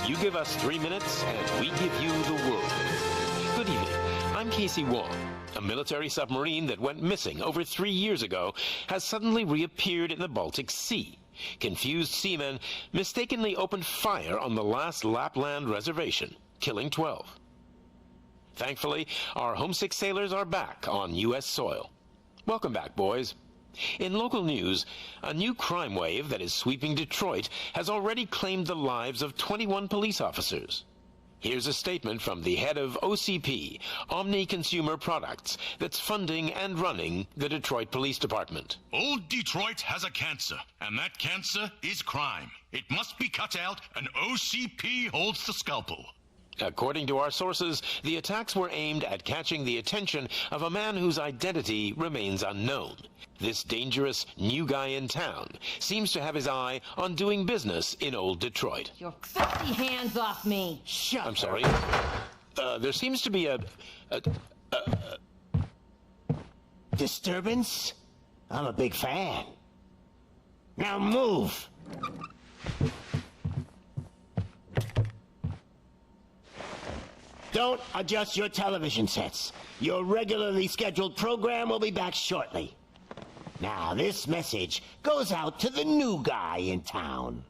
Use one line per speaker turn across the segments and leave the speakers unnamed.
You give us 3 minutes, and we give you the world. Good evening. I'm Casey Wong. A military submarine that went missing over 3 years ago has suddenly reappeared in the Baltic Sea. Confused seamen mistakenly opened fire on the last Lapland reservation, killing 12. Thankfully, our homesick sailors are back on U.S. soil. Welcome back, boys. In local news, a new crime wave that is sweeping Detroit has already claimed the lives of 21 police officers. Here's a statement from the head of OCP, Omni Consumer Products, that's funding and running the Detroit Police Department.
Old Detroit has a cancer, and that cancer is crime. It must be cut out, and OCP holds the scalpel.
According to our sources, the attacks were aimed at catching the attention of a man whose identity remains unknown. This dangerous new guy in town seems to have his eye on doing business in old Detroit.
Your filthy hands off me! Shut
I'm sorry. There seems to be a
disturbance? I'm a big fan. Now move! Don't adjust your television sets. Your regularly scheduled program will be back shortly. Now, this message goes out to the new guy in town.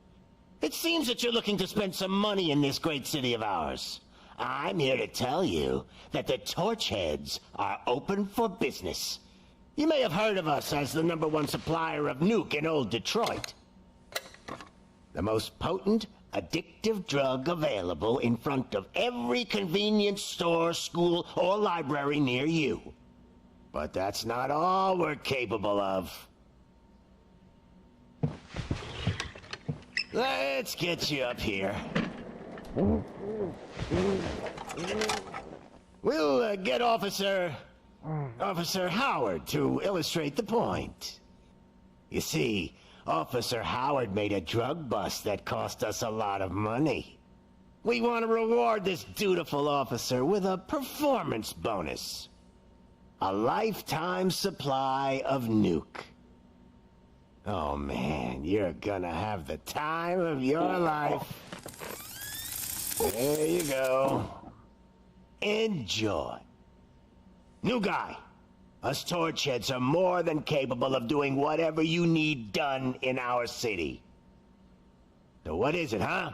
It seems that you're looking to spend some money in this great city of ours. I'm here to tell you that the Torchheads are open for business. You may have heard of us as the #1 supplier of nuke in old Detroit. The most potent, addictive drug available in front of every convenience store, school, or library near you. But that's not all we're capable of. Let's get you up here. We'll get Officer Howard to illustrate the point. You see, Officer Howard made a drug bust that cost us a lot of money. We want to reward this dutiful officer with a performance bonus. A lifetime supply of nuke. Oh man, you're gonna have the time of your life. There you go. Enjoy. New guy. Us Torchheads are more than capable of doing whatever you need done in our city. So what is it, huh?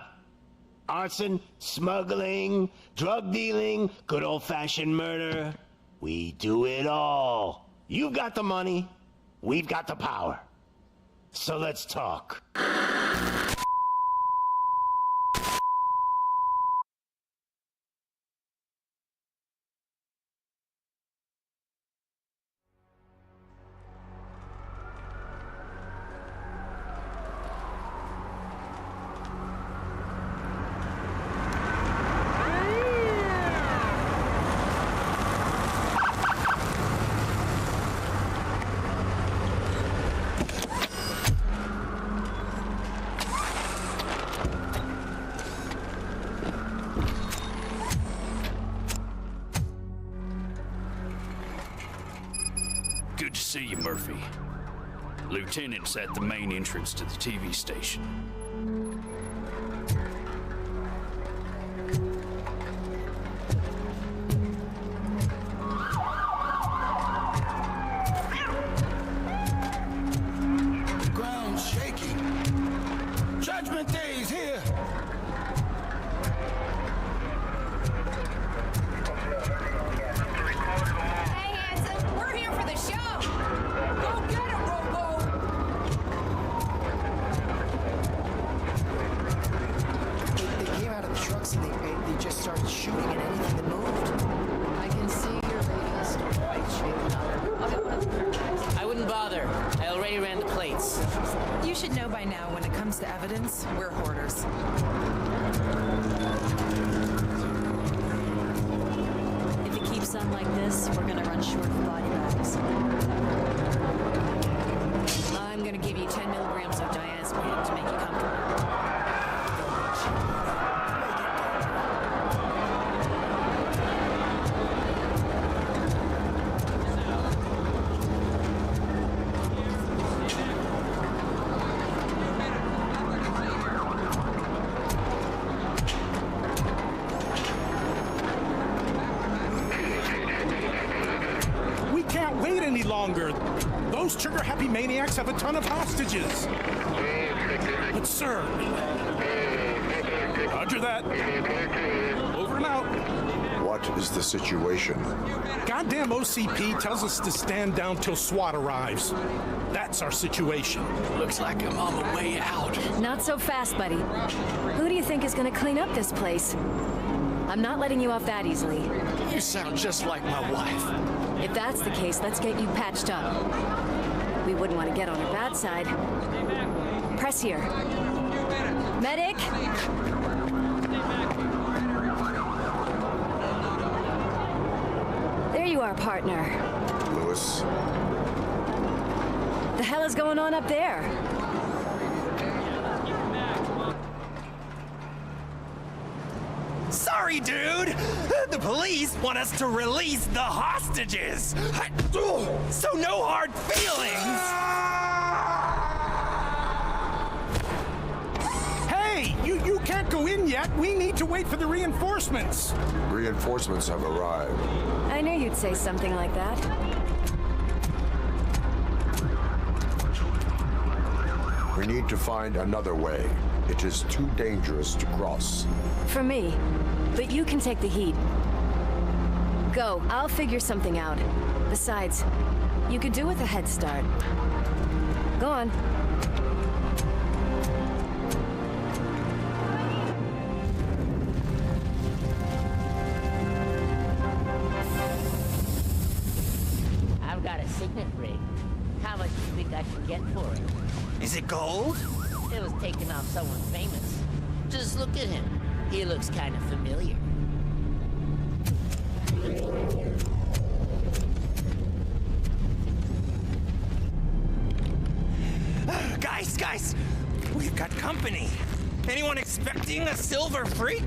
Arson, smuggling, drug dealing, good old-fashioned murder. We do it all. You've got the money, we've got the power. So let's talk.
Good to see you, Murphy. Lieutenant's at the main entrance to the TV station.
The ground's shaking. Judgment Day is here.
Hey, handsome, we're here for the show! Go get it, Robo!
They came out of the trucks and they just started shooting at anything that moved.
I can see your radio store quite shaken up.
I wouldn't bother. I already ran the plates.
You should know by now, when it comes to evidence, we're hoarders.
If it keeps on like this, we're gonna run short of body bags.
I'm gonna give you 10 milligrams of diazepam to make you comfortable.
longer. Those trigger-happy maniacs have a ton of hostages. But, sir... Roger that. Over and out.
What is the situation?
Goddamn OCP tells us to stand down till SWAT arrives. That's our situation.
Looks like I'm on the way out.
Not so fast, buddy. Who do you think is gonna clean up this place? I'm not letting you off that easily.
You sound just like my wife.
If that's the case, let's get you patched up. We wouldn't want to get on her bad side. Press here. Medic! There you are, partner.
Lewis?
The hell is going on up there?
Sorry, dude! The police want us to release the hostages! So no hard feelings!
Hey, you can't go in yet. We need to wait for the reinforcements.
Reinforcements have arrived.
I knew you'd say something like that.
We need to find another way. It is too dangerous to cross.
For me. But you can take the heat. Go. I'll figure something out. Besides, you could do with a head start. Go on.
I've got a signet ring. How much do you think I can get for it?
Is it gold?
It was taken off someone famous. Just look at him. He looks kind of familiar.
Guys! We've got company. Anyone expecting a silver freak?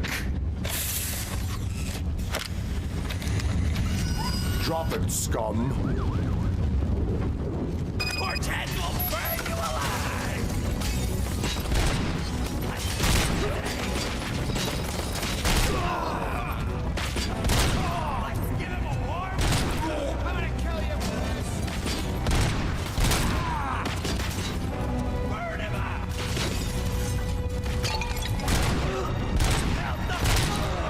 Drop it, scum.
Cortez will burn you alive! Let's give him a warm. I'm gonna kill you for this. Burn him up! Out the floor!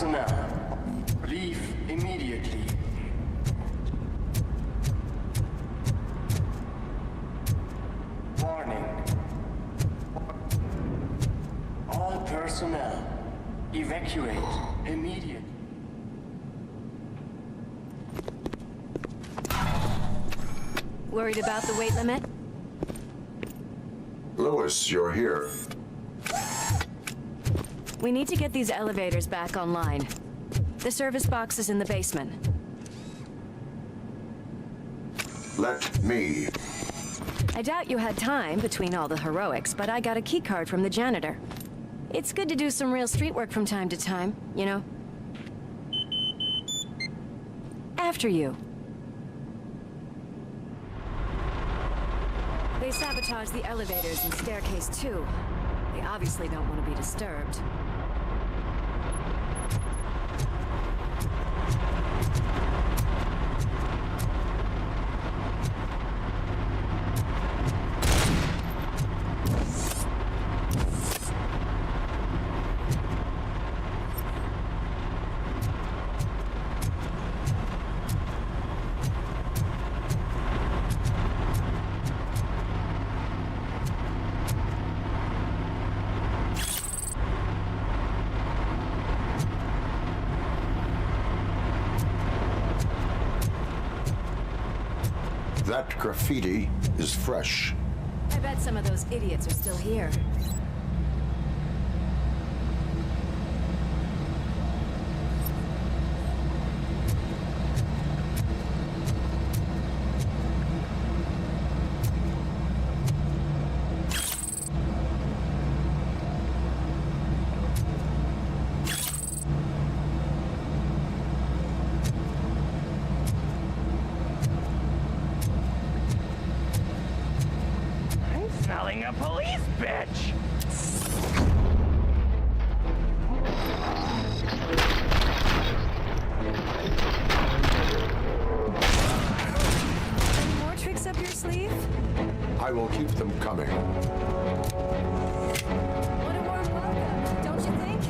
personnel, leave immediately. Warning. All personnel, evacuate immediately.
Worried about the weight limit?
Lewis, you're here.
We need to get these elevators back online. The service box is in the basement.
Let me.
I doubt you had time between all the heroics, but I got a key card from the janitor. It's good to do some real street work from time to time, you know? After you. They sabotaged the elevators and staircase too. They obviously don't want to be disturbed.
That graffiti is fresh.
I bet some of those idiots are still here.
Smelling a police bitch!
Any more tricks up your sleeve?
I will keep them coming.
What a warm welcome, don't you think?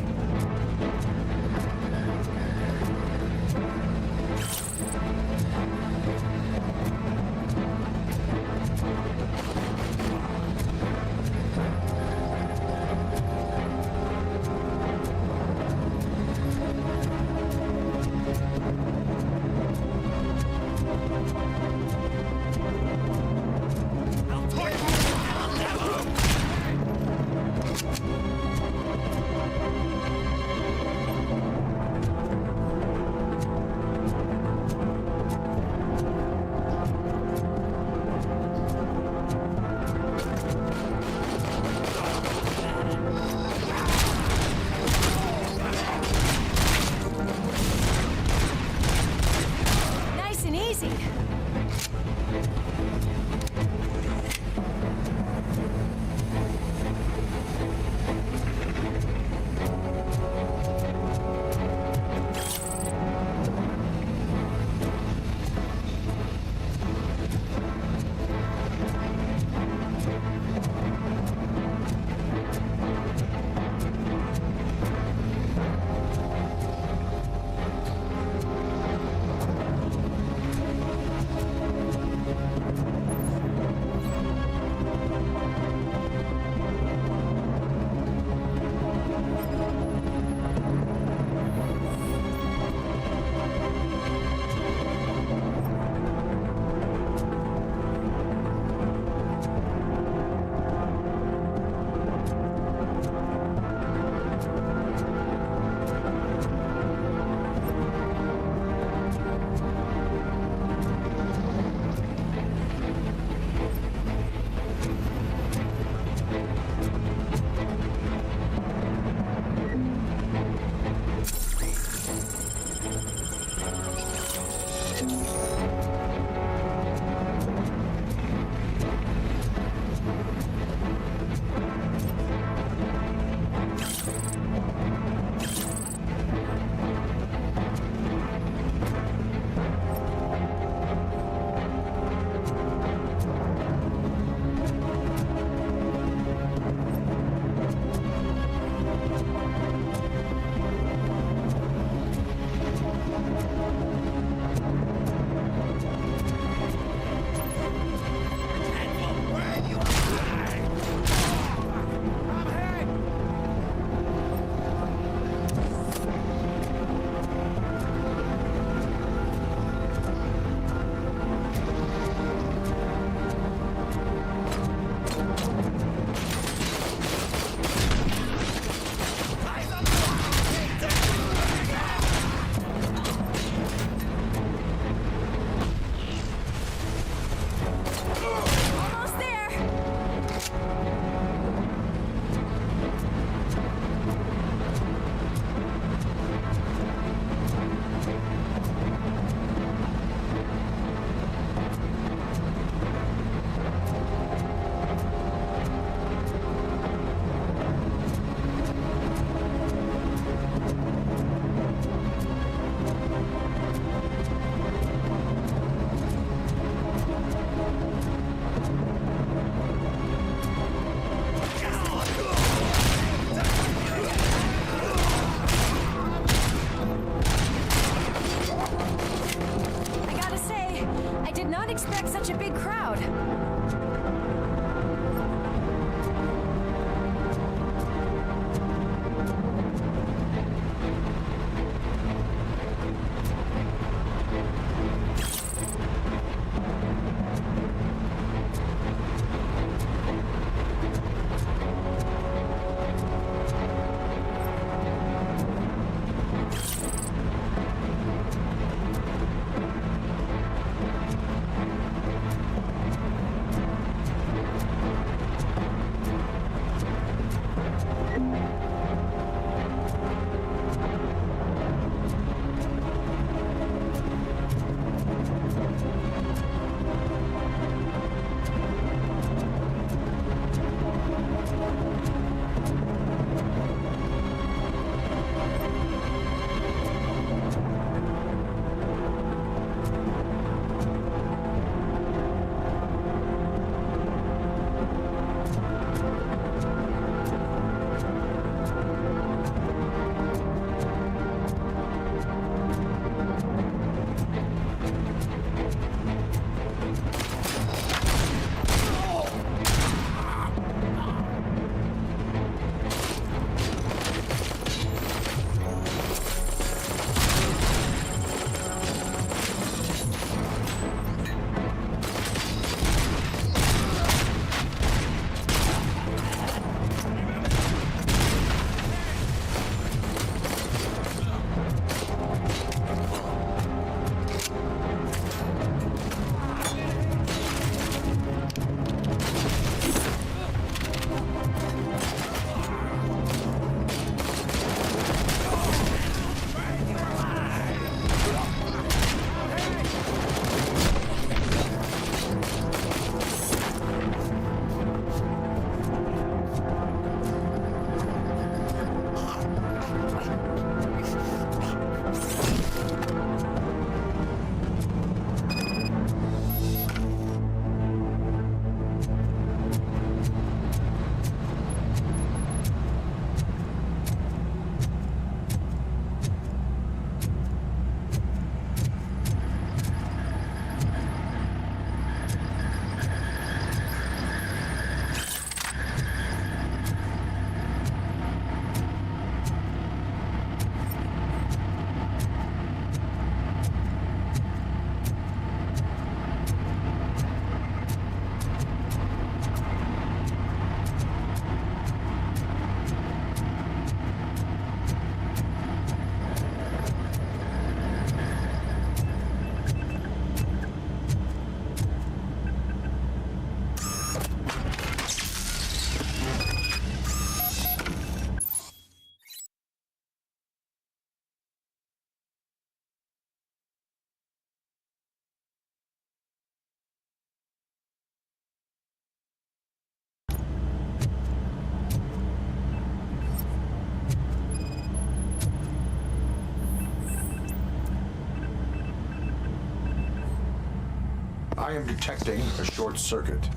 I am detecting a short circuit.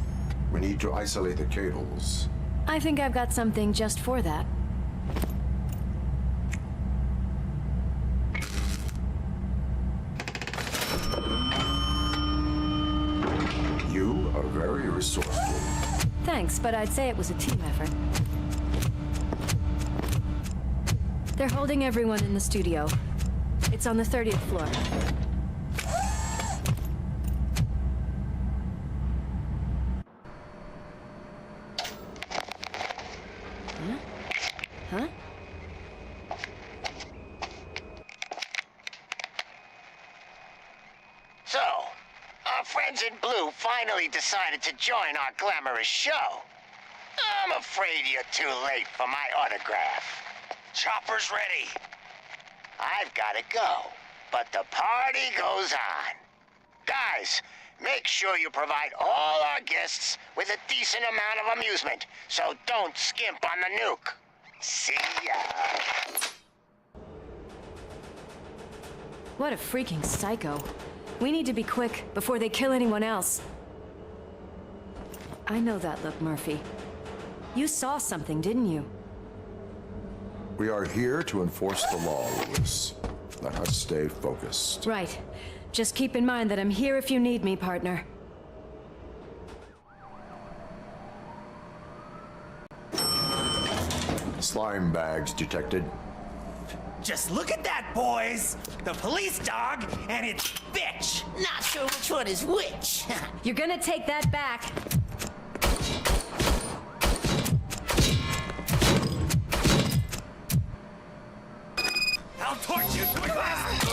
We need to isolate the cables.
I think I've got something just for that.
You are very resourceful.
Thanks, but I'd say it was a team effort. They're holding everyone in the studio. It's on the 30th floor. Huh?
So, our friends in blue finally decided to join our glamorous show. I'm afraid you're too late for my autograph.
Chopper's ready.
I've got to go, but the party goes on. Guys, make sure you provide all our guests with a decent amount of amusement, so don't skimp on the nuke. See ya.
What a freaking psycho. We need to be quick before they kill anyone else. I know that look, Murphy. You saw something, didn't you?
We are here to enforce the law, Lewis. Let us stay focused.
Right. Just keep in mind that I'm here if you need me, partner.
Slime bags detected.
Just look at that, boys! The police dog and its bitch!
Not sure which one is which.
You're gonna take that back.
I'll torch you to a glass!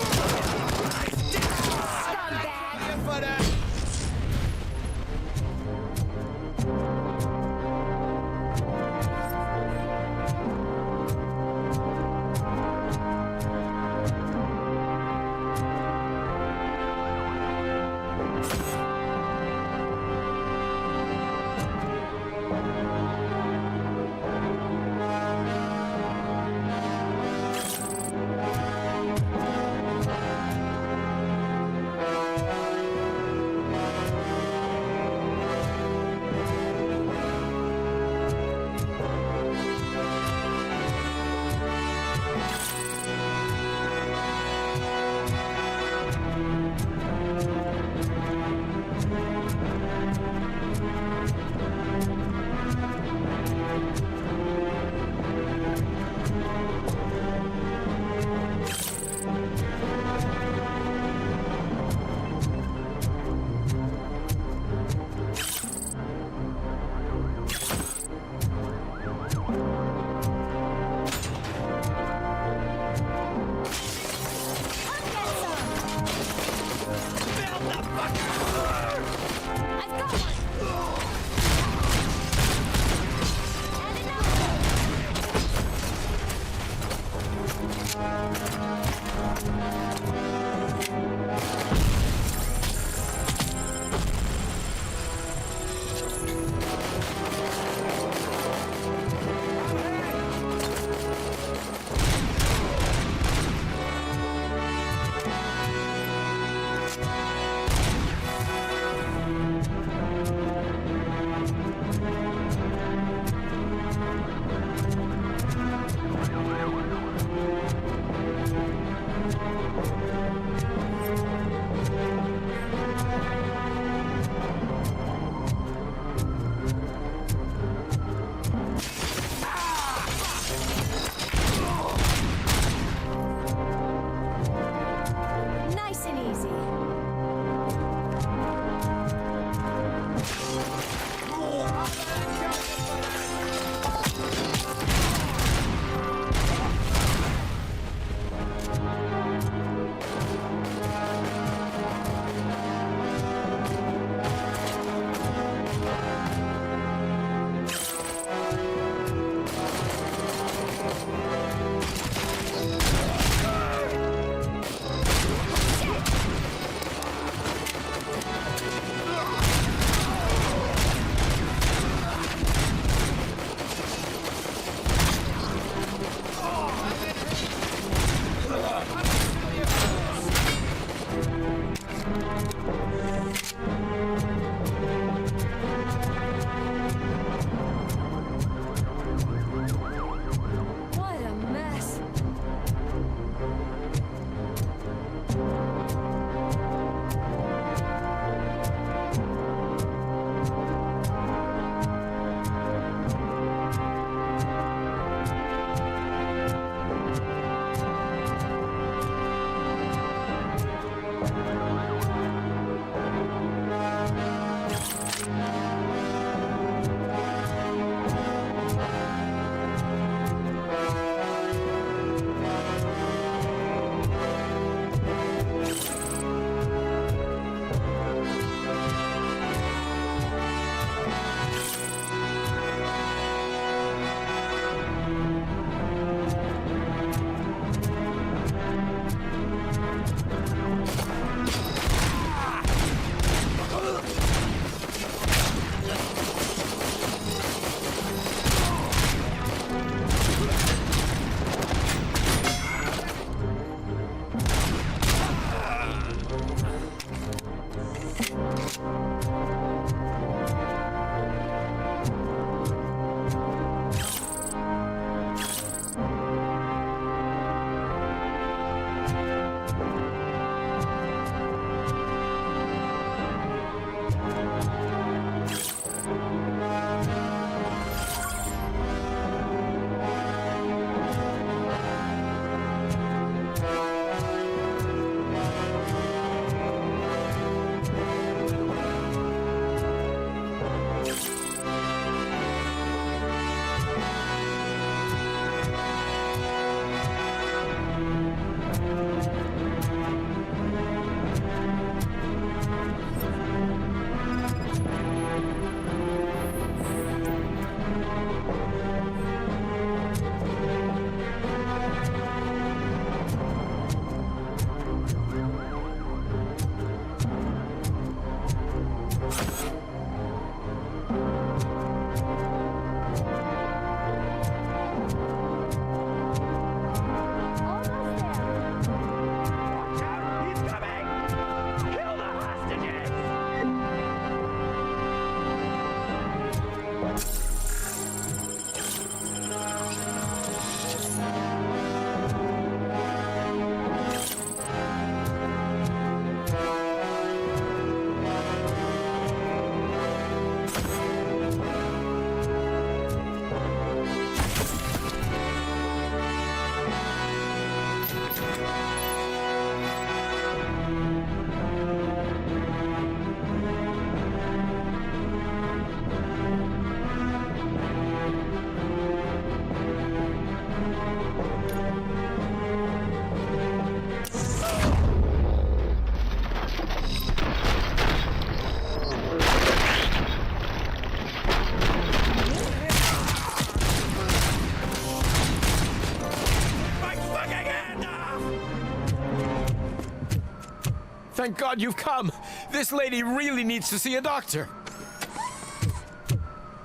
Thank God you've come. This lady really needs to see a doctor.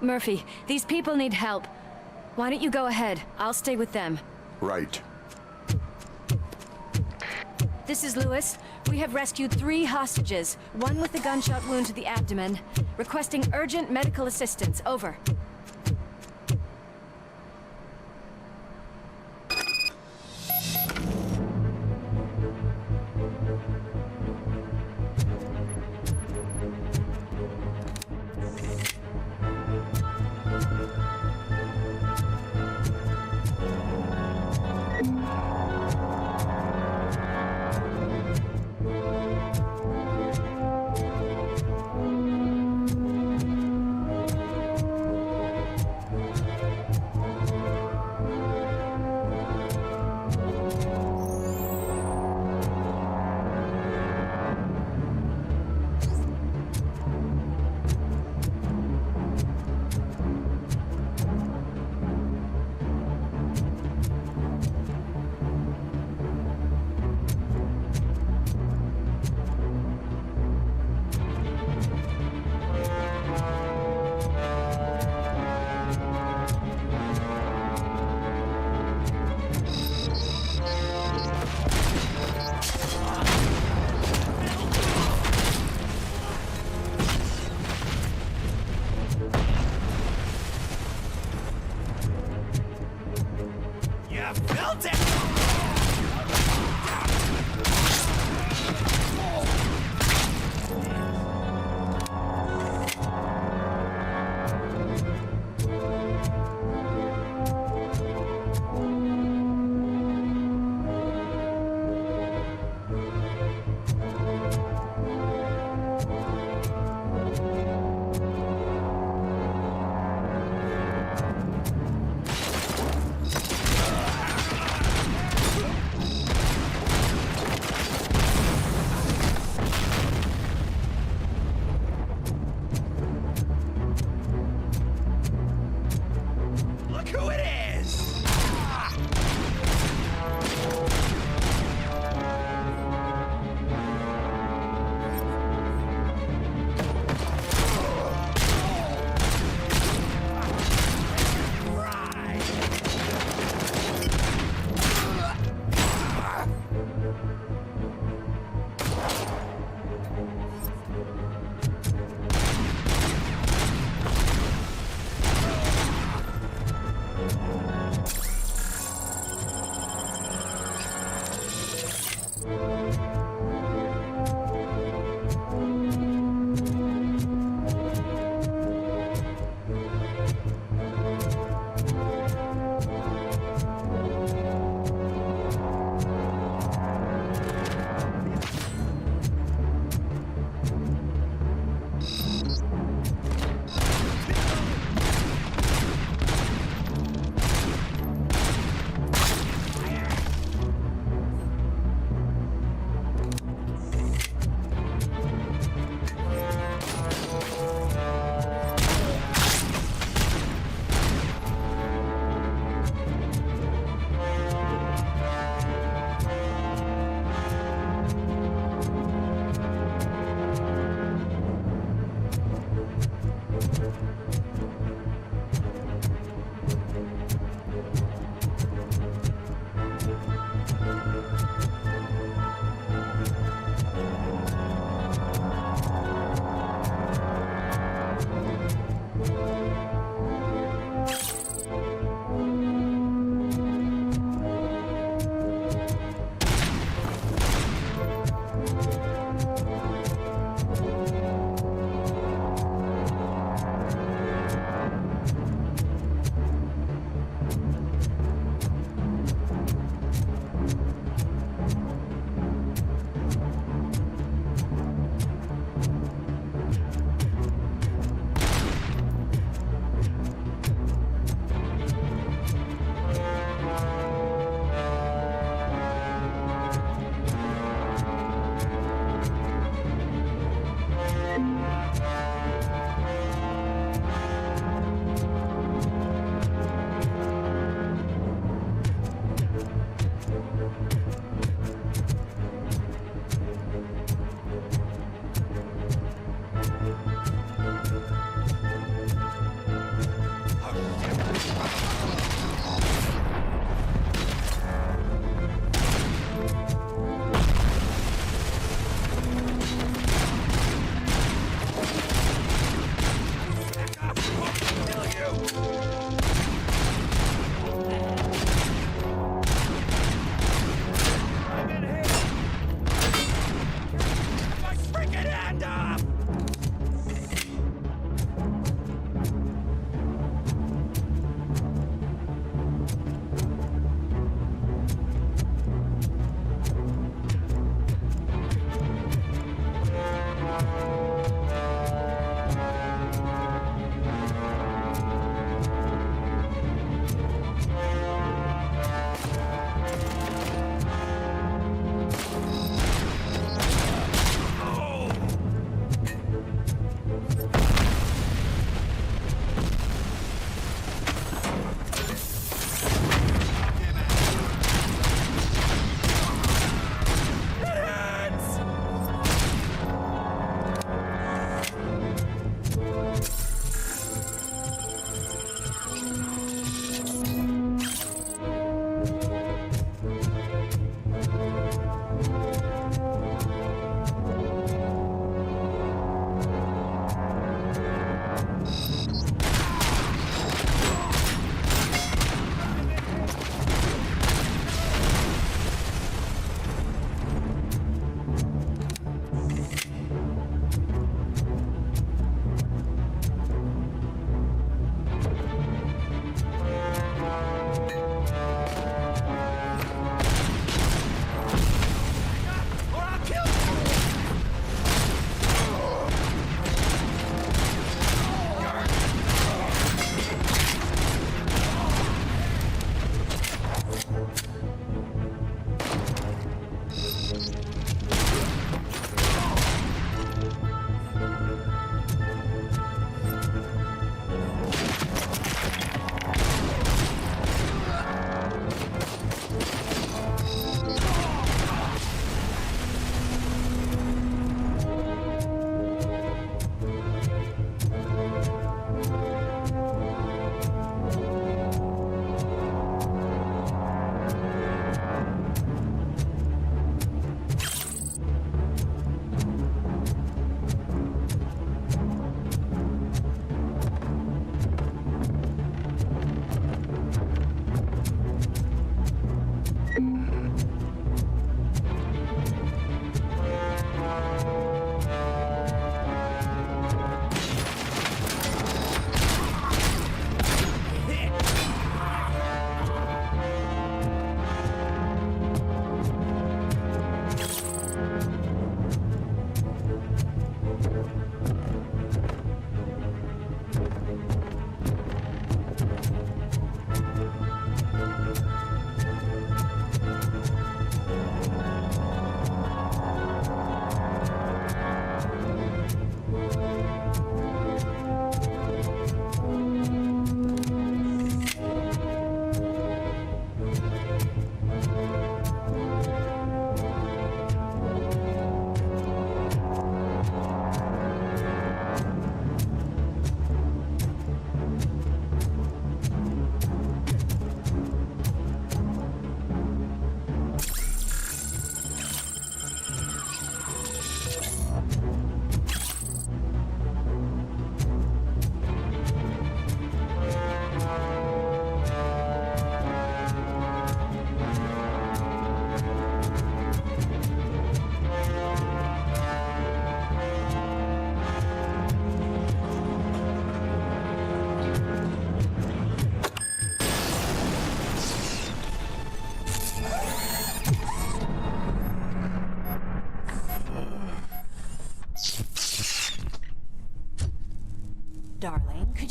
Murphy, these people need help. Why don't you go ahead? I'll stay with them.
Right.
This is Lewis. We have rescued 3 hostages, one with a gunshot wound to the abdomen, requesting urgent medical assistance. Over.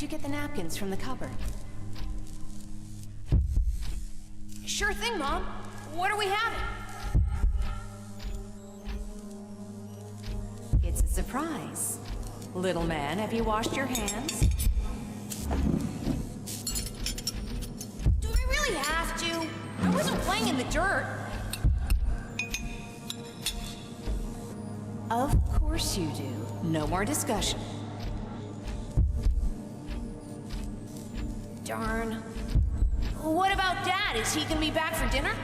you get the napkins from the cupboard? Sure thing, Mom. What are we having? It's a surprise. Little man, have you washed your hands? Do I really have to? I wasn't playing in the dirt. Of course you do. No more discussion. Darn. What about Dad? Is he gonna be back for dinner?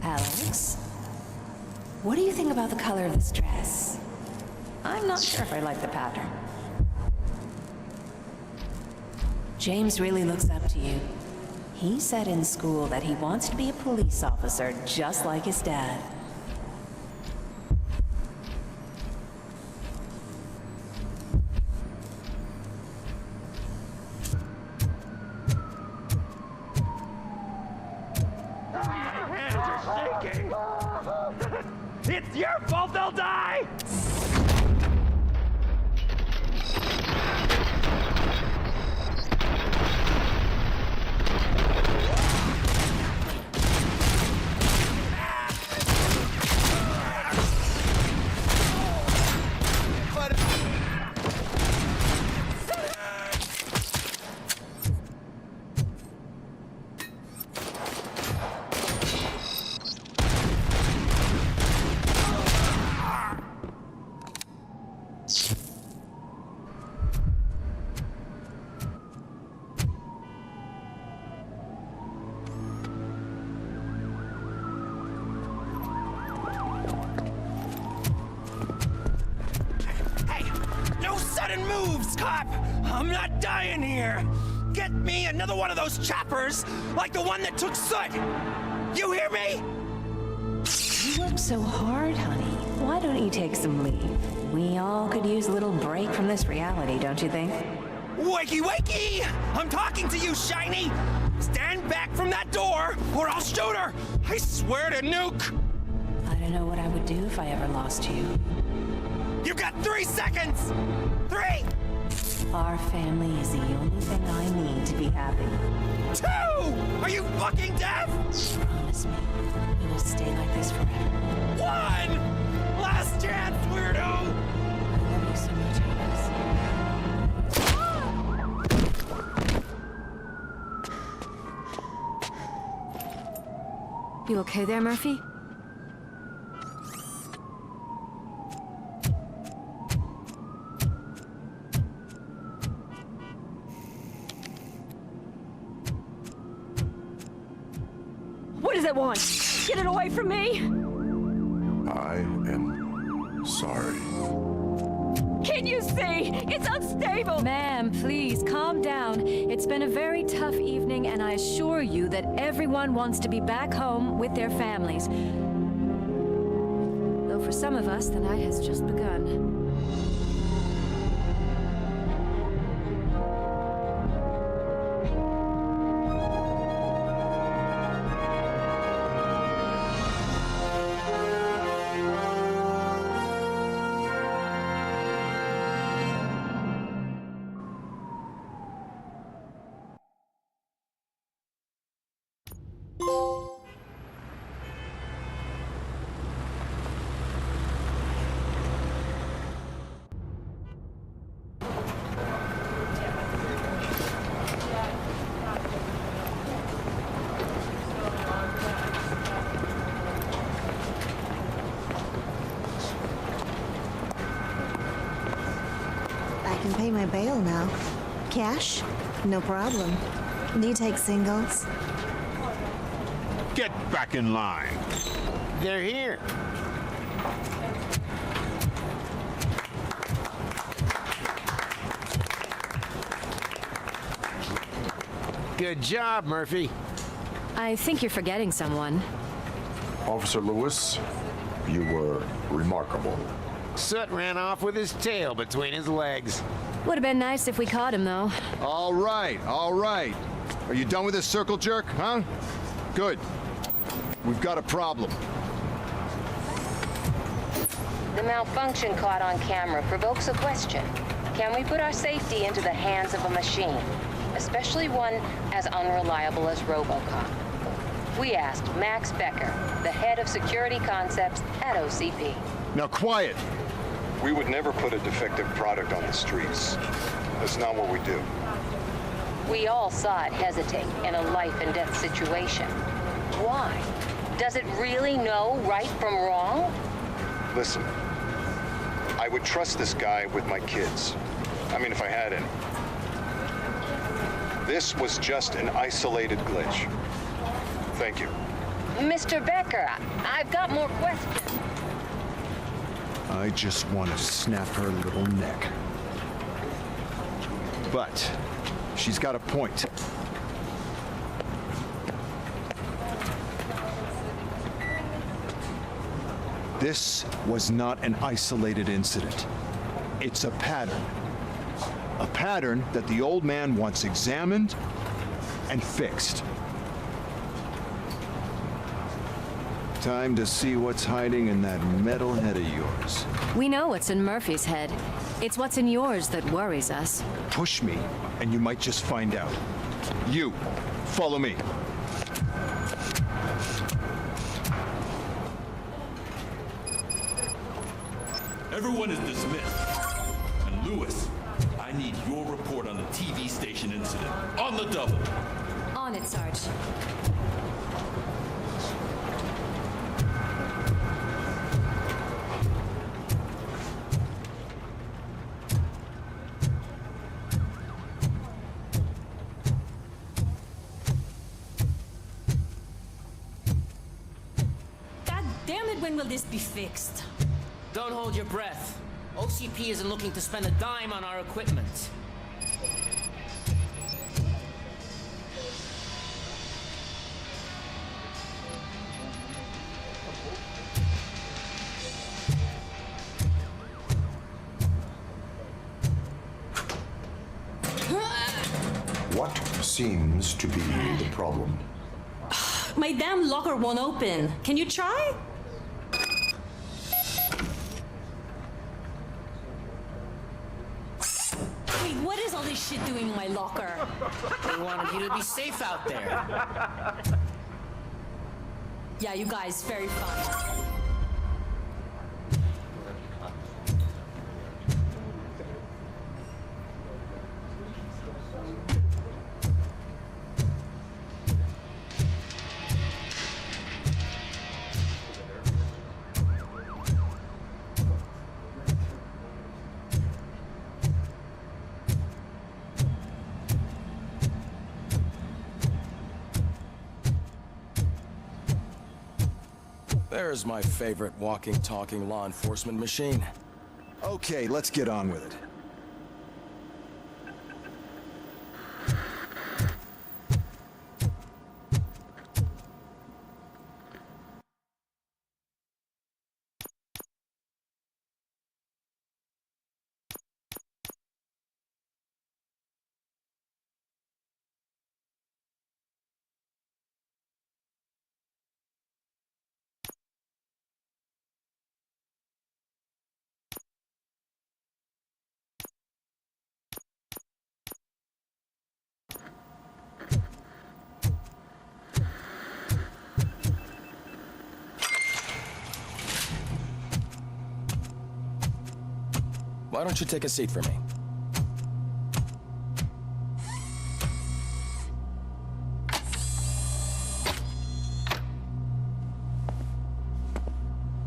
Alex? What do you think about the color of this dress? I'm not sure if I like the pattern. James really looks up to you. He said in school that he wants to be a police officer just like his dad.
It's your fault they'll die! Moves, cop! I'm not dying here! Get me another one of those choppers, like the one that took Soot! You hear me?
You work so hard, honey. Why don't you take some leave? We all could use a little break from this reality, don't you think?
Wakey, wakey! I'm talking to you, Shiny! Stand back from that door, or I'll shoot her! I swear to nuke!
I don't know what I would do if I ever lost you.
You got 3 seconds! 3!
Our family is the only thing I need to be happy.
2! Are you fucking deaf?
Promise me, you will stay like this forever.
1! Last chance, weirdo!
I love you so much, Alex.
You okay there, Murphy?
What does it want? Get it away from me!
I am sorry.
Can't you see? It's unstable!
Ma'am, please, calm down. It's been a very tough evening, and I assure you that everyone wants to be back home with their families. Though for some of us, the night has just begun.
Pay my bail now. Cash? No problem. Do you take singles?
Get back in line.
They're here. Good job, Murphy.
I think you're forgetting someone.
Officer Lewis, you were remarkable.
Soot ran off with his tail between his legs.
Would have been nice if we caught him, though.
All right, all right. Are you done with this circle jerk, huh? Good. We've got a problem.
The malfunction caught on camera provokes a question. Can we put our safety into the hands of a machine, especially one as unreliable as RoboCop? We asked Max Becker, the head of security concepts at OCP.
Now quiet!
We would never put a defective product on the streets. That's not what we do.
We all saw it hesitate in a life and death situation. Why? Does it really know right from wrong?
Listen, I would trust this guy with my kids. I mean, if I had any. This was just an isolated glitch. Thank you.
Mr. Becker, I've got more questions.
I just want to snap her little neck. But she's got a point. This was not an isolated incident. It's a pattern. A pattern that the old man wants examined and fixed. Time to see what's hiding in that metal head of yours.
We know what's in Murphy's head. It's what's in yours that worries us.
Push me, and you might just find out. You, follow me.
Everyone is dismissed. And Lewis, I need your report on the TV station incident. On the double.
On it, Sarge.
God damn it, when will this be fixed?
Don't hold your breath. OCP isn't looking to spend a dime on our equipment.
What seems to be the problem?
My damn locker won't open. Can you try? Wait, what is all this shit doing in my locker?
They wanted you to be safe out there.
Yeah, you guys, very fun.
There's my favorite walking, talking law enforcement machine.
Okay, let's get on with it.
Why don't you take a seat for me?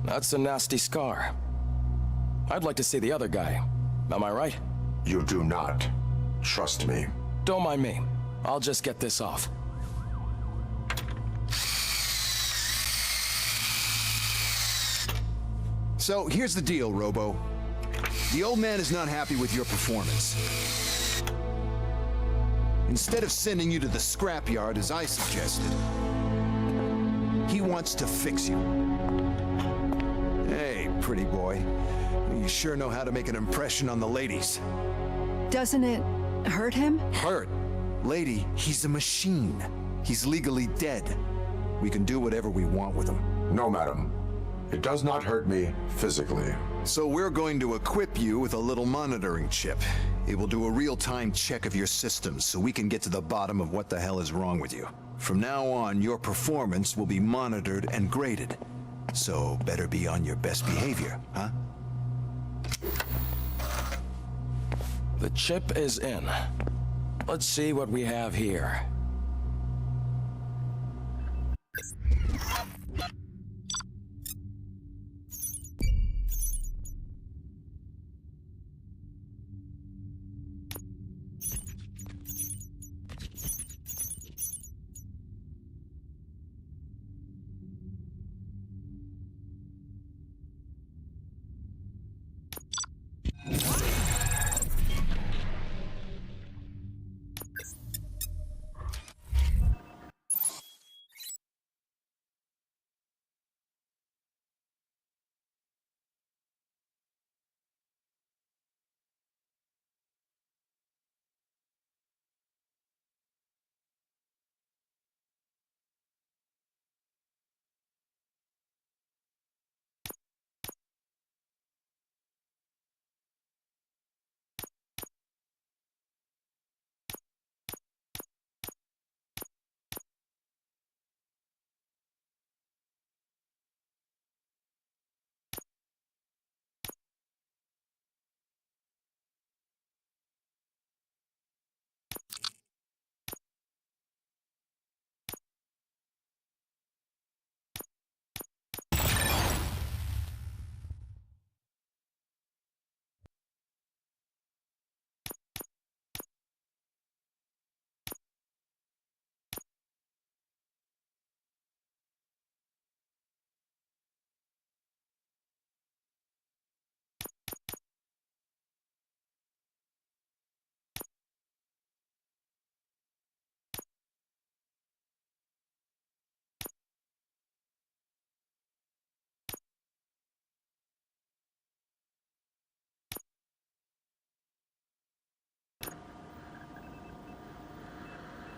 That's a nasty scar. I'd like to see the other guy. Am I right?
You do not. Trust me.
Don't mind me. I'll just get this off.
So here's the deal, Robo. The old man is not happy with your performance. Instead of sending you to the scrapyard as I suggested, he wants to fix you. Hey, pretty boy. You sure know how to make an impression on the ladies.
Doesn't it hurt him?
Hurt? Lady, he's a machine. He's legally dead. We can do whatever we want with him.
No, madam. It does not hurt me physically.
So we're going to equip you with a little monitoring chip. It will do a real-time check of your systems so we can get to the bottom of what the hell is wrong with you. From now on, your performance will be monitored and graded. So better be on your best behavior, huh?
The chip is in. Let's see what we have here.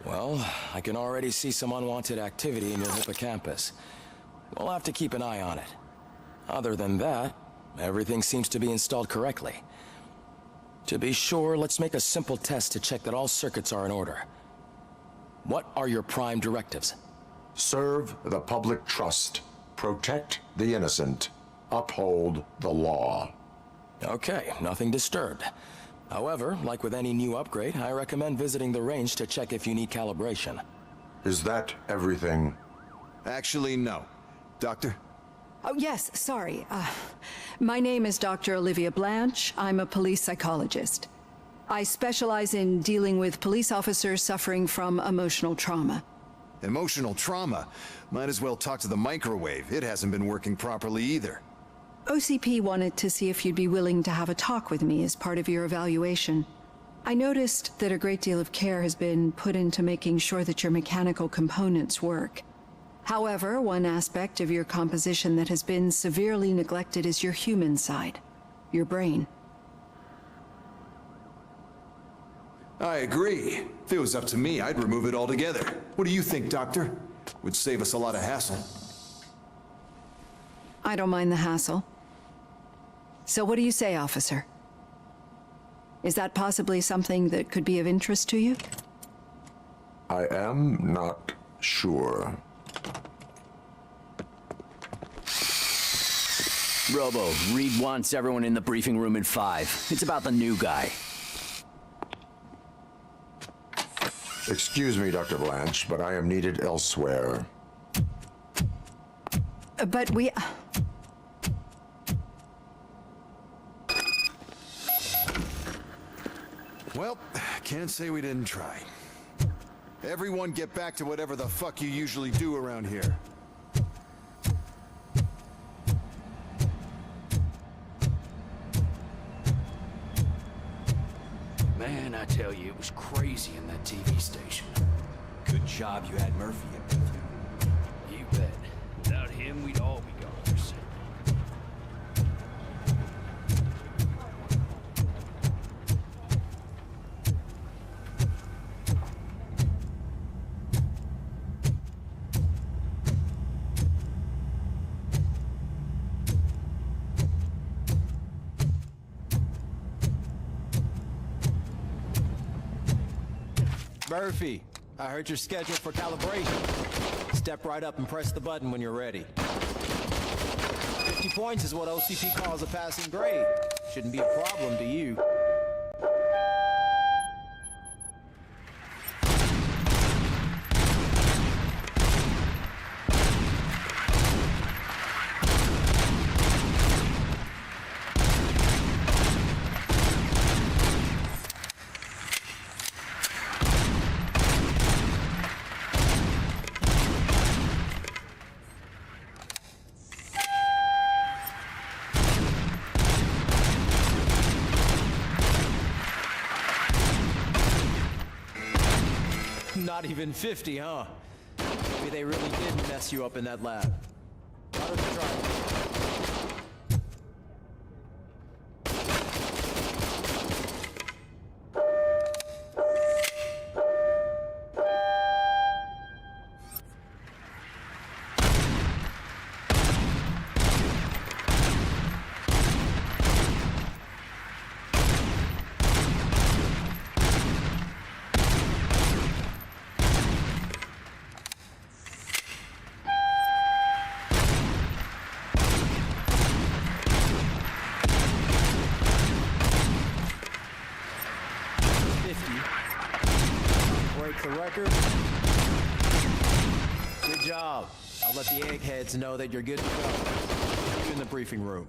Well, I can already see some unwanted activity in your hippocampus. We'll have to keep an eye on it. Other than that, everything seems to be installed correctly. To be sure, let's make a simple test to check that all circuits are in order. What are your prime directives?
Serve the public trust. Protect the innocent. Uphold the law.
Okay, nothing disturbed. However, like with any new upgrade, I recommend visiting the range to check if you need calibration.
Is that everything?
Actually, no. Doctor?
Oh, yes, sorry. My name is Dr. Olivia Blanche. I'm a police psychologist. I specialize in dealing with police officers suffering from emotional trauma.
Emotional trauma? Might as well talk to the microwave. It hasn't been working properly either.
OCP wanted to see if you'd be willing to have a talk with me as part of your evaluation. I noticed that a great deal of care has been put into making sure that your mechanical components work. However, one aspect of your composition that has been severely neglected is your human side, your brain.
I agree. If it was up to me, I'd remove it altogether. What do you think, Doctor? Would save us a lot of hassle.
I don't mind the hassle. So what do you say, officer? Is that possibly something that could be of interest to you?
I am not sure.
Robo, Reed wants everyone in the briefing room in 5. It's about the new guy.
Excuse me, Dr. Blanche, but I am needed elsewhere.
But we...
Well, can't say we didn't try. Everyone get back to whatever the fuck you usually do around here.
Man, I tell you, it was crazy in that TV station.
Good job you had Murphy in with you.
You bet. Without him, we'd all be gone for sick.
Murphy, I heard you're scheduled for calibration. Step right up and press the button when you're ready. 50 points is what OCP calls a passing grade. Shouldn't be a problem to you. Not even 50, huh? Maybe they really did mess you up in that lab. Why don't you try it? The record. Good job. I'll let the eggheads know that you're good to go. See you in the briefing room.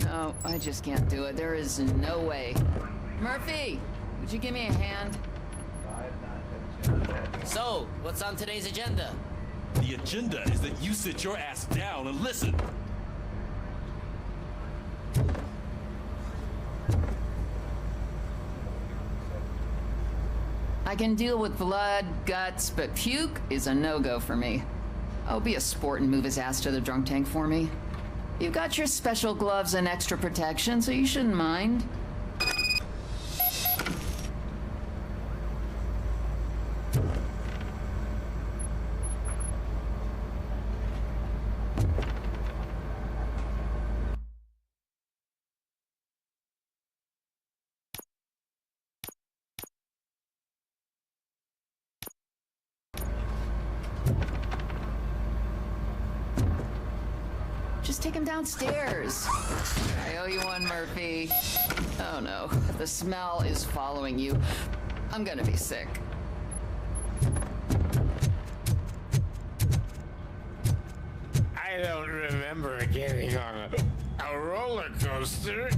No, I just can't do it. There is no way. Murphy, would you give me a hand?
So, what's on today's agenda?
The agenda is that you sit your ass down and listen.
I can deal with blood, guts, but puke is a no-go for me. Oh, be a sport and move his ass to the drunk tank for me. You've got your special gloves and extra protection, so you shouldn't mind. Just take him downstairs. I owe you one, Murphy. Oh no, the smell is following you. I'm gonna be sick.
I don't remember getting on a roller coaster.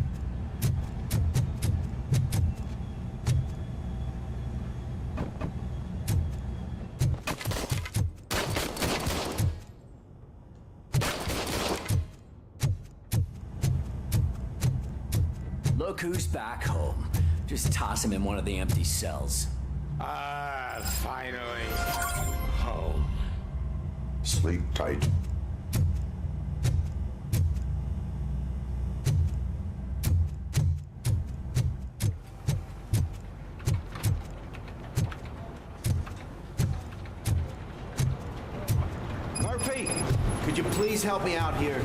Look who's back home. Just toss him in one of the empty cells.
Ah, finally.
Sleep tight.
Murphy, could you please help me out here?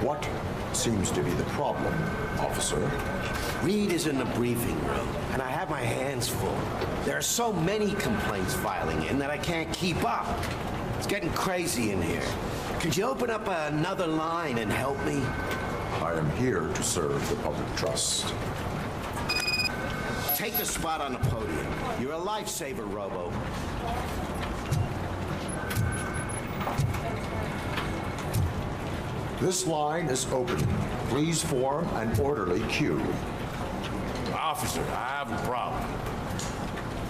What seems to be the problem, officer?
Reed is in the briefing room, and I have my hands full. There are so many complaints filing in that I can't keep up. It's getting crazy in here. Could you open up another line and help me?
I am here to serve the public trust.
Take the spot on the podium. You're a lifesaver, Robo.
This line is open. Please form an orderly queue.
Officer, I have a problem.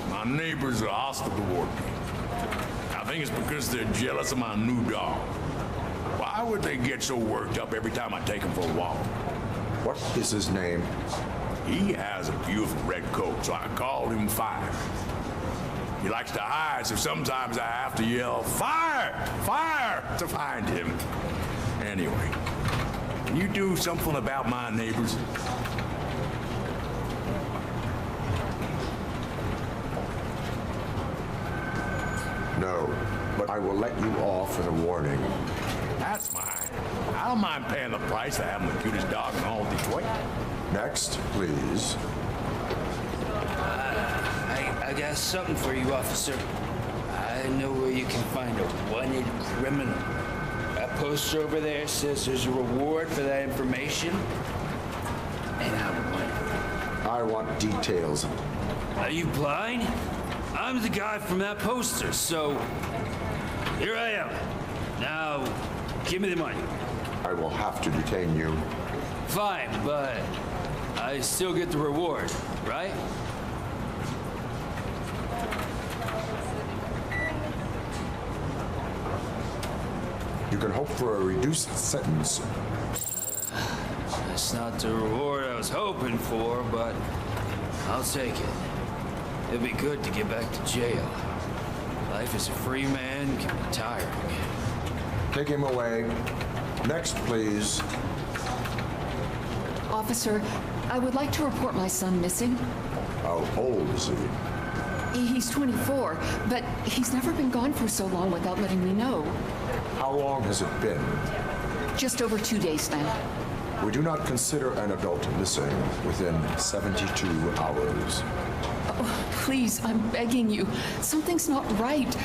My neighbors are hostile toward me. I think it's because they're jealous of my new dog. Why would they get so worked up every time I take him for a walk?
What is his name?
He has a beautiful red coat, so I called him Fire. He likes to hide, so sometimes I have to yell, "Fire! Fire!" to find him. Anyway, can you do something about my neighbors?
No, but I will let you off with a warning.
That's fine. I don't mind paying the price of having the cutest dog in all Detroit.
Next, please.
I got something for you, officer. I know where you can find a wanted criminal. That poster over there says there's a reward for that information. And
I want details.
Are you blind? I'm the guy from that poster, so here I am. Now, give me the money.
I will have to detain you.
Fine, but I still get the reward, right?
You can hope for a reduced sentence.
That's not the reward I was hoping for, but I'll take it. It'll be good to get back to jail. Life as a free man can be tiring.
Take him away. Next, please.
Officer, I would like to report my son missing.
How old is he?
He's 24, but he's never been gone for so long without letting me know.
How long has it been?
Just over 2 days now.
We do not consider an adult missing within 72 hours.
Oh, please, I'm begging you. Something's not right.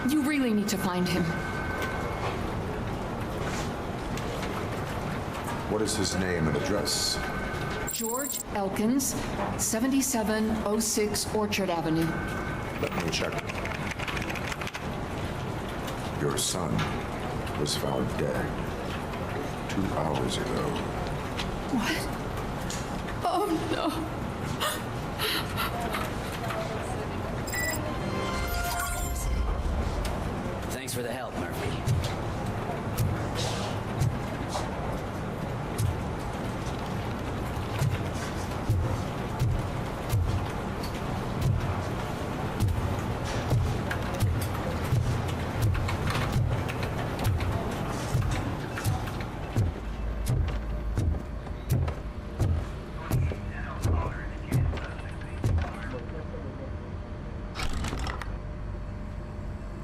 You really need to find him.
What is his name and address?
George Elkins, 7706 Orchard Avenue.
Let me check. Your son was found dead 2 hours ago.
What? Oh, no.
Thanks for the help, Murphy.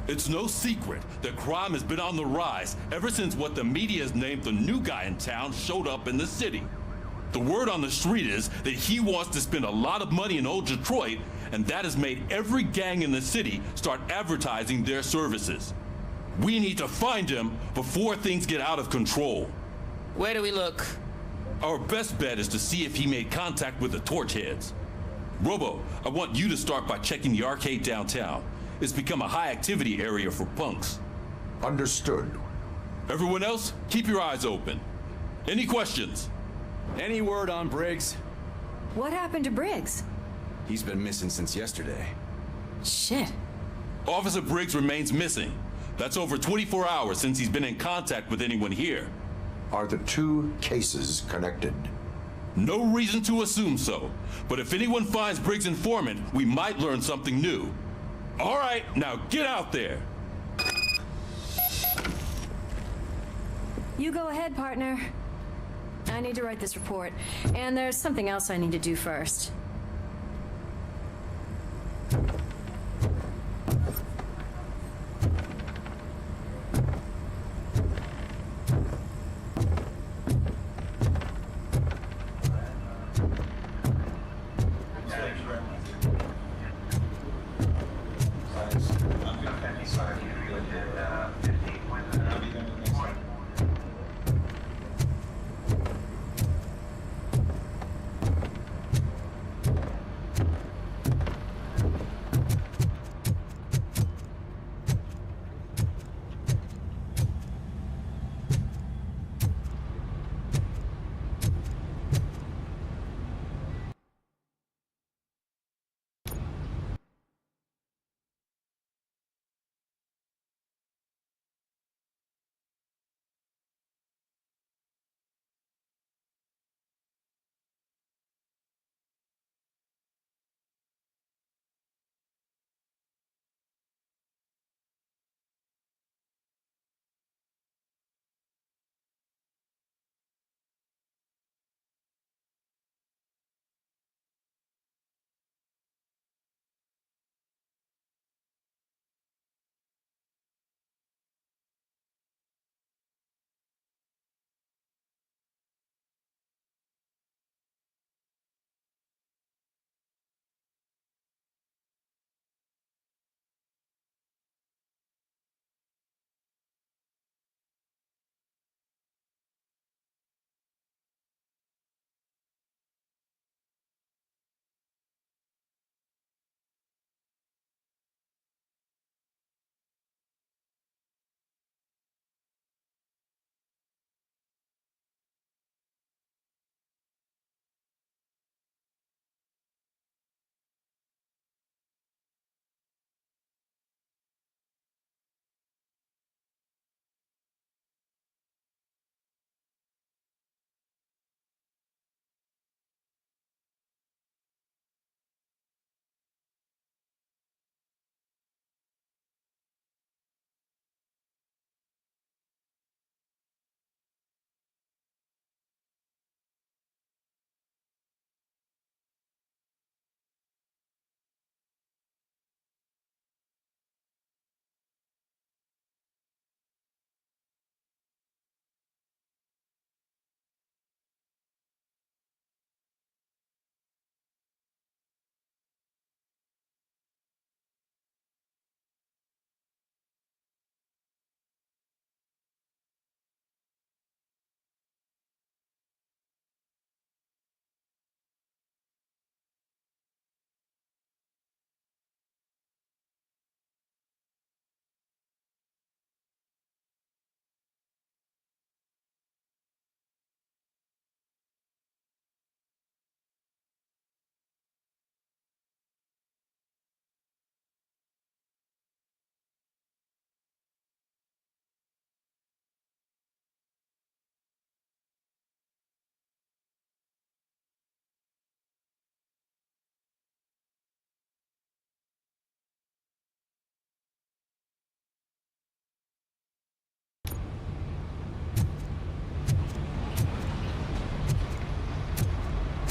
It's no secret that crime has been on the rise ever since what the media has named the new guy in town showed up in the city. The word on the street is that he wants to spend a lot of money in old Detroit, and that has made every gang in the city start advertising their services. We need to find him before things get out of control.
Where do we look?
Our best bet is to see if he made contact with the torch heads. Robo, I want you to start by checking the arcade downtown. It's become a high-activity area for punks.
Understood.
Everyone else, keep your eyes open. Any questions?
Any word on Briggs?
What happened to Briggs?
He's been missing since yesterday.
Shit.
Officer Briggs remains missing. That's over 24 hours since he's been in contact with anyone here.
Are the two cases connected?
No reason to assume so. But if anyone finds Briggs' informant, we might learn something new. All right, now get out there.
You go ahead, partner. I need to write this report, and there's something else I need to do first.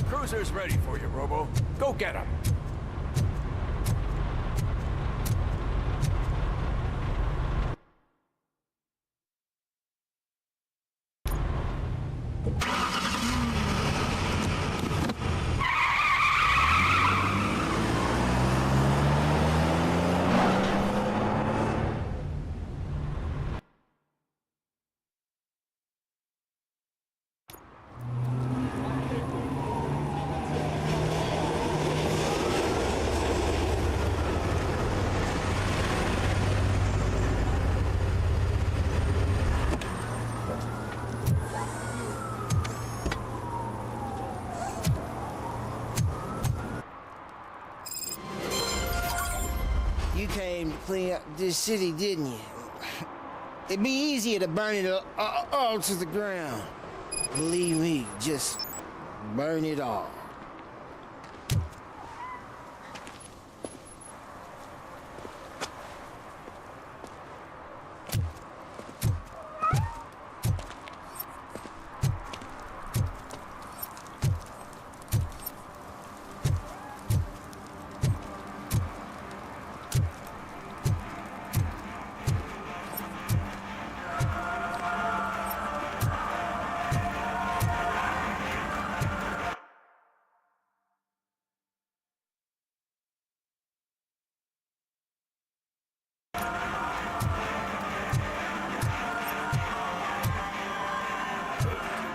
Cruiser's ready for you, Robo. Go get him.
You came to clean up this city, didn't you? It'd be easier to burn it all to the ground. Believe me, just Burn it all.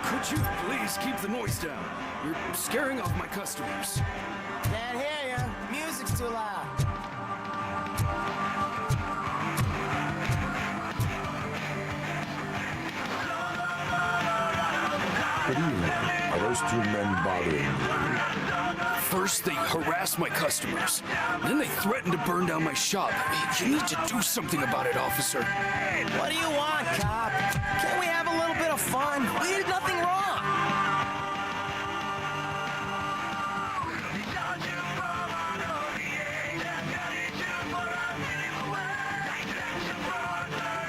Could you please keep the noise down? You're scaring off my customers.
Can't hear you. Music's too loud.
Good evening. Are those two men bothering you?
First, they harass my customers. Then they threaten to burn down my shop. You need to do something about it, officer.
What do you want, cop? Can't we have a little bit of fun? We did nothing wrong.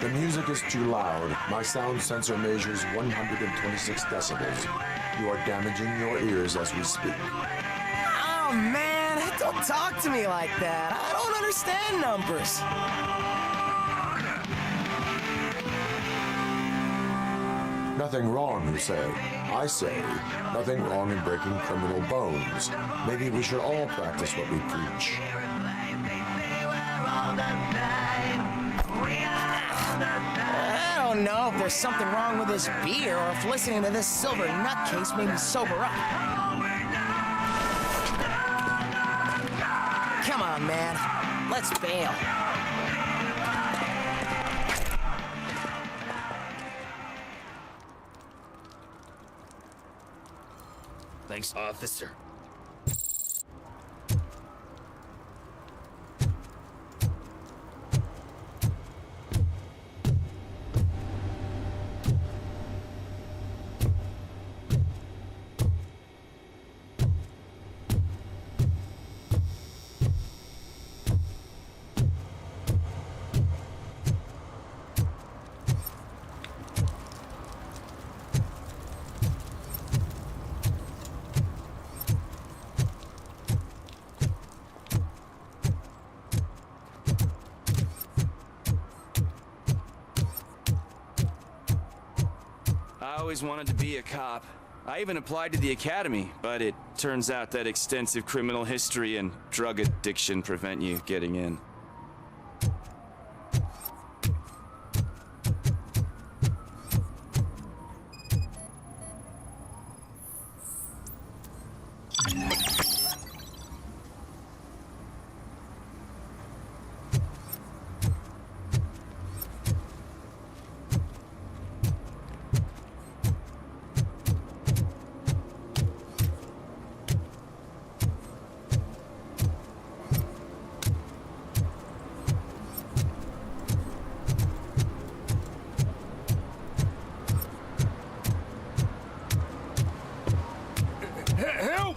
The music is too loud. My sound sensor measures 126 decibels. You are damaging your ears as we speak.
Oh, man, don't talk to me like that. I don't understand numbers.
Nothing wrong, you say. I say, nothing wrong in breaking criminal bones. Maybe we should all practice what we preach.
I don't know if there's something wrong with this beer or if listening to this silver nutcase made me sober up. Come on, man. Let's bail.
Thanks, officer.
I always wanted to be a cop. I even applied to the academy, but it turns out that extensive criminal history and drug addiction prevent you getting in.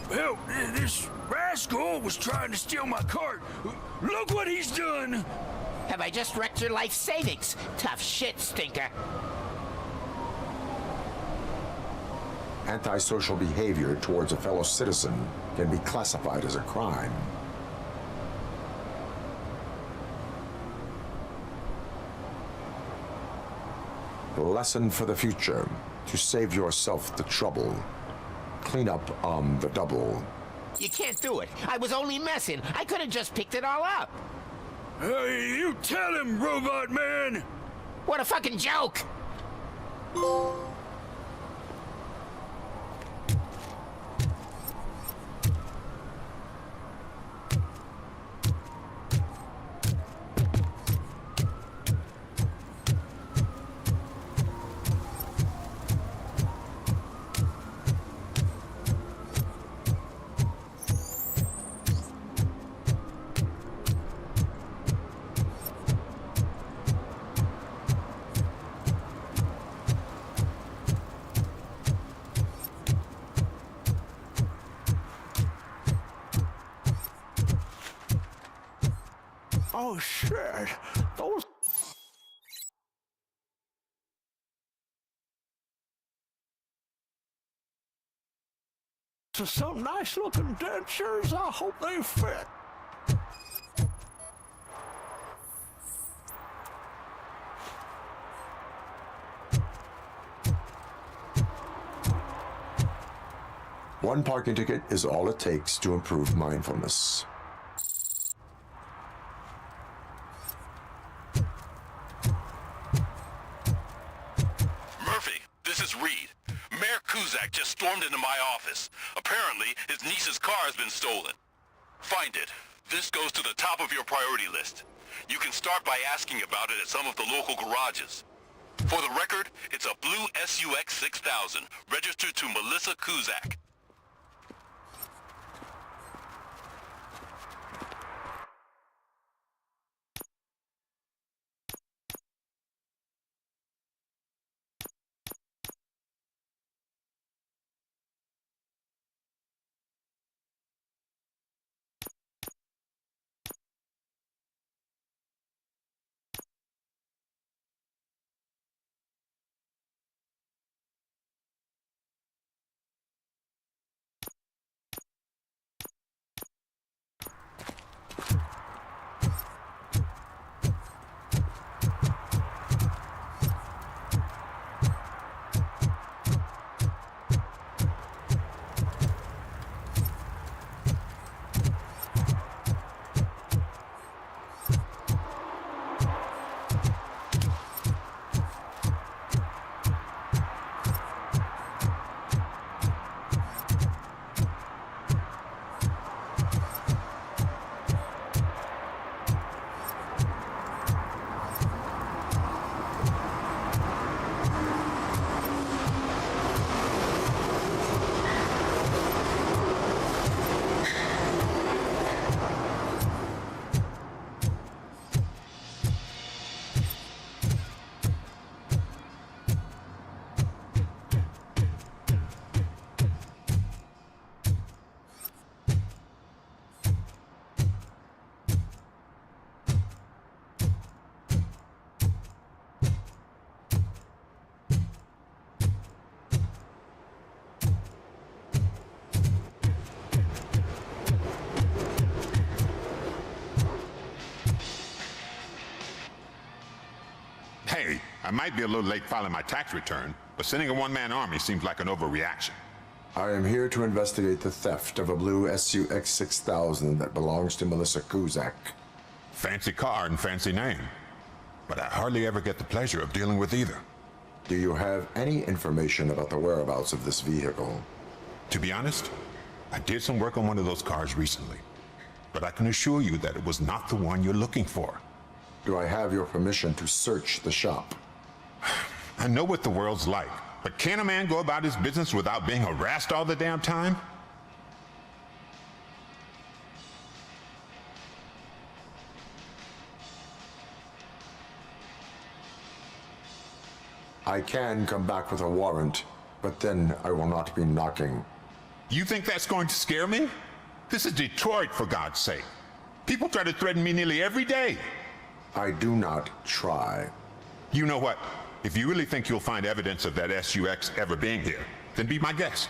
Help! This rascal was trying to steal my cart. Look what he's done!
Have I just wrecked your life savings? Tough shit, stinker.
Antisocial behavior towards a fellow citizen can be classified as a crime. Lesson for the future: to save yourself the trouble. Clean up on the double.
You can't do it. I was only messing. I could have just picked it all up.
Hey, you tell him, Robot Man!
What a fucking joke!
Oh, shit. Those... So some nice-looking dentures. I hope they fit.
One parking ticket is all it takes to improve mindfulness.
Murphy, this is Reed. Mayor Kuzak just stormed into my office. Apparently, his niece's car has been stolen. Find it. This goes to the top of your priority list. You can start by asking about it at some of the local garages. For the record, it's a blue SUX 6000, registered to Melissa Kuzak.
Hey, I might be a little late filing my tax return, but sending a one-man army seems like an overreaction.
I am here to investigate the theft of a blue SUX 6000 that belongs to Melissa Kuzak.
Fancy car and fancy name, but I hardly ever get the pleasure of dealing with either.
Do you have any information about the whereabouts of this vehicle?
To be honest, I did some work on one of those cars recently, but I can assure you that it was not the one you're looking for.
Do I have your permission to search the shop?
I know what the world's like, but can a man go about his business without being harassed all the damn time?
I can come back with a warrant, but then I will not be knocking.
You think that's going to scare me? This is Detroit, for God's sake. People try to threaten me nearly every day.
I do not try.
You know what? If you really think you'll find evidence of that SUX ever being here, then be my guest.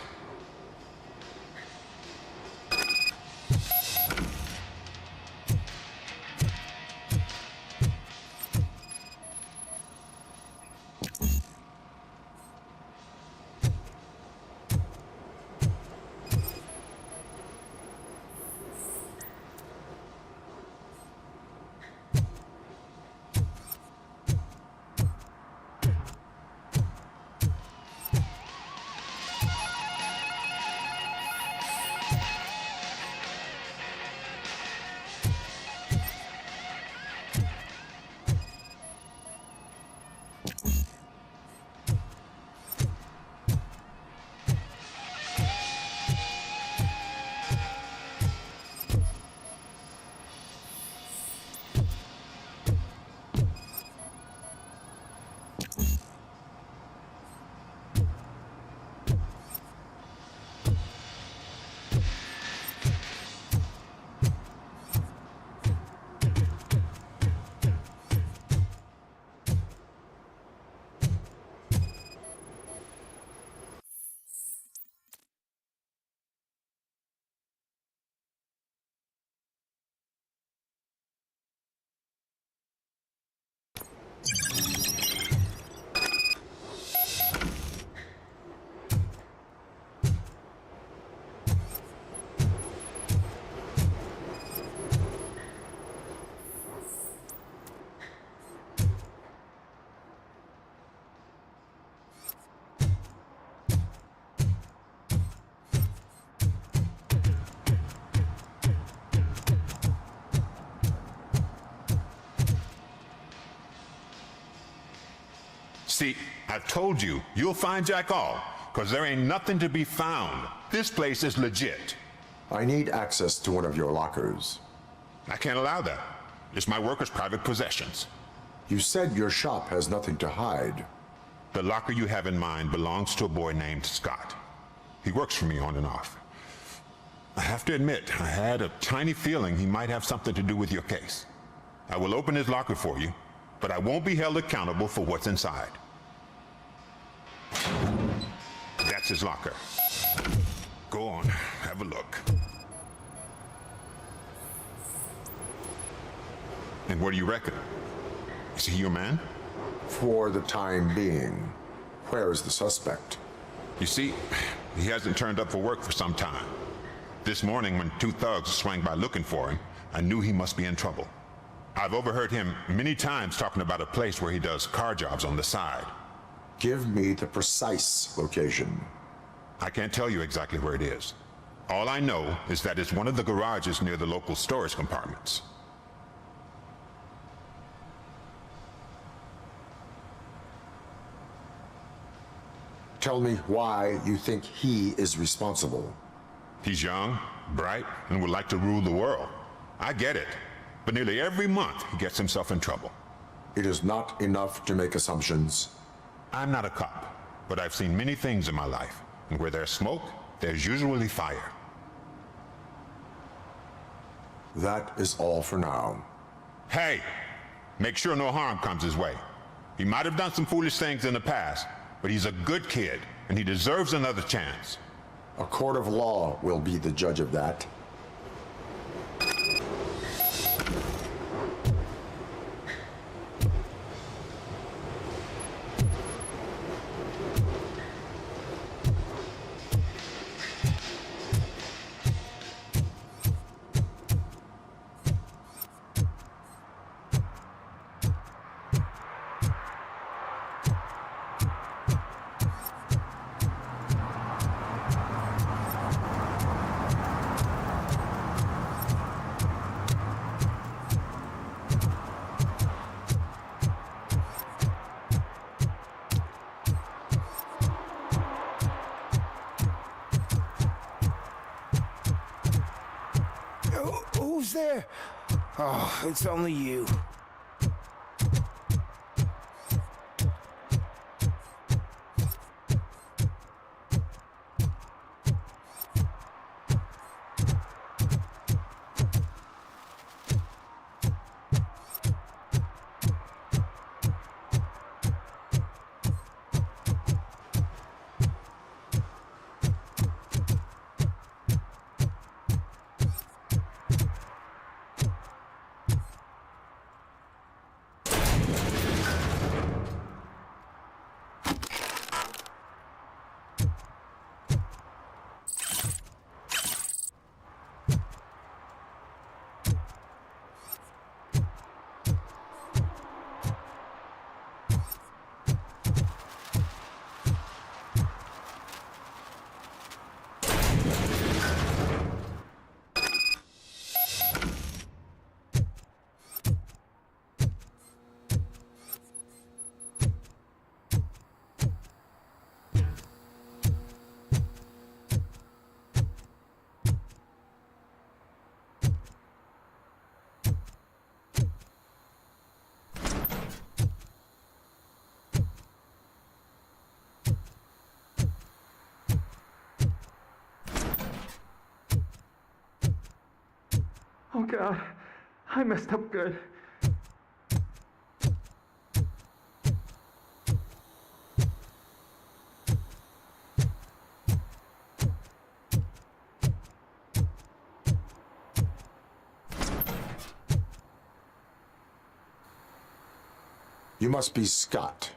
See, I told you, you'll find Jack all, because there ain't nothing to be found. This place is legit.
I need access to one of your lockers.
I can't allow that. It's my workers' private possessions.
You said your shop has nothing to hide.
The locker you have in mind belongs to a boy named Scott. He works for me on and off. I have to admit, I had a tiny feeling he might have something to do with your case. I will open his locker for you, but I won't be held accountable for what's inside. That's his locker. Go on, have a look. And what do you reckon? Is he your man?
For the time being. Where is the suspect?
You see, he hasn't turned up for work for some time. This morning, when 2 thugs swang by looking for him, I knew he must be in trouble. I've overheard him many times talking about a place where he does car jobs on the side.
Give me the precise location.
I can't tell you exactly where it is. All I know is that it's one of the garages near the local storage compartments.
Tell me why you think he is responsible.
He's young, bright, and would like to rule the world. I get it. But nearly every month, he gets himself in trouble.
It is not enough to make assumptions.
I'm not a cop, but I've seen many things in my life. And where there's smoke, there's usually fire.
That is all for now.
Hey, make sure no harm comes his way. He might have done some foolish things in the past, but he's a good kid, and he deserves another chance.
A court of law will be the judge of that.
Who's there? Oh, it's only you.
Oh God, I messed up good.
You must be Scott.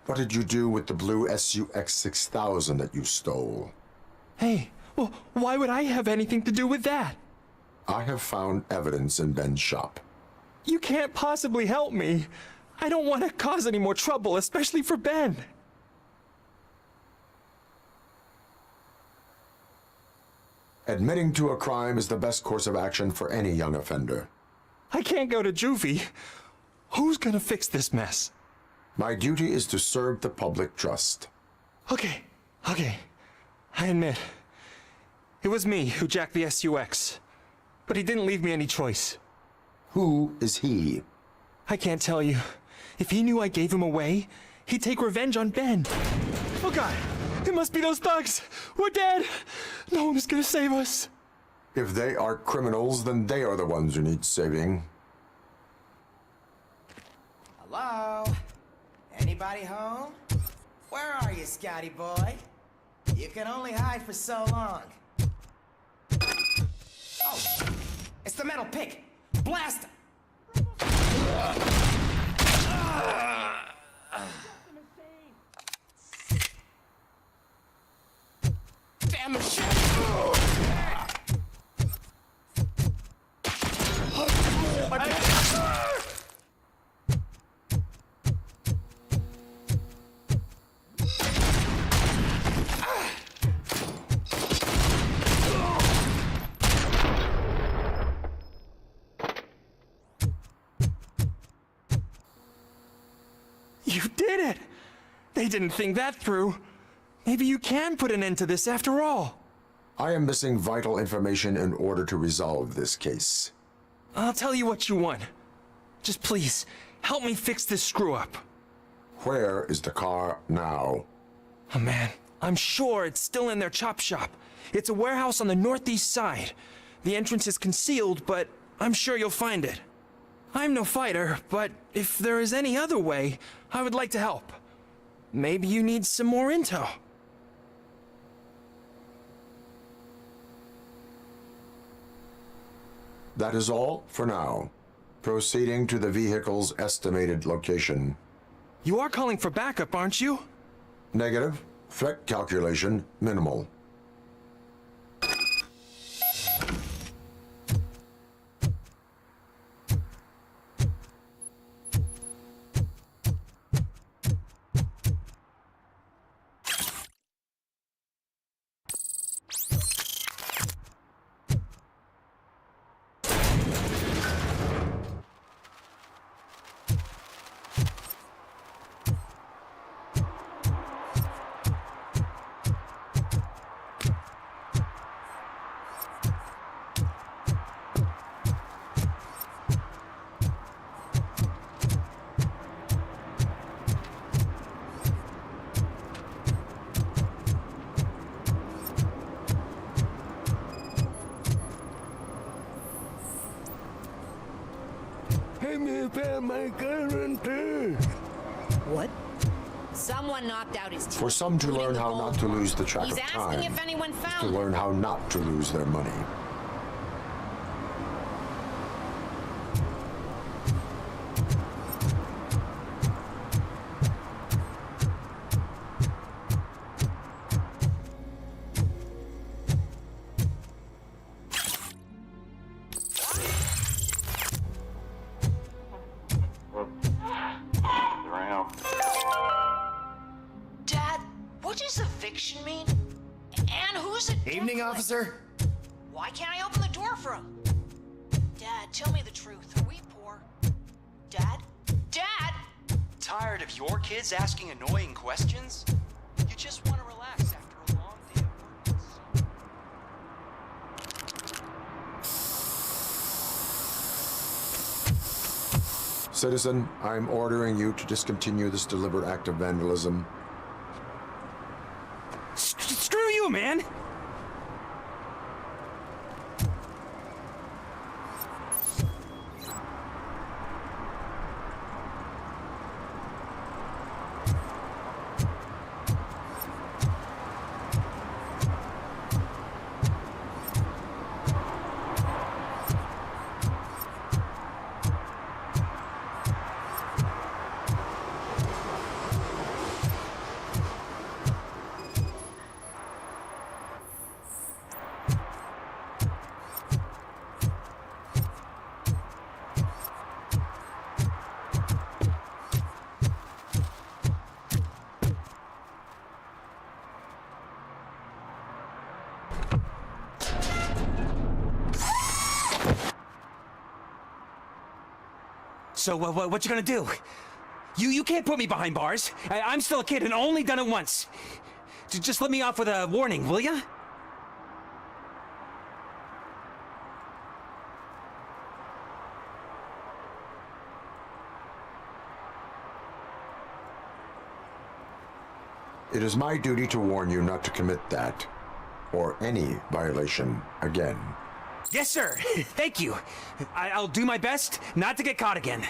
What did you do with the blue SUX 6000 that you stole?
Hey, well, why would I have anything to do with that?
I have found evidence in Ben's shop.
You can't possibly help me. I don't want to cause any more trouble, especially for Ben.
Admitting to a crime is the best course of action for any young offender.
I can't go to juvie. Who's gonna fix this mess?
My duty is to serve the public trust.
Okay. I admit. It was me who jacked the SUX. But he didn't leave me any choice.
Who is he?
I can't tell you. If he knew I gave him away, he'd take revenge on Ben. Oh God, it must be those thugs. We're dead. No one is gonna save us.
If they are criminals, then they are the ones who need saving.
Hello? Anybody home? Where are you, Scotty boy? You can only hide for so long. Oh, it's the metal pick. Blast him! Damn machine!
You did it! They didn't think that through. Maybe you can put an end to this after all.
I am missing vital information in order to resolve this case.
I'll tell you what you want. Just please, help me fix this screw-up.
Where is the car now?
Oh man, I'm sure it's still in their chop shop. It's a warehouse on the northeast side. The entrance is concealed, but I'm sure you'll find it. I'm no fighter, but if there is any other way, I would like to help. Maybe you need some more intel.
That is all for now. Proceeding to the vehicle's estimated location.
You are calling for backup, aren't you?
Negative. Threat calculation minimal.
What?
Someone knocked out his teeth.
For some to learn how not to lose the track
He's
of
asking
time,
if anyone
to
found
learn how not to lose their money.
Dad, what does eviction mean? And who's it? Evening, officer.
Why can't I open the door for him? Dad, tell me the truth. Are we poor? Dad? Dad!
Tired of your kids asking annoying questions? You just want to relax after a long day of work.
Citizen, I'm ordering you to discontinue this deliberate act of vandalism.
Screw you, man!
So, what you gonna do? You can't put me behind bars. I'm still a kid and only done it once. Just let me off with a warning, will ya?
It is my duty to warn you not to commit that, or any violation again.
Yes, sir. Thank you. I'll do my best not to get caught again.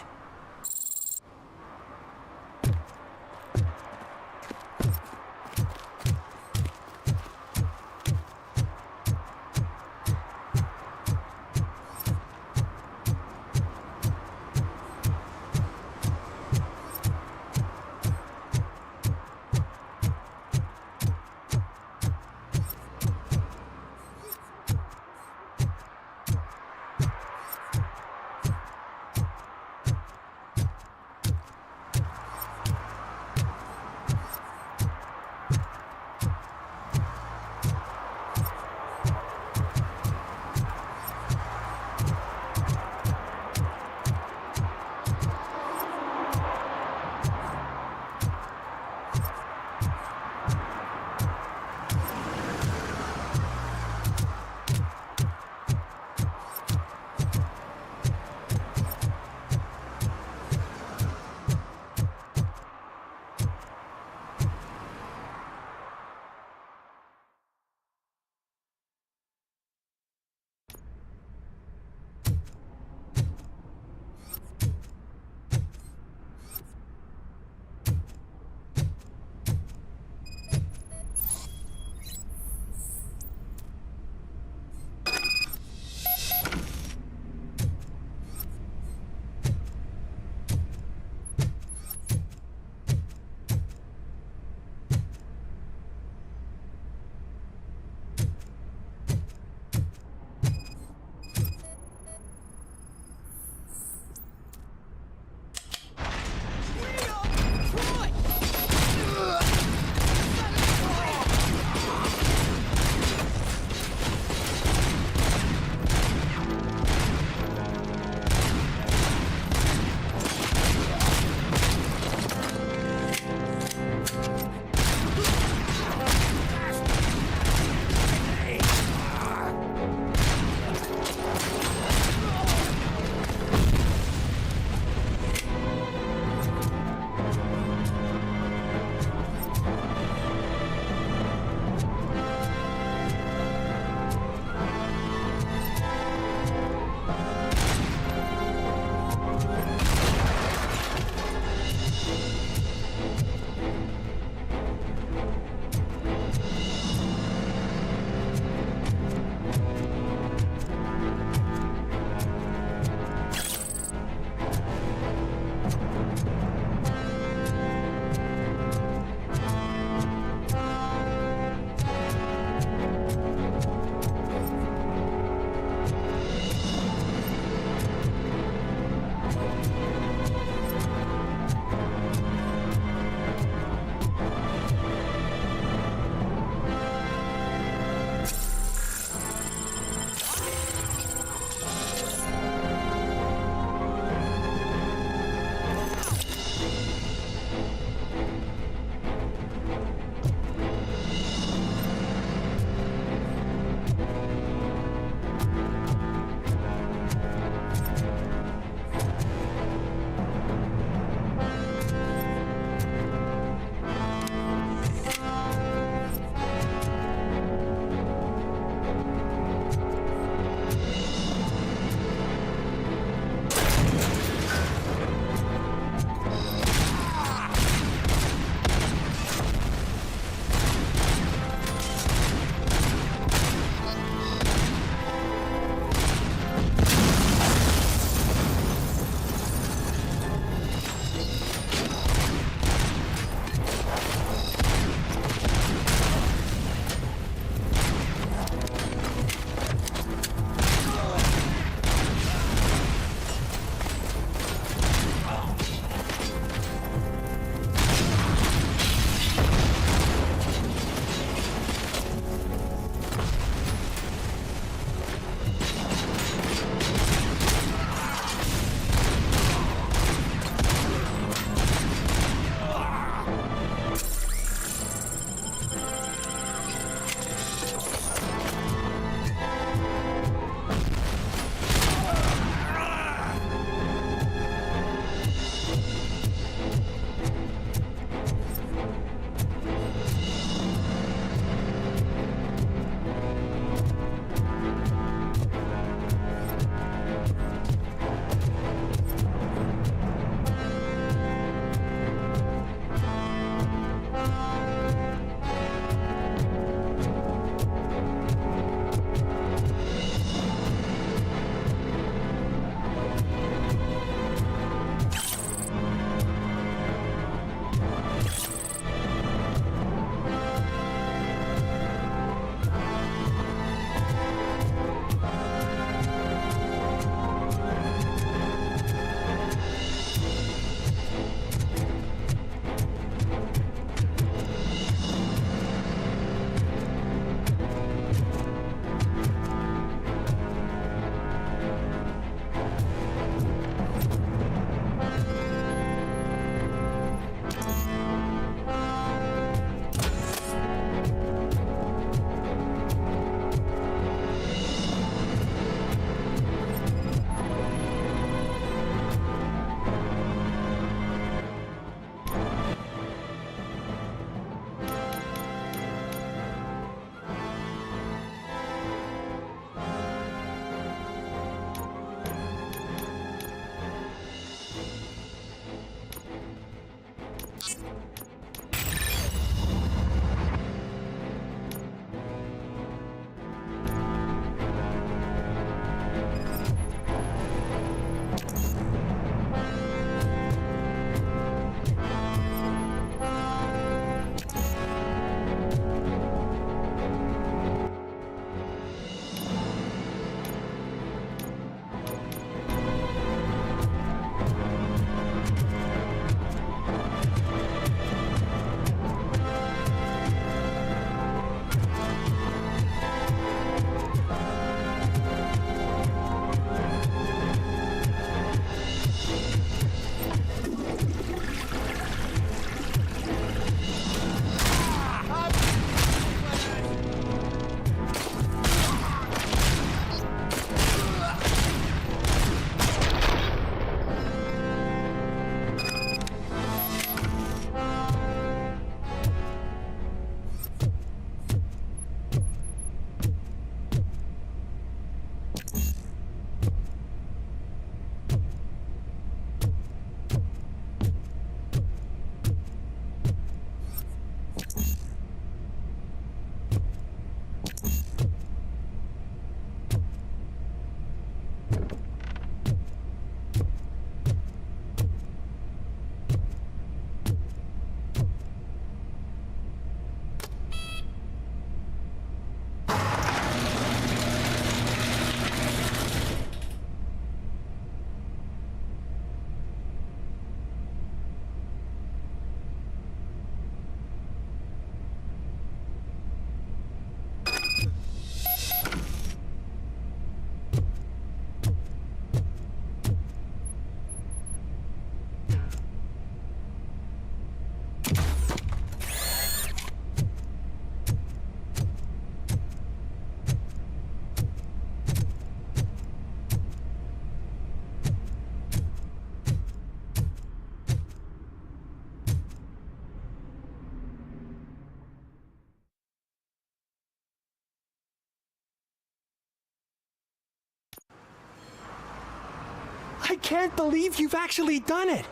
can't believe you've actually done it.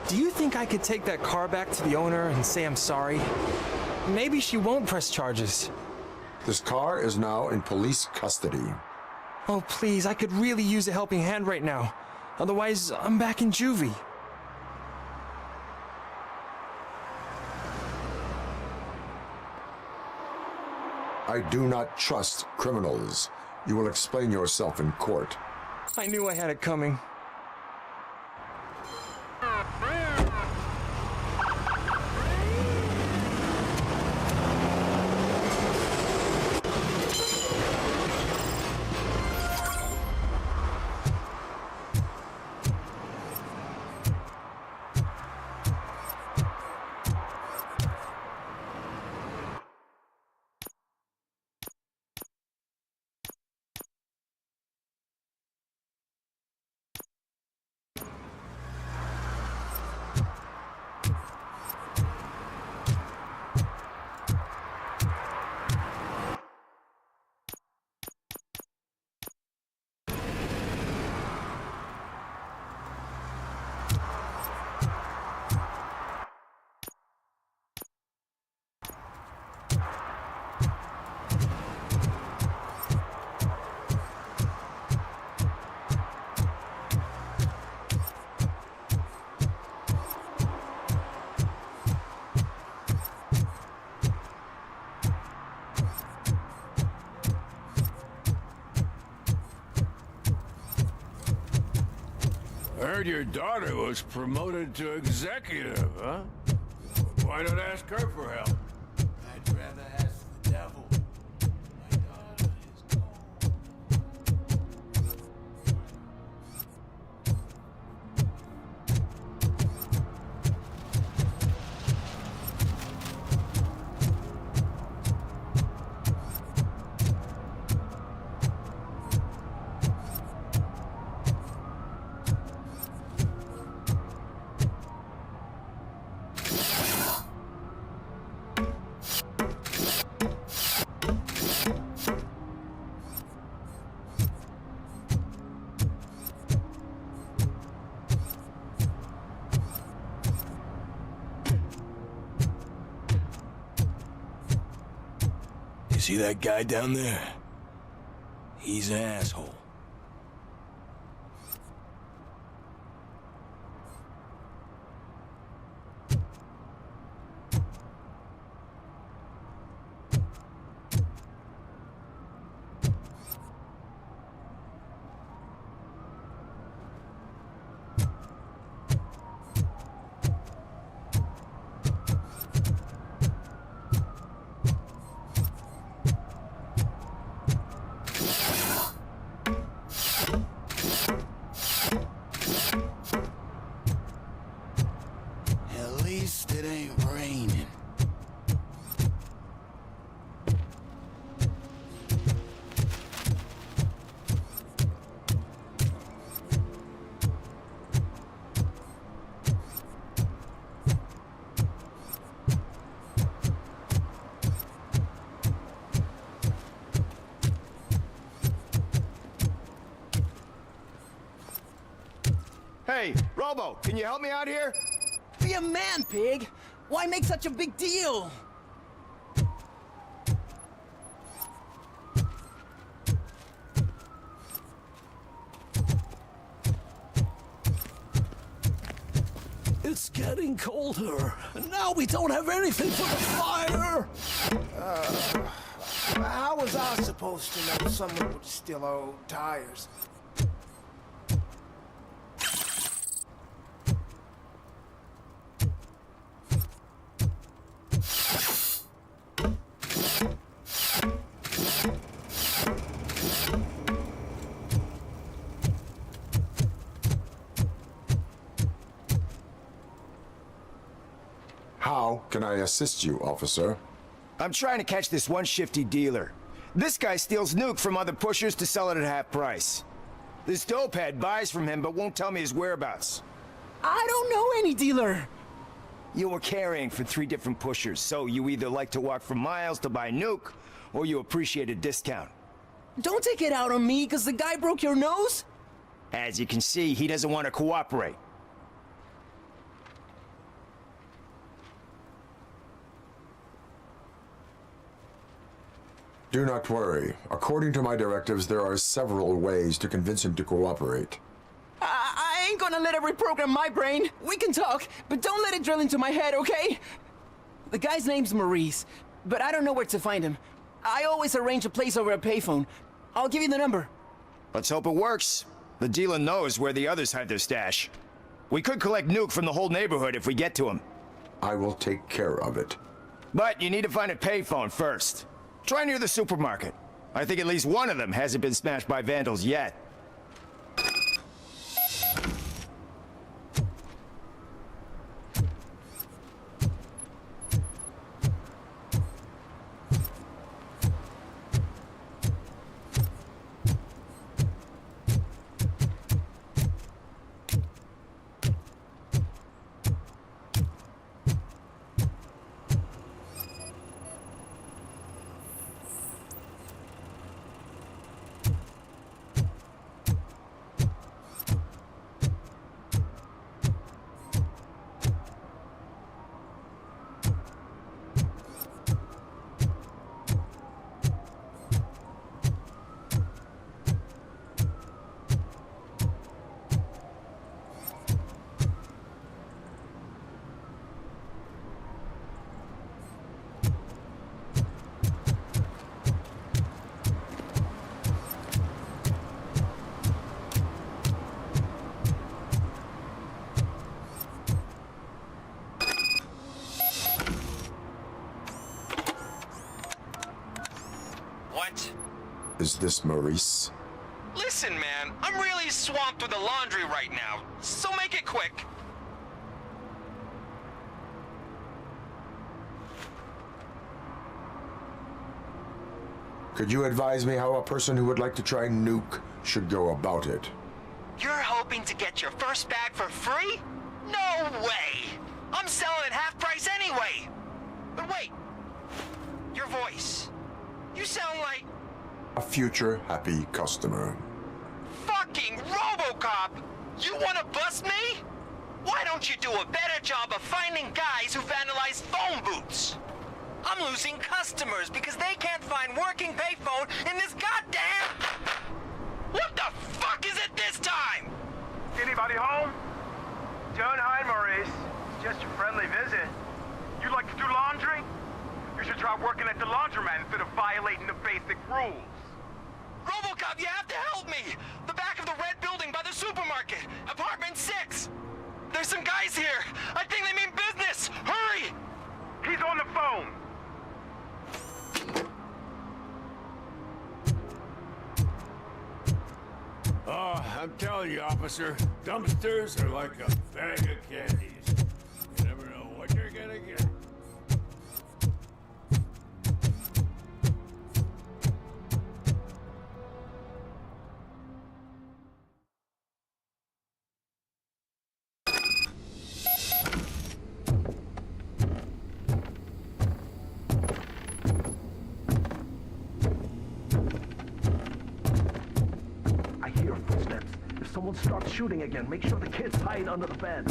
Do you think I could take that car back to the owner and say I'm sorry? Maybe she won't press charges.
This car is now in police custody.
Oh, please, I could really use a helping hand right now. Otherwise, I'm back in juvie.
I do not trust criminals. You will explain yourself in court.
I knew I had it coming.
Heard your daughter was promoted to executive, huh? Why not ask her for help? I'd rather ask the devil. My daughter is gone. See that guy down there? He's an asshole. It ain't raining.
Hey, Robo, can you help me out here?
Be a man, pig! Why make such a big deal?
It's getting colder, and now we don't have anything for the fire!
How was I supposed to know someone would steal old tires?
How can I assist you, officer?
I'm trying to catch this one shifty dealer. This guy steals nuke from other pushers to sell it at half price. This dopehead buys from him but won't tell me his whereabouts.
I don't know any dealer.
You were carrying for 3 different pushers, so you either like to walk for miles to buy nuke, or you appreciate a discount.
Don't take it out on me because the guy broke your nose.
As you can see, he doesn't want to cooperate.
Do not worry. According to my directives, there are several ways to convince him to cooperate.
I ain't gonna let it reprogram my brain. We can talk, but don't let it drill into my head, okay? The guy's name's Maurice, but I don't know where to find him. I always arrange a place over a payphone. I'll give you the number.
Let's hope it works. The dealer knows where the others hide their stash. We could collect Nuke from the whole neighborhood if we get to him.
I will take care of it.
But you need to find a payphone first. Try near the supermarket. I think at least one of them hasn't been smashed by vandals yet.
Is this Maurice?
Listen, man, I'm really swamped with the laundry right now, so make it quick.
Could you advise me how a person who would like to try Nuke should go about it?
You're hoping to get your first bag for free? No way! I'm selling at half price anyway! But wait, your voice. You sound like...
A future happy customer.
Fucking RoboCop! You wanna bust me? Why don't you do a better job of finding guys who vandalize phone booths? I'm losing customers because they can't find working payphone in this goddamn... What the fuck is it this time?
Anybody home? Don't hide, Maurice. It's just a friendly visit. You like to do laundry? You should try working at the laundromat instead of violating the basic rules.
RoboCop, you have to help me! The back of the red building by the supermarket, apartment 6. There's some guys here. I think they mean business. Hurry!
He's on the phone.
Oh, I'm telling you, officer, dumpsters are like a bag of candies. You never know what you're gonna get.
Someone starts shooting again. Make sure the kids hide under the bed.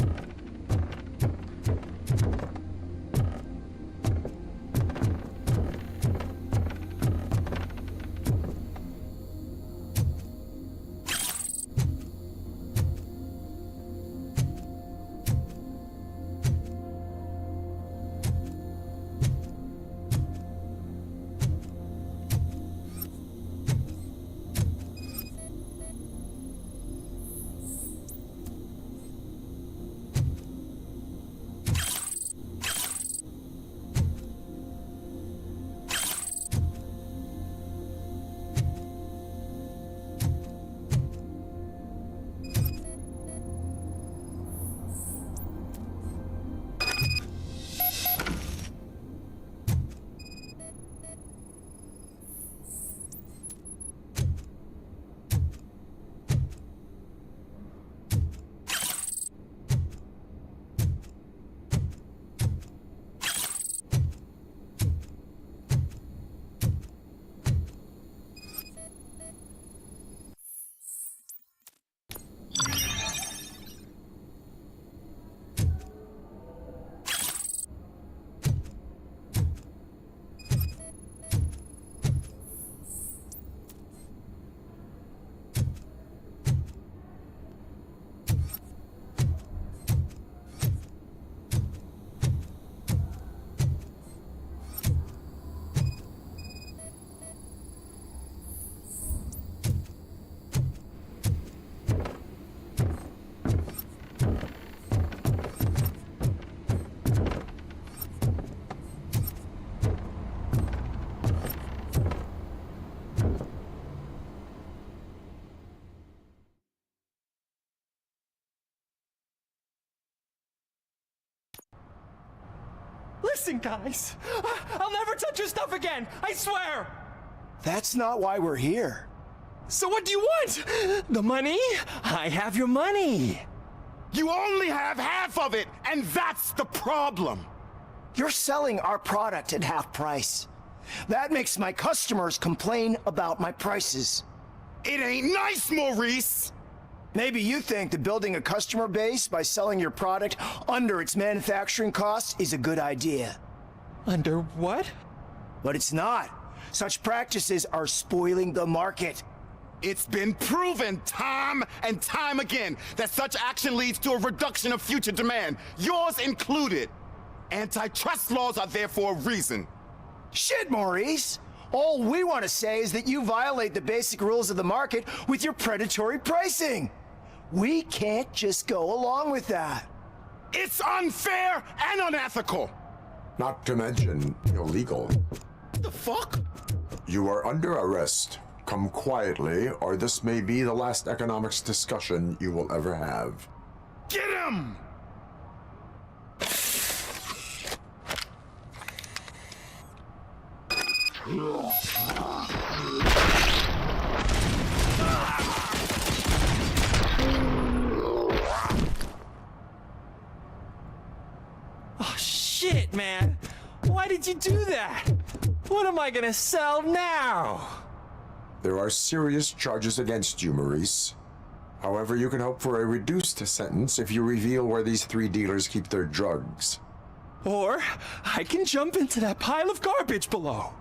Listen, guys. I'll never touch your stuff again. I swear.
That's not why we're here.
So what do you want? The money? I have your money.
You only have half of it, and that's the problem.
You're selling our product at half price. That makes my customers complain about my prices.
It ain't nice, Maurice!
Maybe you think that building a customer base by selling your product under its manufacturing costs is a good idea.
Under what?
But it's not. Such practices are spoiling the market.
It's been proven time and time again that such action leads to a reduction of future demand, yours included. Antitrust laws are there for a reason.
Shit, Maurice! All we want to say is that you violate the basic rules of the market with your predatory pricing. We can't just go along with that.
It's unfair and unethical!
Not to mention illegal.
The fuck?
You are under arrest. Come quietly, or this may be the last economics discussion you will ever have.
Get him!
Oh, shit, man. Why did you do that? What am I gonna sell now?
There are serious charges against you, Maurice. However, you can hope for a reduced sentence if you reveal where these 3 dealers keep their drugs.
Or I can jump into that pile of garbage below.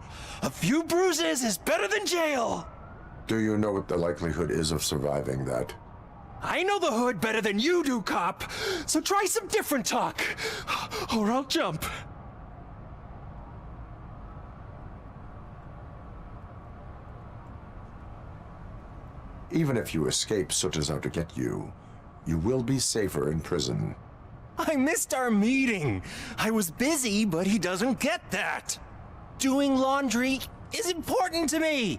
A few bruises is better than jail.
Do you know what the likelihood is of surviving that?
I know the hood better than you do, cop. So try some different talk, or I'll jump.
Even if you escape Soot is out to get you, you will be safer in prison.
I missed our meeting. I was busy, but he doesn't get that. Doing laundry is important to me.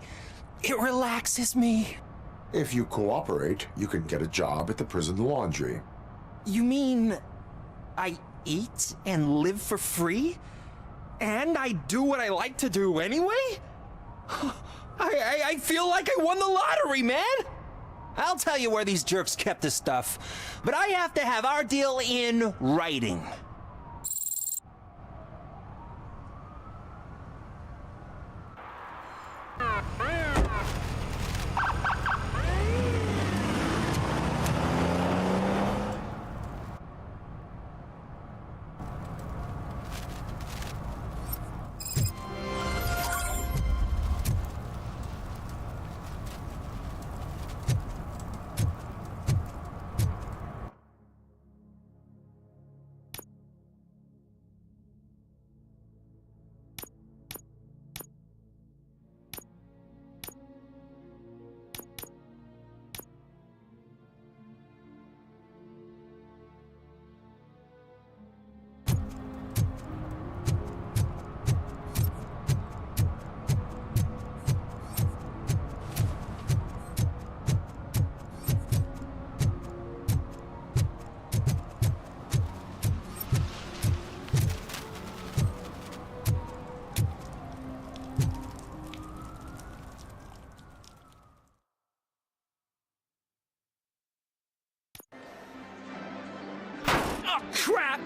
It relaxes me.
If you cooperate, you can get a job at the prison laundry.
You mean I eat and live for free? And I do what I like to do anyway? I feel like I won the lottery, man! I'll tell you where these jerks kept the stuff, but I have to have our deal in writing. Crap!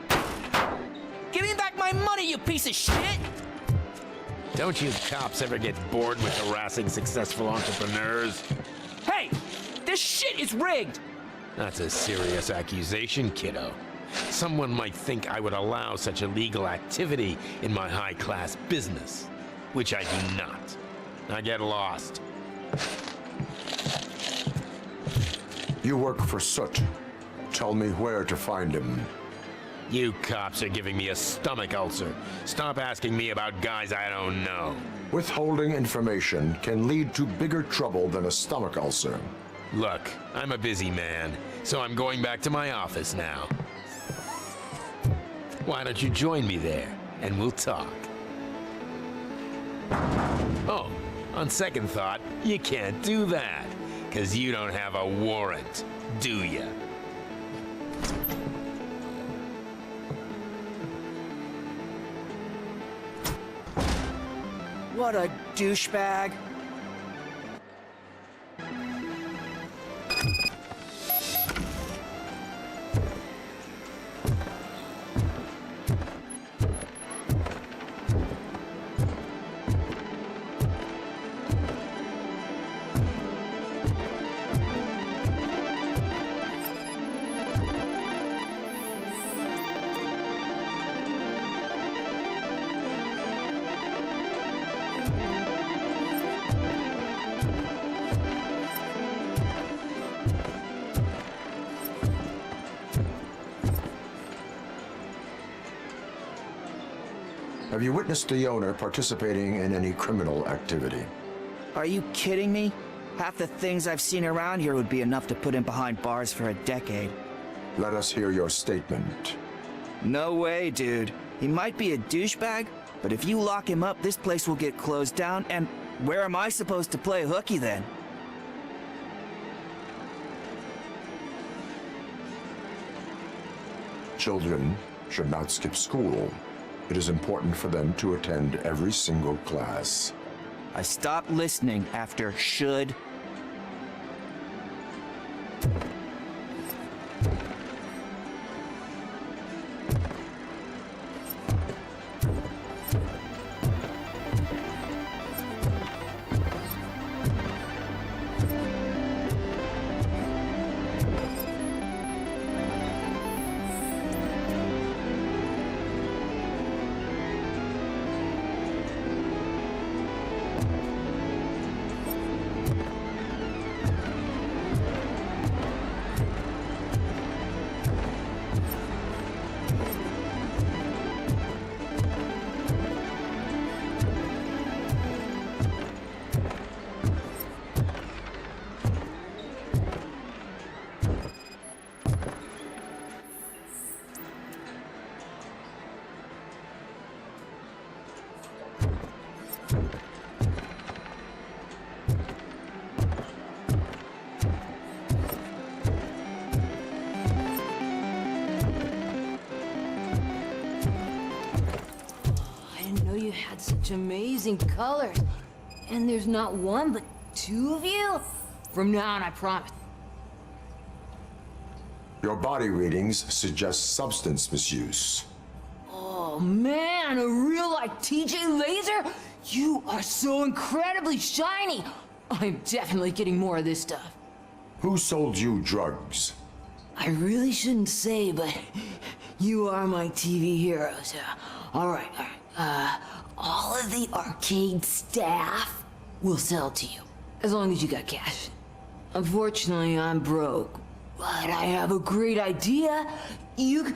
Give me back my money, you piece of shit!
Don't you cops ever get bored with harassing successful entrepreneurs?
Hey! This shit is rigged!
That's a serious accusation, kiddo. Someone might think I would allow such illegal activity in my high-class business, which I do not. I get lost.
You work for Soot. Tell me where to find him.
You cops are giving me a stomach ulcer. Stop asking me about guys I don't know.
Withholding information can lead to bigger trouble than a stomach ulcer.
Look, I'm a busy man, so I'm going back to my office now. Why don't you join me there, and we'll talk. Oh, on second thought, you can't do that, 'cause you don't have a warrant, do ya?
What a douchebag.
Have you witnessed the owner participating in any criminal activity?
Are you kidding me? Half the things I've seen around here would be enough to put him behind bars for a decade.
Let us hear your statement.
No way, dude. He might be a douchebag, but if you lock him up, this place will get closed down, and where am I supposed to play hooky then?
Children should not skip school. It is important for them to attend every single class.
I stopped listening after should.
Such amazing colors. And there's not one, but two of you? From now on, I promise.
Your body readings suggest substance misuse.
Oh man, a real like TJ Laser? You are so incredibly shiny. I'm definitely getting more of this stuff.
Who sold you drugs?
I really shouldn't say, but you are my TV heroes. All right. All of the arcade staff will sell to you, as long as you got cash. Unfortunately, I'm broke, but I have a great idea. You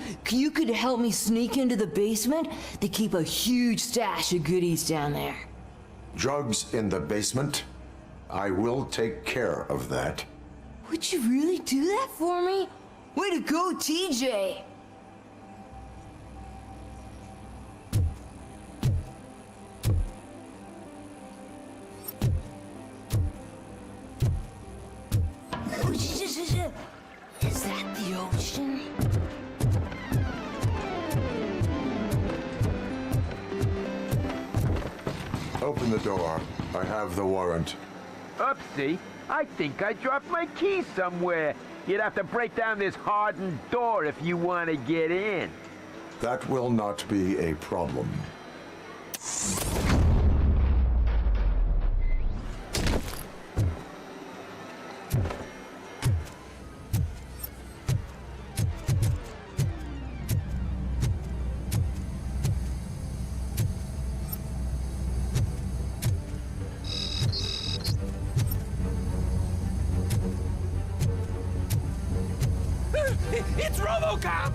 could help me sneak into the basement. They keep a huge stash of goodies down there.
Drugs in the basement? I will take care of that.
Would you really do that for me? Way to go, TJ! Is that the ocean?
Open the door. I have the warrant.
Oopsie. I think I dropped my keys somewhere. You'd have to break down this hardened door if you want to get in.
That will not be a problem.
It's RoboCop!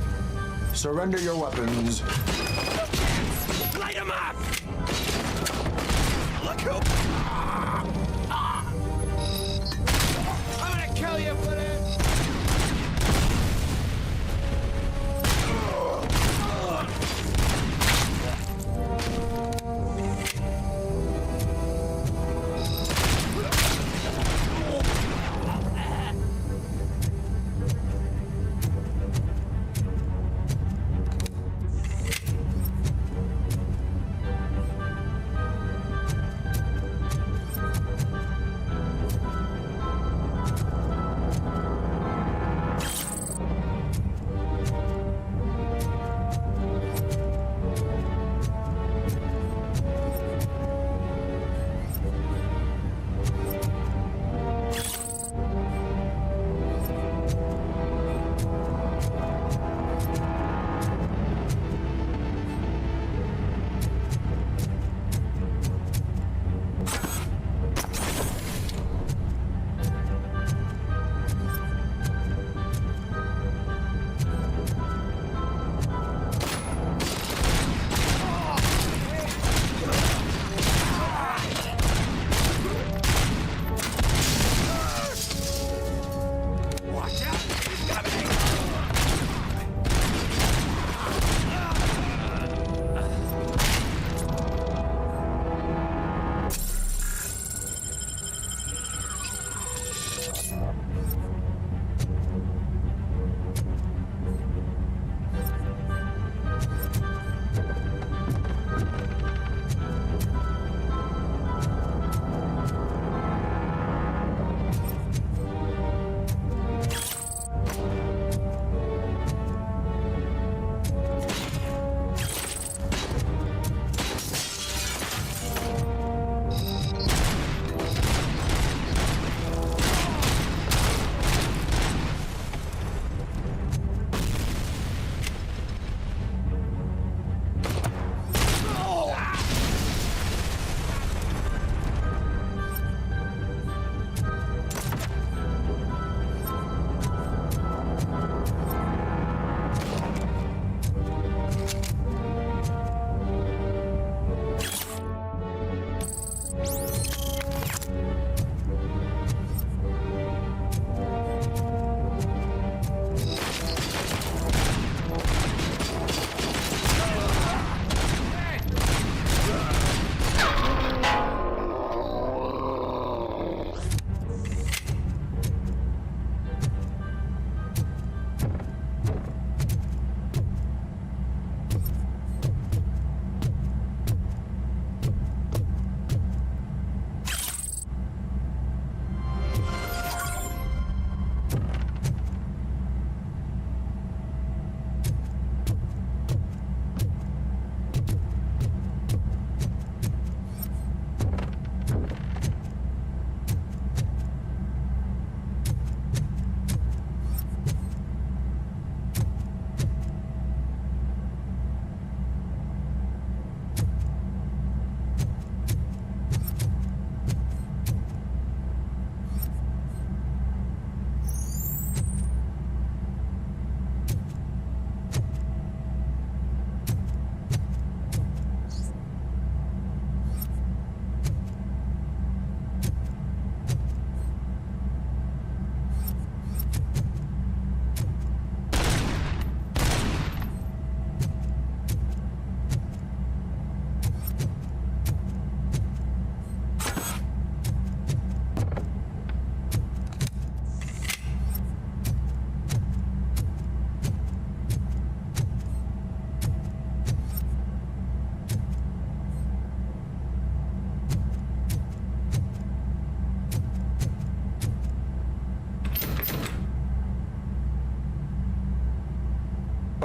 Surrender your weapons.
Light him up! Look who... I'm gonna kill you for this!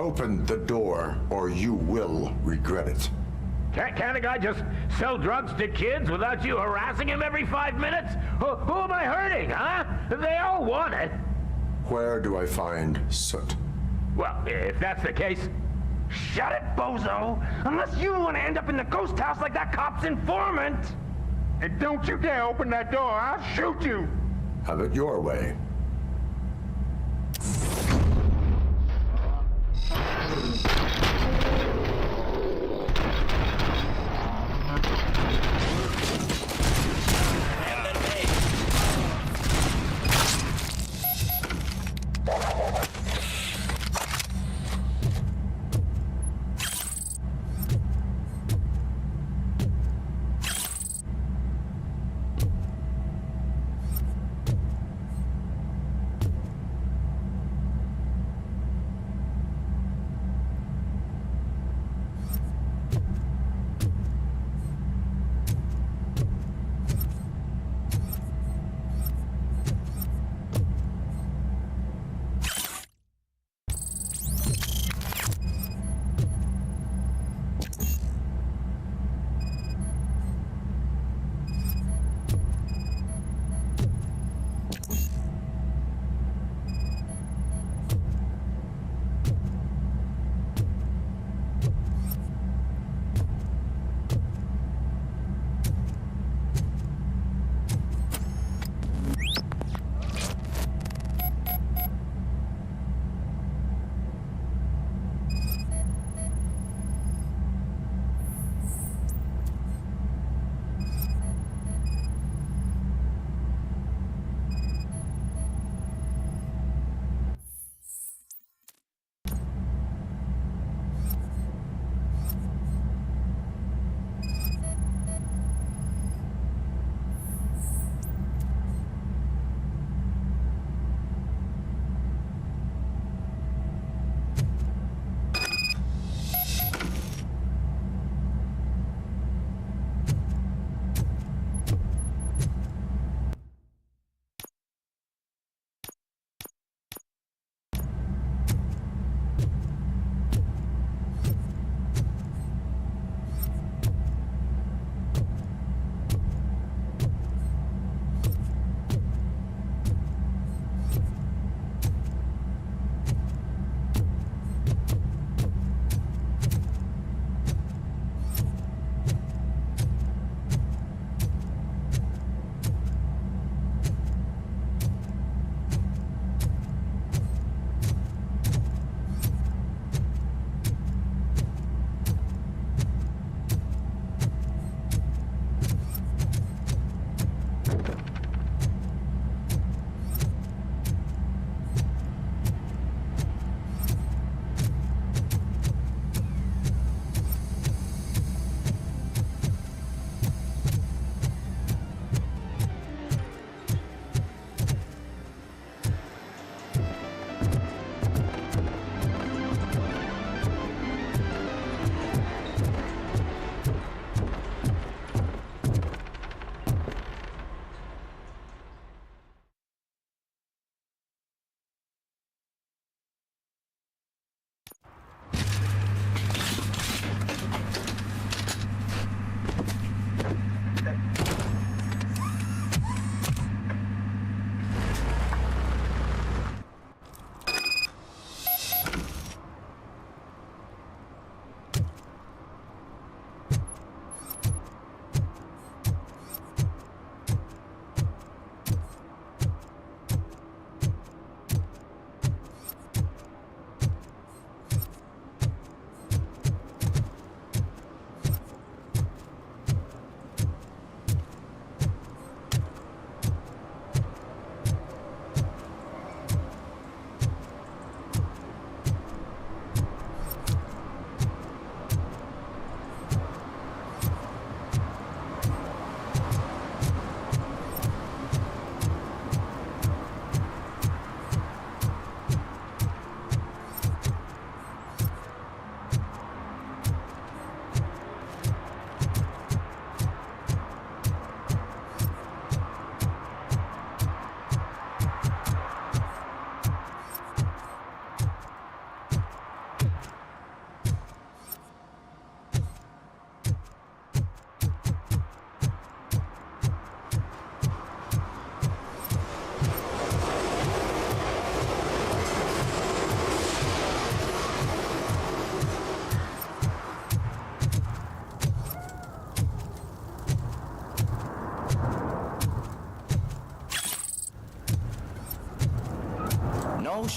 Open the door, or you will regret it.
Can't a guy just sell drugs to kids without you harassing him every 5 minutes? Who am I hurting, huh? They all want it.
Where do I find Soot?
Well, if that's the case, shut it, bozo! Unless you want to end up in the ghost house like that cop's informant! And don't you dare open that door, I'll shoot you!
Have it your way.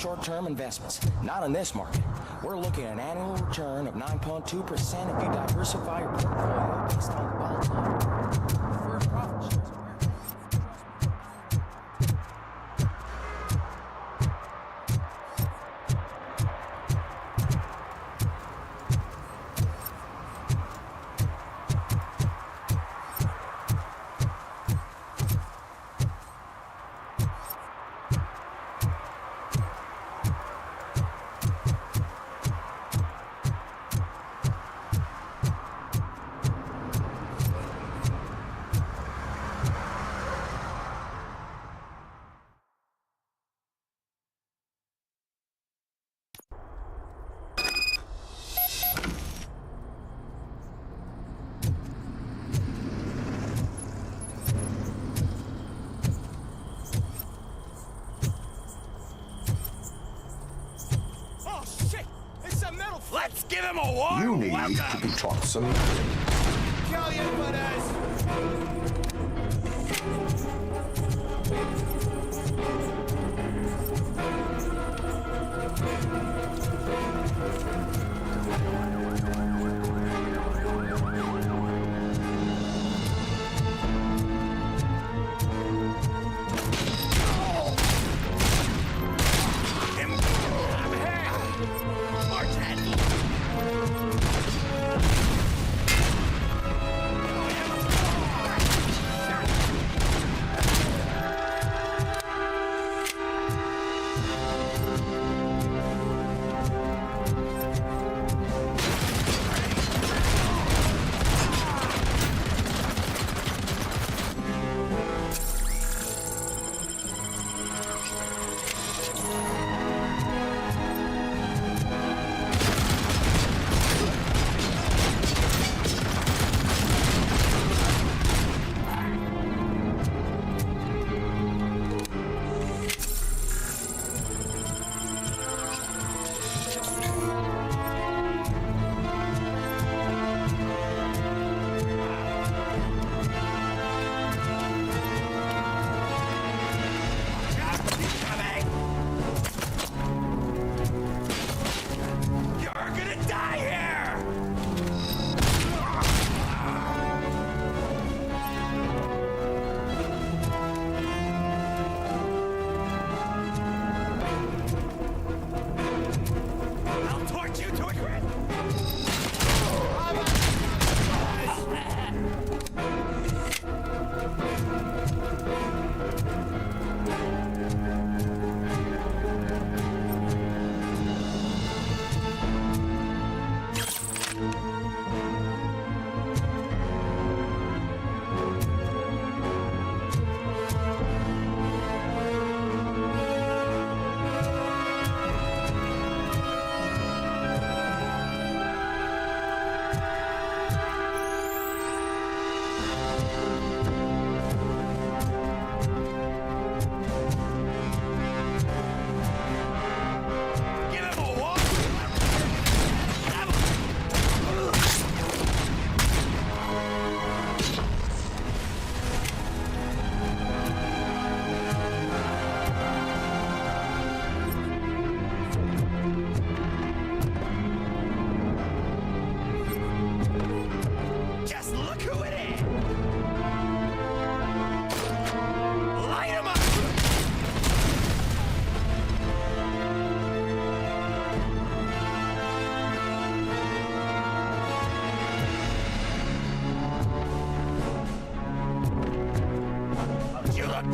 short-term investments. Not in this market. We're looking at an annual return of 9.2% if you diversify your portfolio based on well-timed first profit shares.
Let's give him a warm
You need
welcome.
to be taught some.
Kill you, butters!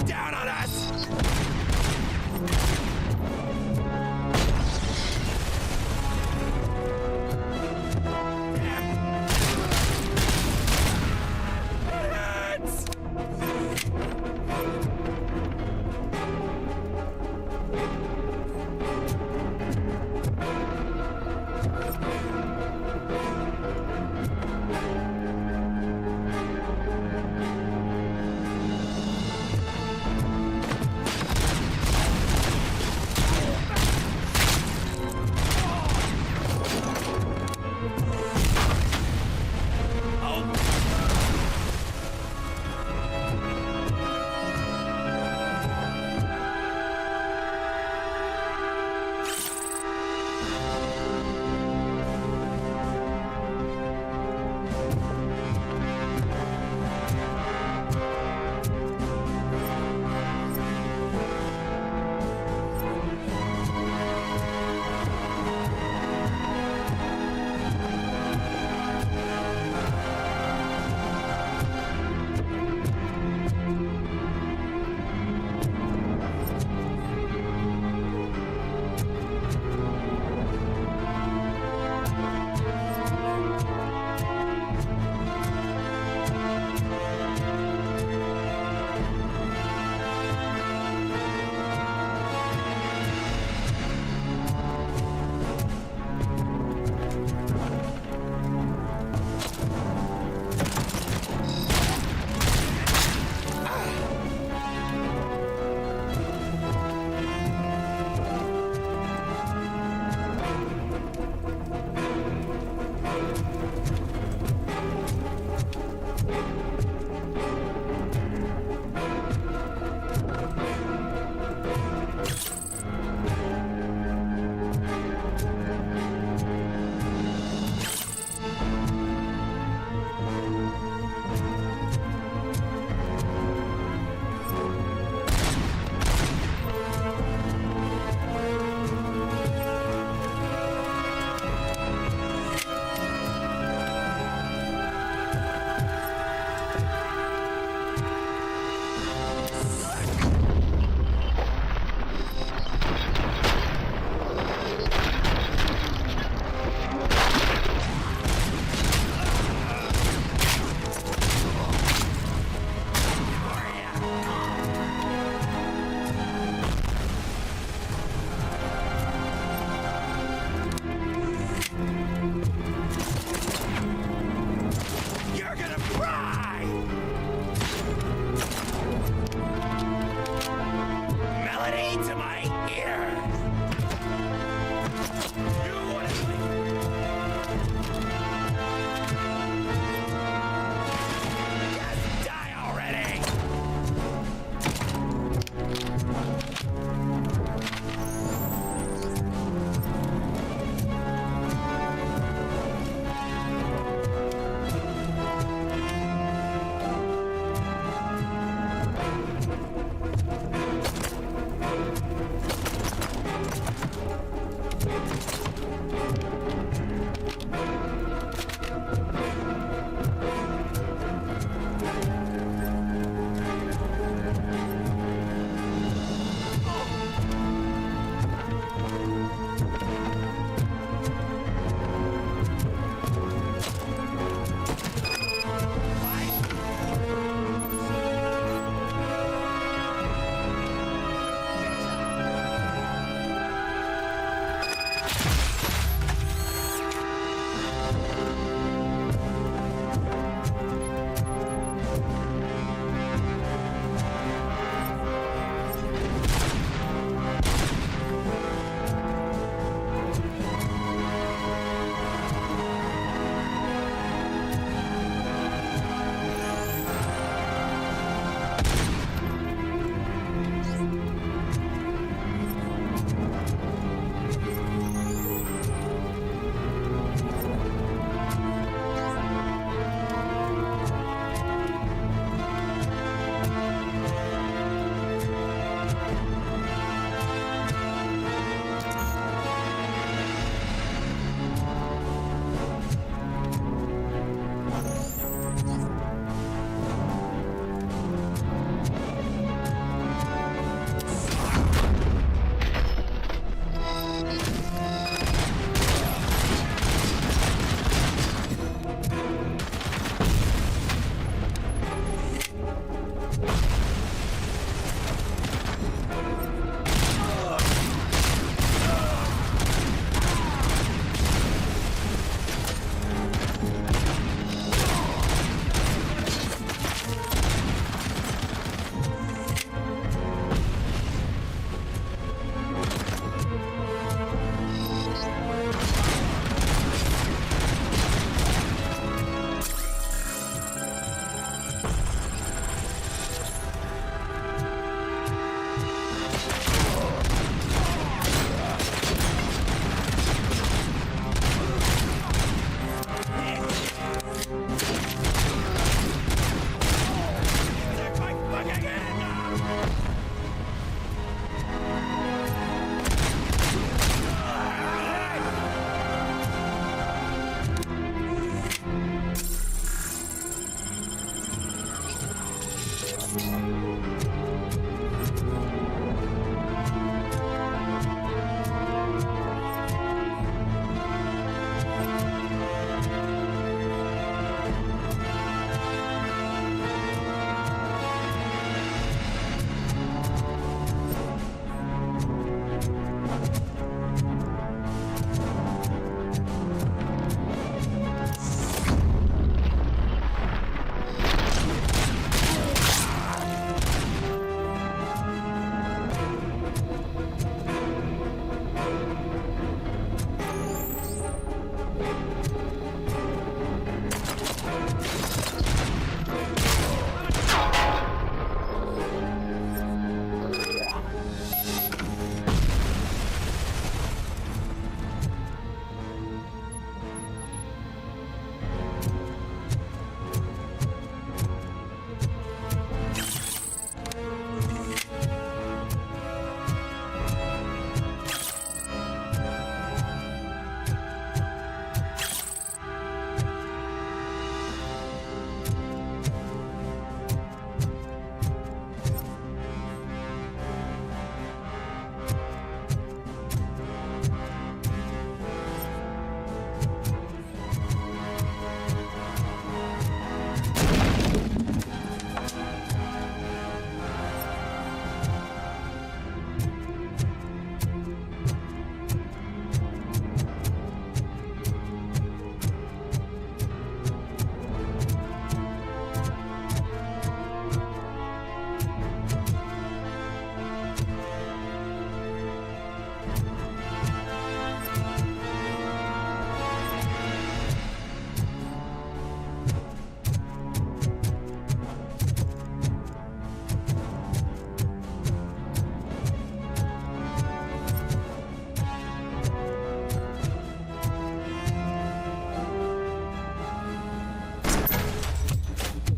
Down on us!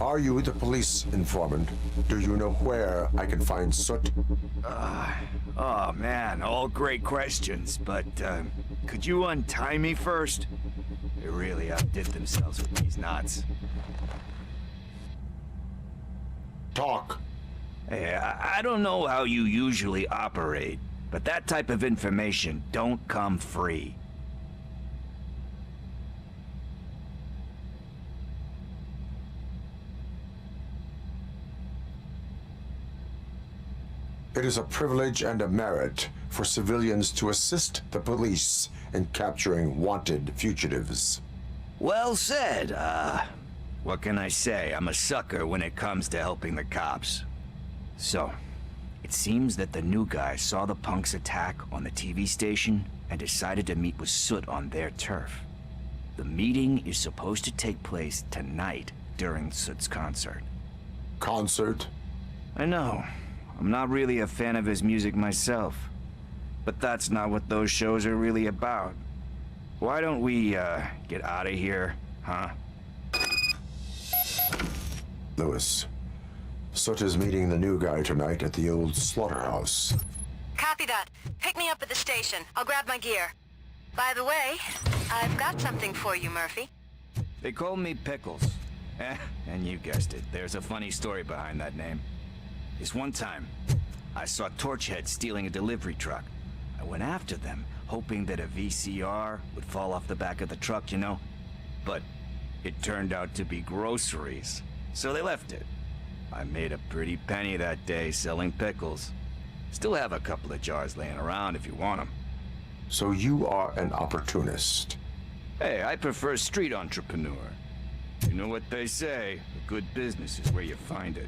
Are you the police informant? Do you know where I can find Soot?
Oh man, all great questions, but could you untie me first? They really outdid themselves with these knots.
Talk.
Hey, I don't know how you usually operate, but that type of information don't come free.
It is a privilege and a merit for civilians to assist the police in capturing wanted fugitives.
Well said. What can I say? I'm a sucker when it comes to helping the cops. So, it seems that the new guy saw the punks attack on the TV station and decided to meet with Soot on their turf. The meeting is supposed to take place tonight during Soot's concert.
Concert?
I know. I'm not really a fan of his music myself. But that's not what those shows are really about. Why don't we, get out of here, huh?
Lewis, Soot is meeting the new guy tonight at the old slaughterhouse.
Copy that. Pick me up at the station. I'll grab my gear. By the way, I've got something for you, Murphy.
They call me Pickles. And you guessed it, there's a funny story behind that name. This one time, I saw Torchhead stealing a delivery truck. I went after them, hoping that a VCR would fall off the back of the truck, you know? But it turned out to be groceries, so they left it. I made a pretty penny that day selling pickles. Still have a couple of jars laying around if you want them.
So you are an opportunist?
Hey, I prefer street entrepreneur. You know what they say, a good business is where you find it.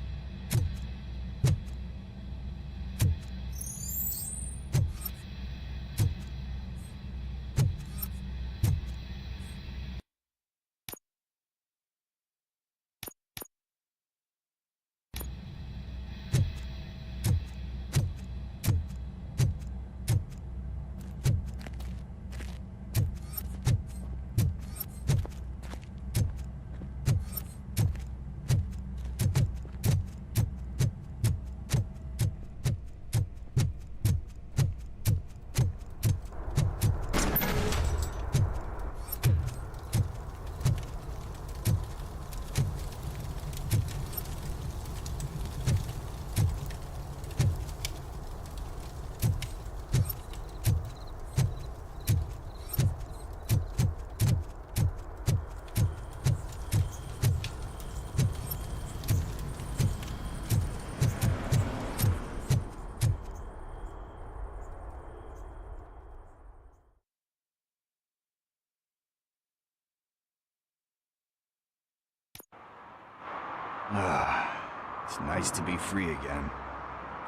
It's nice to be free again.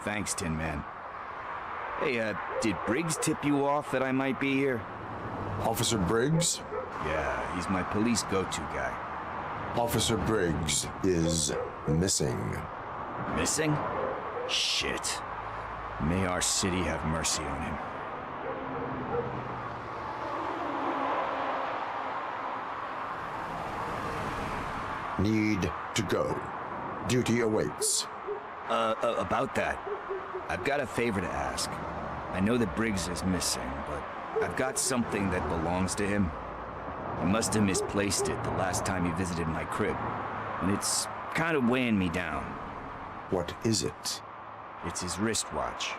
Thanks, Tin Man. Hey, did Briggs tip you off that I might be here?
Officer Briggs?
Yeah, he's my police go-to guy.
Officer Briggs is missing.
Missing? Shit. May our city have mercy on him.
Need to go. Duty awaits.
About that, I've got a favor to ask. I know that Briggs is missing, but I've got something that belongs to him. He must have misplaced it the last time he visited my crib, and it's kind of weighing me down.
What is it?
It's his wristwatch.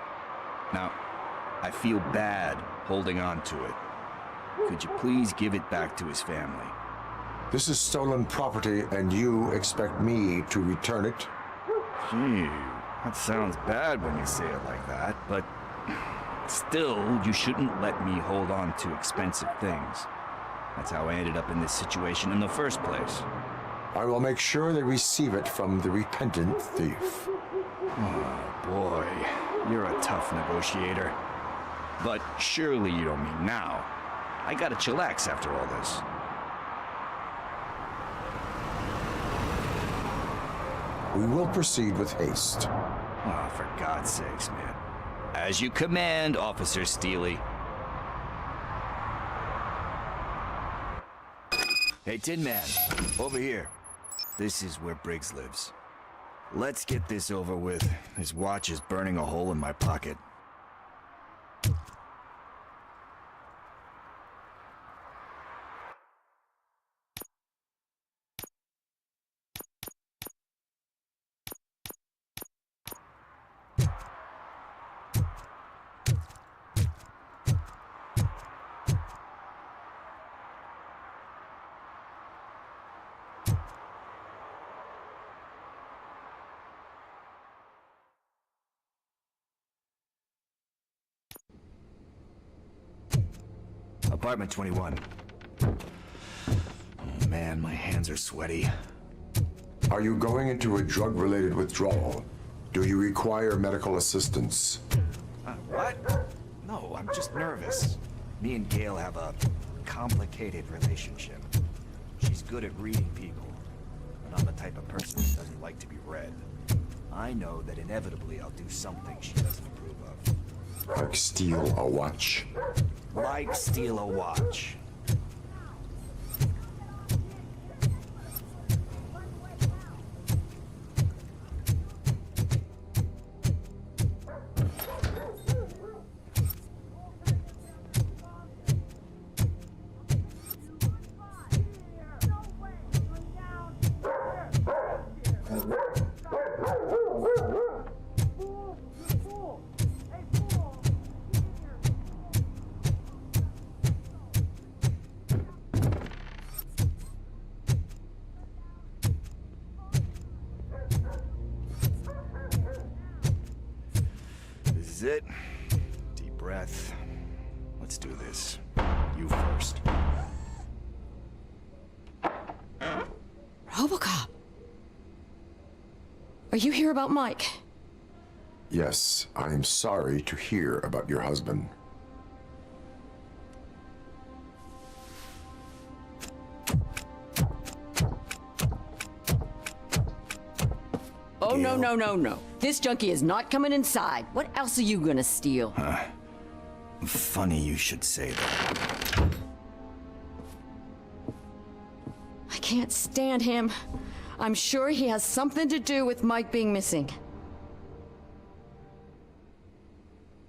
Now, I feel bad holding on to it. Could you please give it back to his family?
This is stolen property, and you expect me to return it?
Gee, that sounds bad when you say it like that, but still, you shouldn't let me hold on to expensive things. That's how I ended up in this situation in the first place.
I will make sure they receive it from the repentant thief.
Oh, boy. You're a tough negotiator. But surely you don't mean now. I gotta chillax after all this.
We will proceed with haste.
Oh, for God's sakes, man. As you command, Officer Steely. Hey, Tin Man, over here. This is where Briggs lives. Let's get this over with. His watch is burning a hole in my pocket. Apartment 21. Oh man, my hands are sweaty.
Are you going into a drug-related withdrawal? Do you require medical assistance?
What? No, I'm just nervous. Me and Gail have a complicated relationship. She's good at reading people, but I'm the type of person who doesn't like to be read. I know that inevitably I'll do something she doesn't approve of.
Like steal a watch?
Like steal a watch. It. Deep breath. Let's do this. You first.
RoboCop! Are you here about Mike?
Yes, I am sorry to hear about your husband.
Oh, no, no, no, no. This junkie is not coming inside. What else are you gonna steal?
Funny you should say that.
I can't stand him. I'm sure he has something to do with Mike being missing.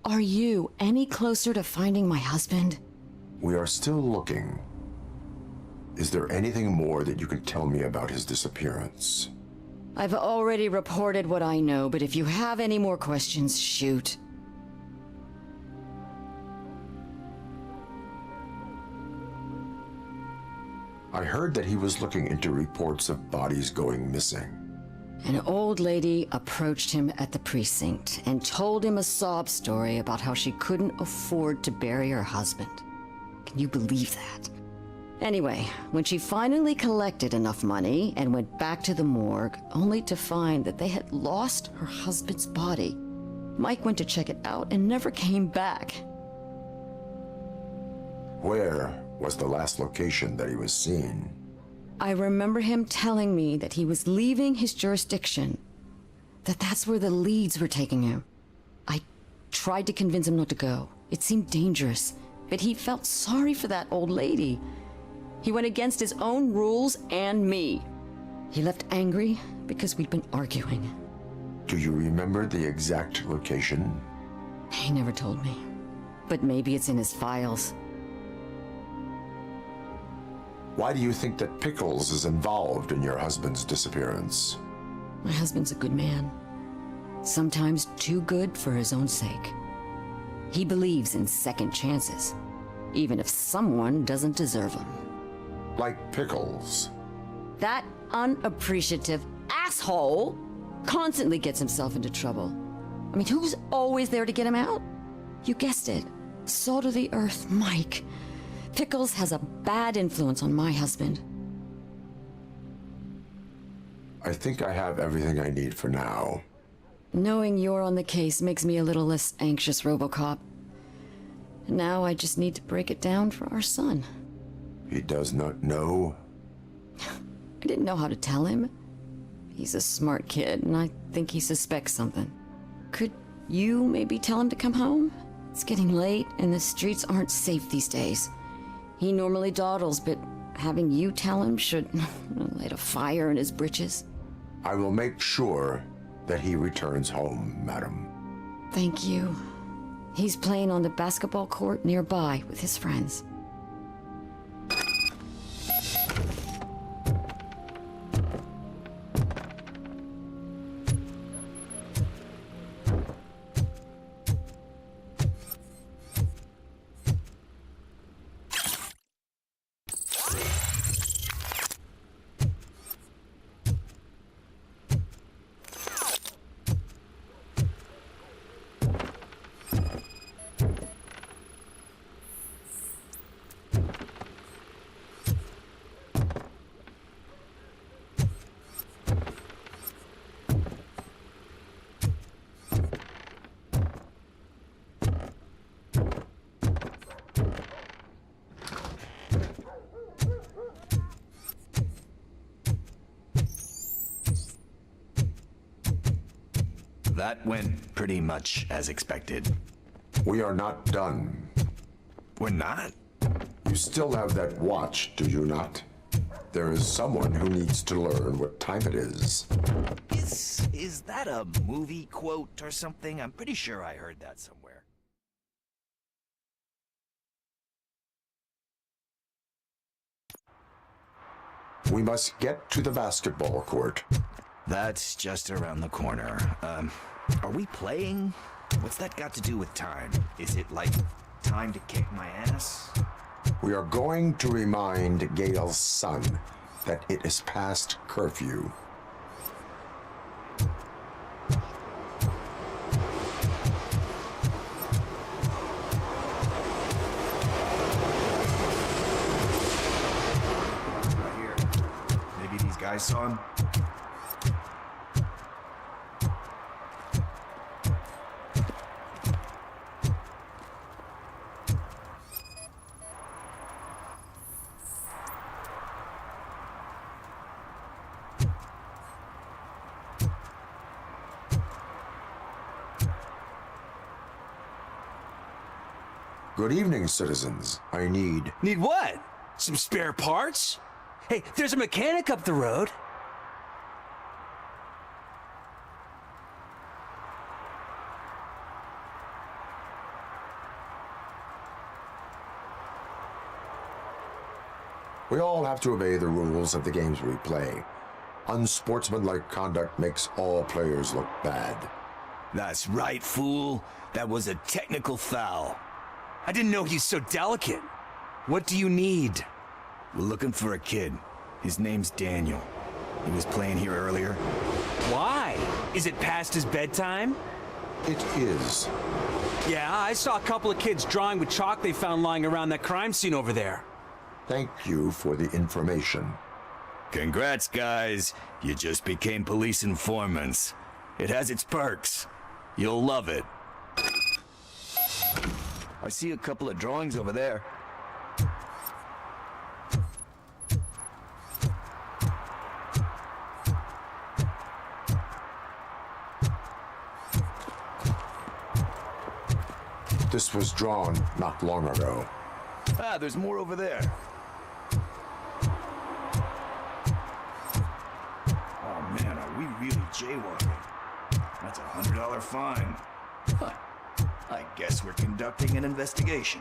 Are you any closer to finding my husband?
We are still looking. Is there anything more that you can tell me about his disappearance?
I've already reported what I know, but if you have any more questions, shoot.
I heard that he was looking into reports of bodies going missing.
An old lady approached him at the precinct and told him a sob story about how she couldn't afford to bury her husband. Can you believe that? Anyway, when she finally collected enough money and went back to the morgue, only to find that they had lost her husband's body, Mike went to check it out and never came back.
Where was the last location that he was seen?
I remember him telling me that he was leaving his jurisdiction, that's where the leads were taking him. I tried to convince him not to go. It seemed dangerous, but he felt sorry for that old lady. He went against his own rules and me. He left angry because we'd been arguing.
Do you remember the exact location?
He never told me, but maybe it's in his files.
Why do you think that Pickles is involved in your husband's disappearance?
My husband's a good man. Sometimes too good for his own sake. He believes in second chances, even if someone doesn't deserve them.
Like Pickles.
That unappreciative asshole constantly gets himself into trouble. I mean, who's always there to get him out? You guessed it. Salt of the earth, Mike. Pickles has a bad influence on my husband.
I think I have everything I need for now.
Knowing you're on the case makes me a little less anxious, RoboCop. Now I just need to break it down for our son.
He does not know?
I didn't know how to tell him. He's a smart kid, and I think he suspects something. Could you maybe tell him to come home? It's getting late, and the streets aren't safe these days. He normally dawdles, but having you tell him should light a fire in his britches?
I will make sure that he returns home, madam.
Thank you. He's playing on the basketball court nearby with his friends.
That went pretty much as expected.
We are not done.
We're not?
You still have that watch, do you not? There is someone who needs to learn what time it is.
Is that a movie quote or something? I'm pretty sure I heard that somewhere.
We must get to the basketball court.
That's just around the corner. Are we playing? What's that got to do with time? Is it like time to kick my ass?
We are going to remind Gail's son that it is past curfew.
Right here. Maybe these guys saw him?
Good evening, citizens. I need...
Need what? Some spare parts? Hey, there's a mechanic up the road.
We all have to obey the rules of the games we play. Unsportsmanlike conduct makes all players look bad.
That's right, fool. That was a technical foul.
I didn't know he's so delicate. What do you need?
We're looking for a kid. His name's Daniel. He was playing here earlier.
Why? Is it past his bedtime?
It is.
Yeah, I saw a couple of kids drawing with chalk they found lying around that crime scene over there.
Thank you for the information.
Congrats, guys. You just became police informants. It has its perks. You'll love it. I see a couple of drawings over there.
This was drawn not long ago.
Ah, there's more over there. Oh man, are we really jaywalking? That's a $100 fine. Huh. I guess we're conducting an investigation.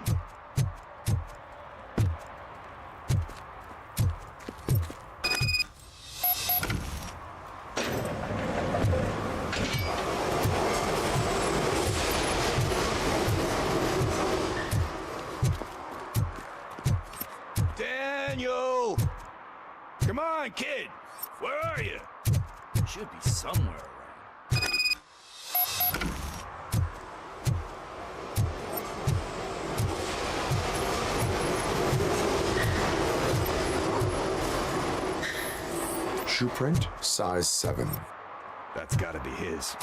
Daniel! Come on, kid! Where are you? You should be somewhere around.
Shoe print, size 7.
That's gotta be his.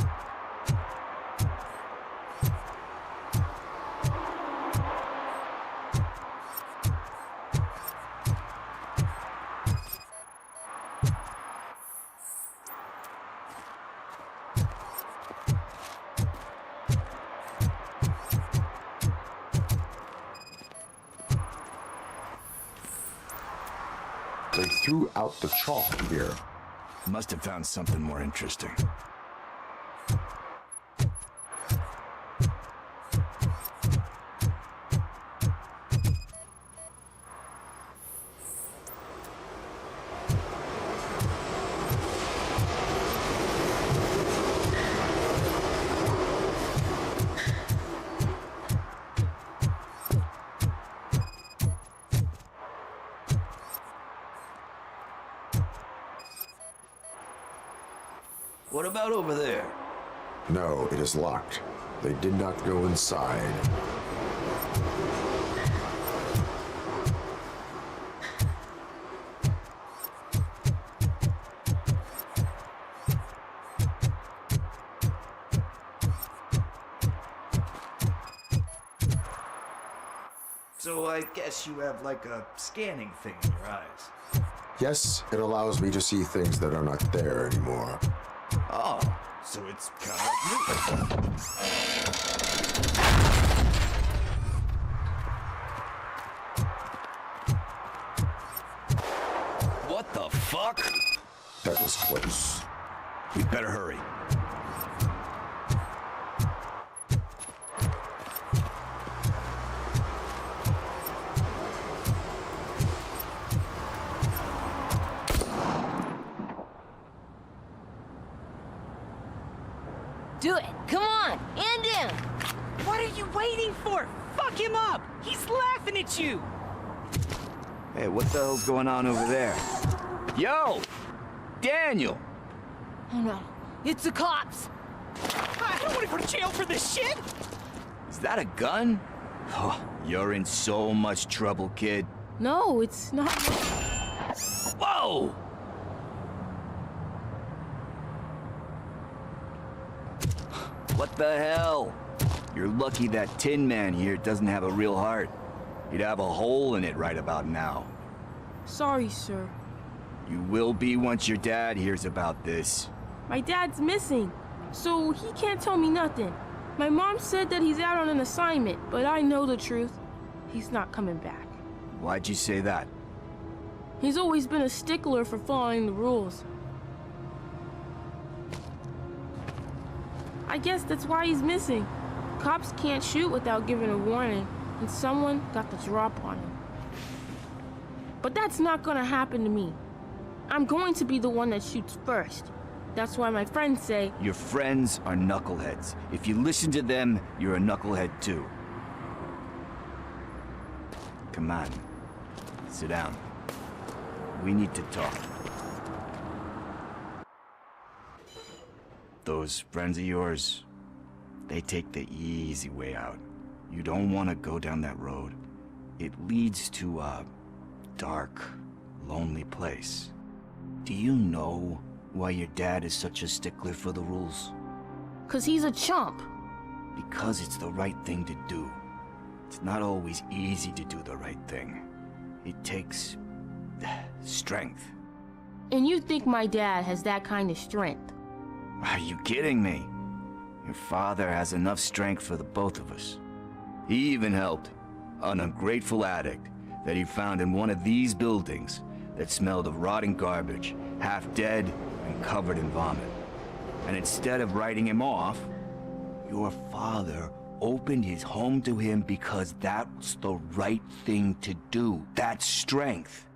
threw out the chalk here.
Must have found something more interesting.
What about over there?
No, it is locked. They did not go inside.
So I guess you have like a scanning thing in your eyes.
Yes, it allows me to see things that are not there anymore.
Oh, so it's kind of like you.
What the fuck?
That was close.
We better hurry.
Do it! Come on! End him!
What are you waiting for? Fuck him up! He's laughing at you!
Hey, what the hell's going on over there? Yo! Daniel!
Oh no, it's the cops!
I don't want to go to jail for this shit!
Is that a gun? Oh, you're in so much trouble, kid.
No, it's not.
Whoa! What the hell? You're lucky that Tin Man here doesn't have a real heart. He'd have a hole in it right about now.
Sorry, sir.
You will be once your dad hears about this.
My dad's missing, so he can't tell me nothing. My mom said that he's out on an assignment, but I know the truth. He's not coming back.
Why'd you say that?
He's always been a stickler for following the rules. I guess that's why he's missing. Cops can't shoot without giving a warning, and someone got the drop on him. But that's not gonna happen to me. I'm going to be the one that shoots first. That's why my friends say...
Your friends are knuckleheads. If you listen to them, you're a knucklehead too. Come on. Sit down. We need to talk. Those friends of yours, they take the easy way out. You don't want to go down that road. It leads to a dark, lonely place. Do you know why your dad is such a stickler for the rules?
'Cause he's a chump.
Because it's the right thing to do. It's not always easy to do the right thing. It takes strength.
And you think my dad has that kind of strength?
Are you kidding me? Your father has enough strength for the both of us. He even helped an ungrateful addict that he found in one of these buildings that smelled of rotting garbage, half dead and covered in vomit. And instead of writing him off, your father opened his home to him because that was the right thing to do. That's strength.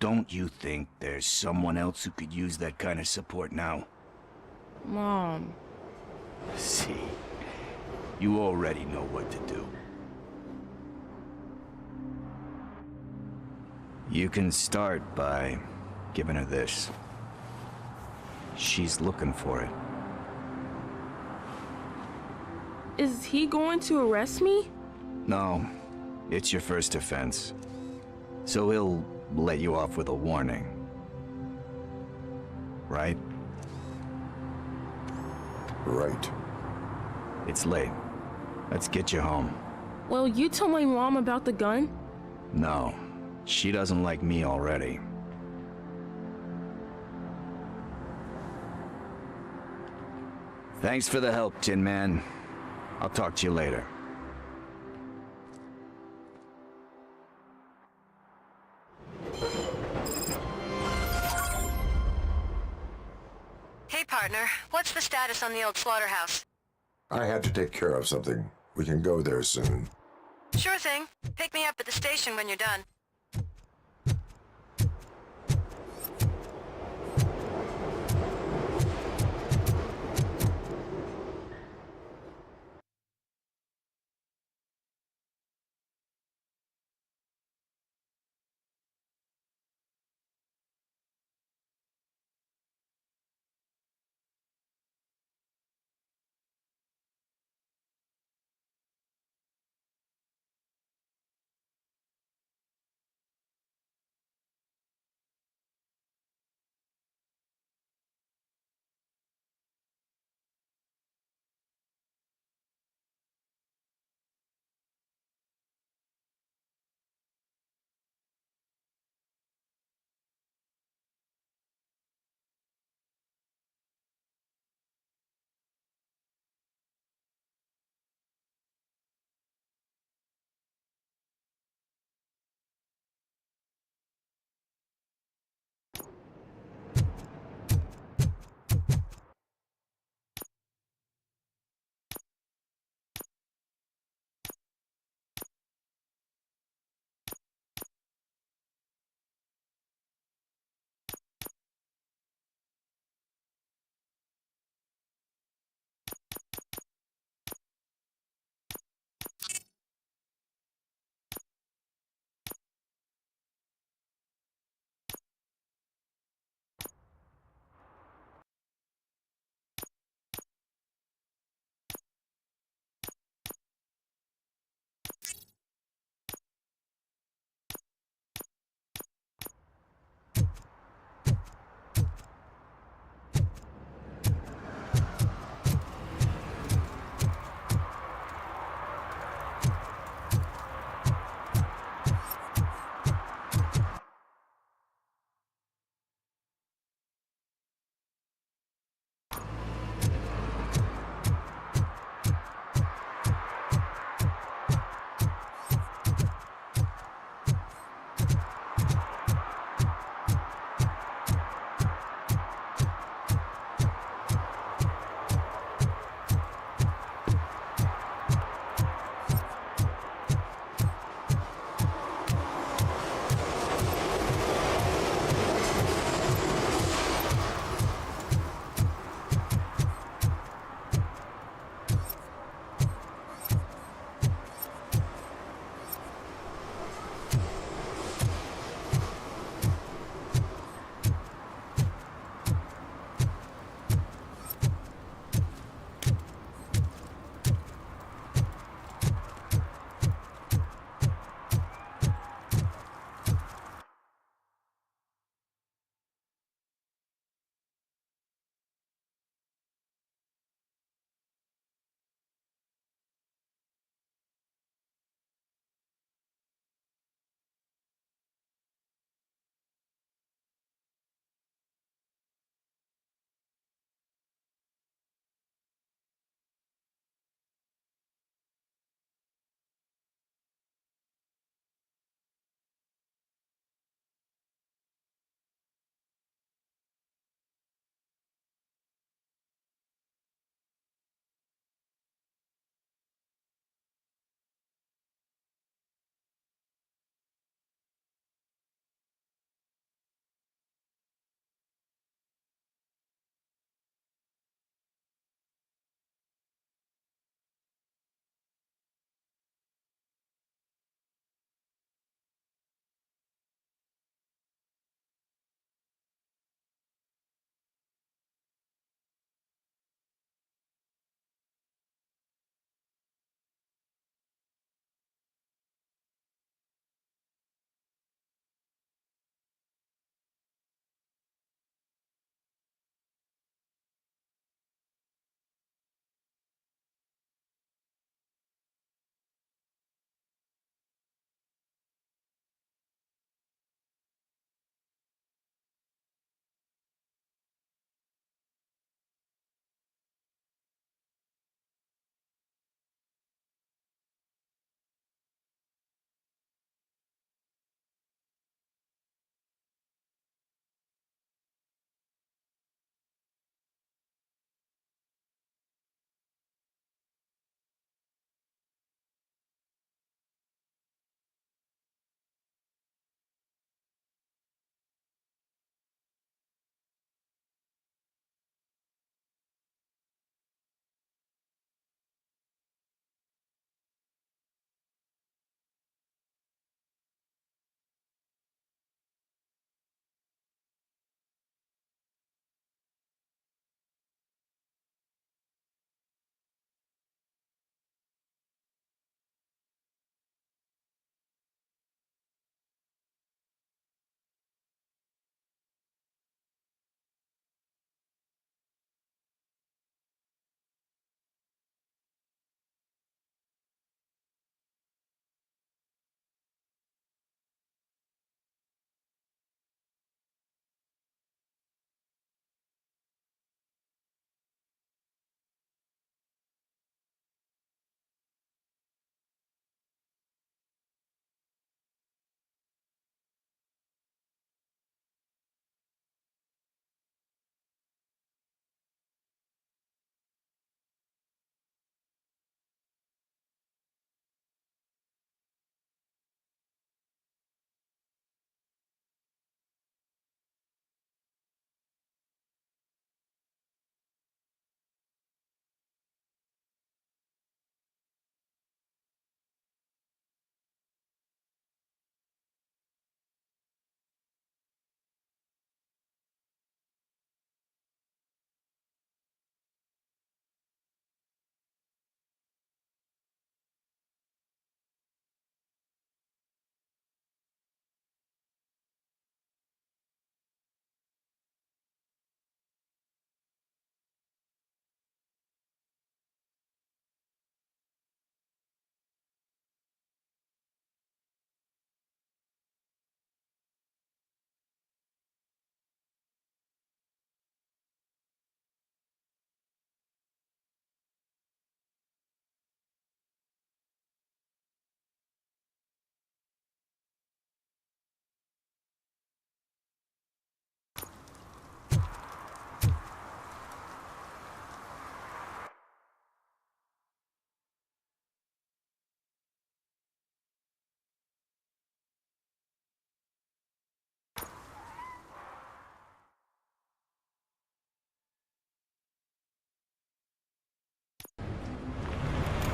Don't you think there's someone else who could use that kind of support now?
Mom.
See, you already know what to do. You can start by giving her this. She's looking for it.
Is he going to arrest me?
No, it's your first offense. So he'll let you off with a warning. Right?
Right.
It's late. Let's get you home.
Well, you tell my mom about the gun?
No, she doesn't like me already. Thanks for the help, Tin Man. I'll talk to you later.
partner. What's the status on the old slaughterhouse?
I had to take care of something. We can go there soon.
Sure thing. Pick me up at the station when you're done.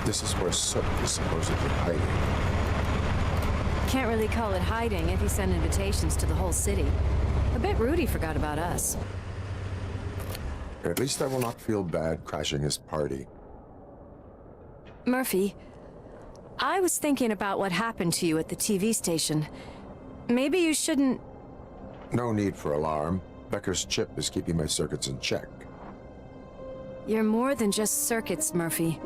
This is where Soot is supposedly hiding.
Can't really call it hiding if you send invitations to the whole city. A bit rude he forgot about us.
At least I will not feel bad crashing his party.
Murphy, I was thinking about what happened to you at the TV station. Maybe you shouldn't...
No need for alarm. Becker's chip is keeping my circuits in check.
You're more than just circuits, Murphy.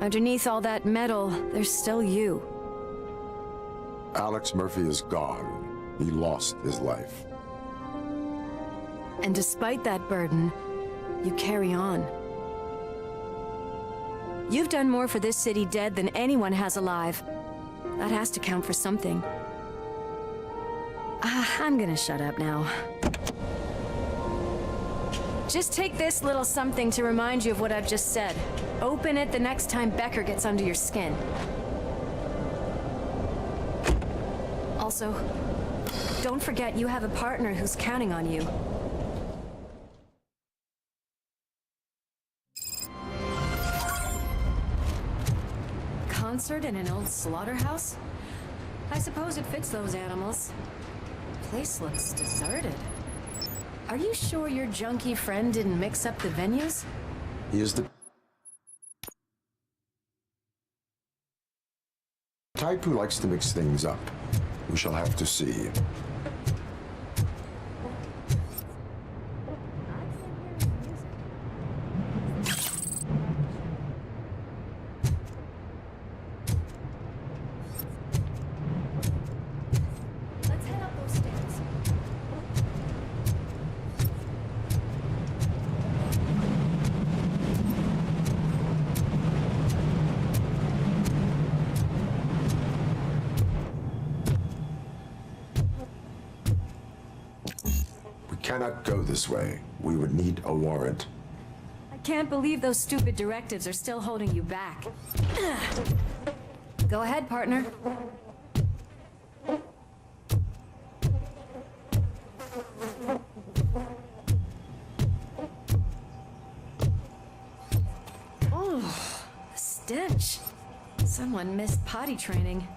Underneath all that metal, there's still you.
Alex Murphy is gone. He lost his life.
And despite that burden, you carry on. You've done more for this city dead than anyone has alive. That has to count for something. I'm gonna shut up now. Just take this little something to remind you of what I've just said. Open it the next time Becker gets under your skin. Also, don't forget you have a partner who's counting on you. Concert in an old slaughterhouse? I suppose it fits those animals. Place looks deserted. Are you sure your junkie friend didn't mix up the venues?
He is the type who likes to mix things up. We shall have to see. Cannot go this way. We would need a warrant.
I can't believe those stupid directives are still holding you back. Go ahead, partner. Oh, the stench. Someone missed potty training.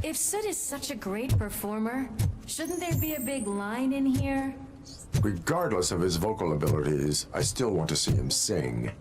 If Soot is such a great performer, shouldn't there be a big line in here?
Regardless of his vocal abilities, I still want to see him sing.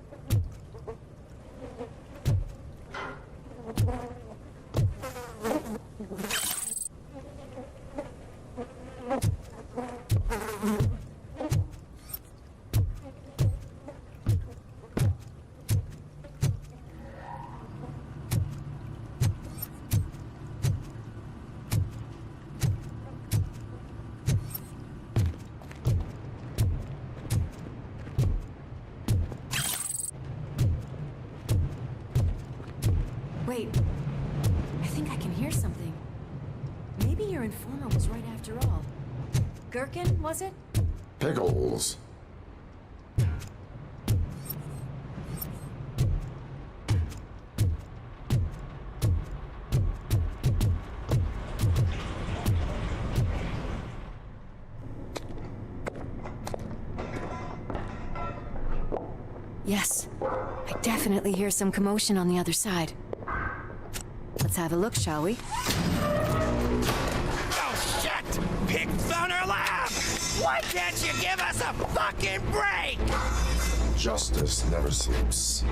Wait, I think I can hear something. Maybe your informer was right after all. Gherkin, was it?
Pickles.
Yes, I definitely hear some commotion on the other side. Let's have a look, shall we?
Oh, shit! Pigs on our lap! Why can't you give us a fucking break?
Justice never sleeps.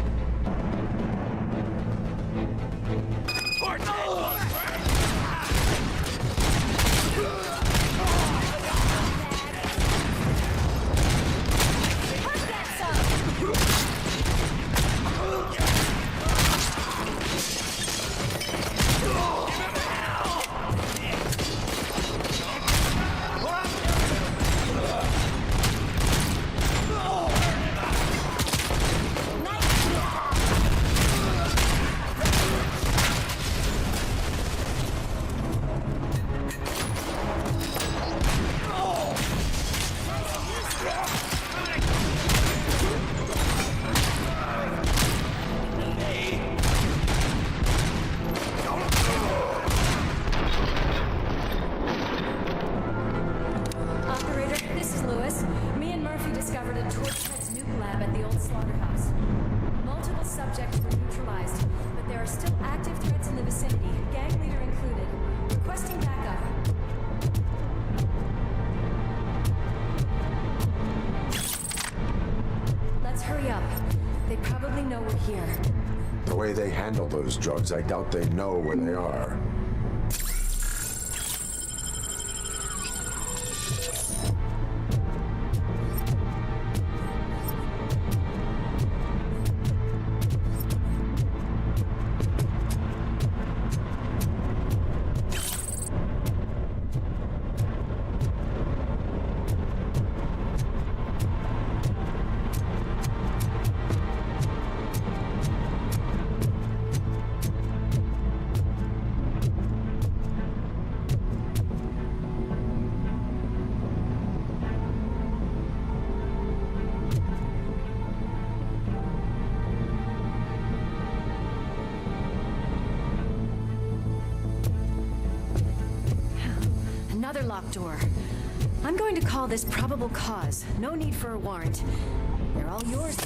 they handle those drugs, I doubt they know where they are.
Another locked door. I'm going to call this probable cause. No need for a warrant. They're all yours.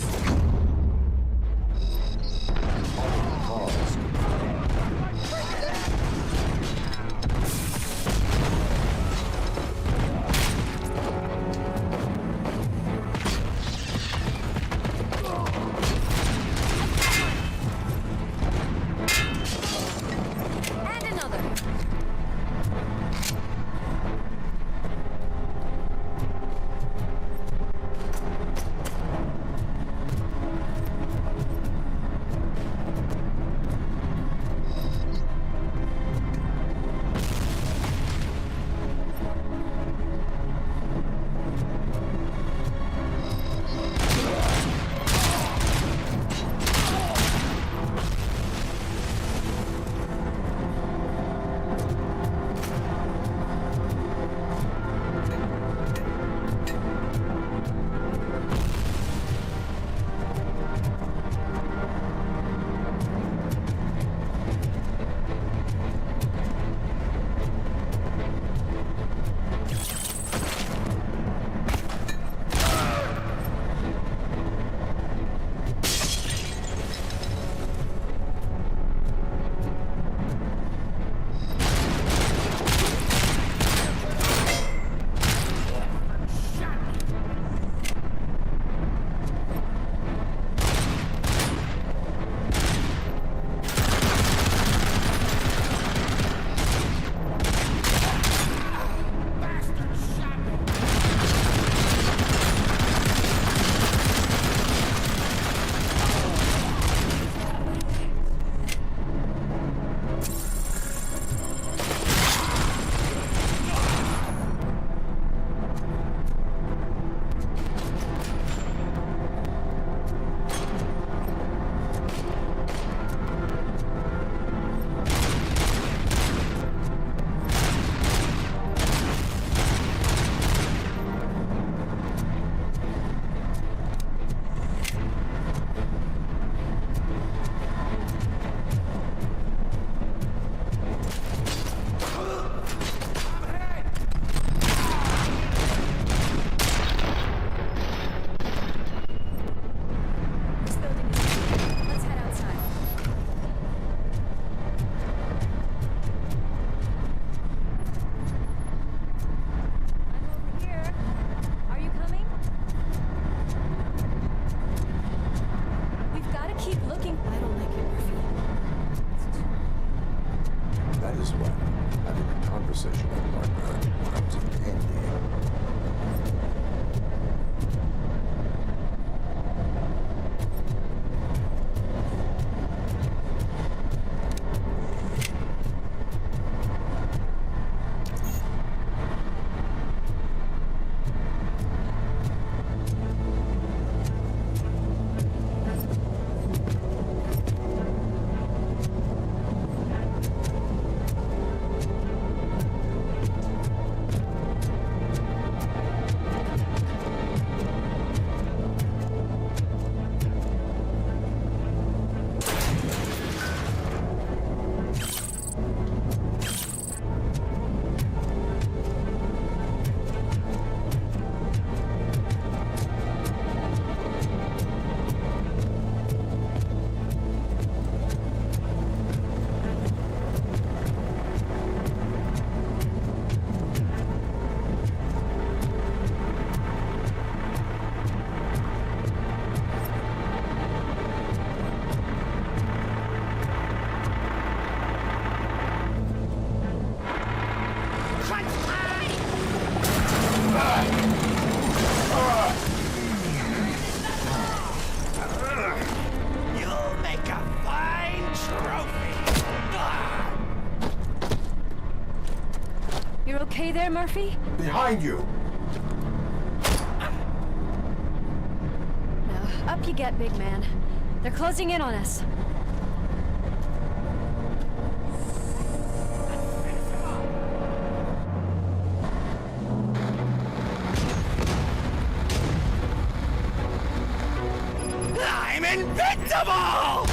okay there, Murphy?
Behind you!
Now, up you get, big man. They're closing in on us.
I'm invincible!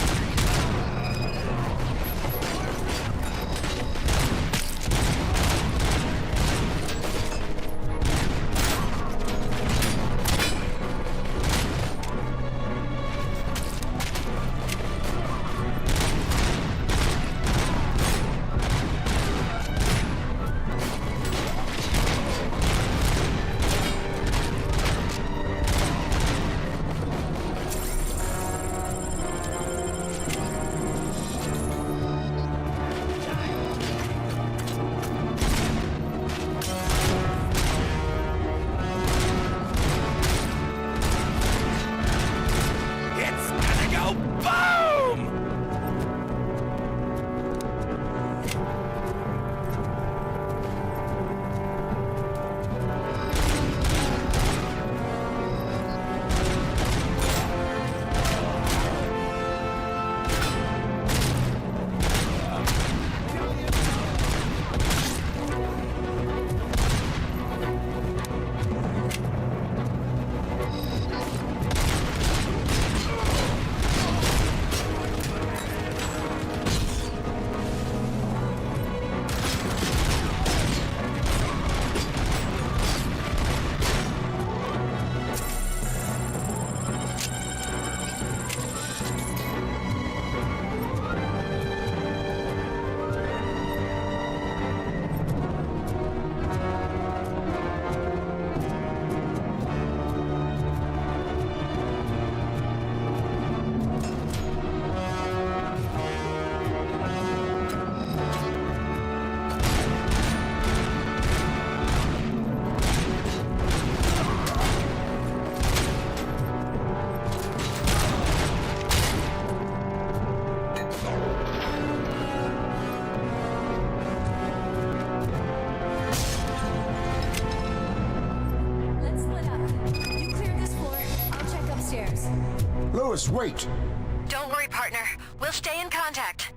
Louis, wait!
Don't worry, partner. We'll stay in contact.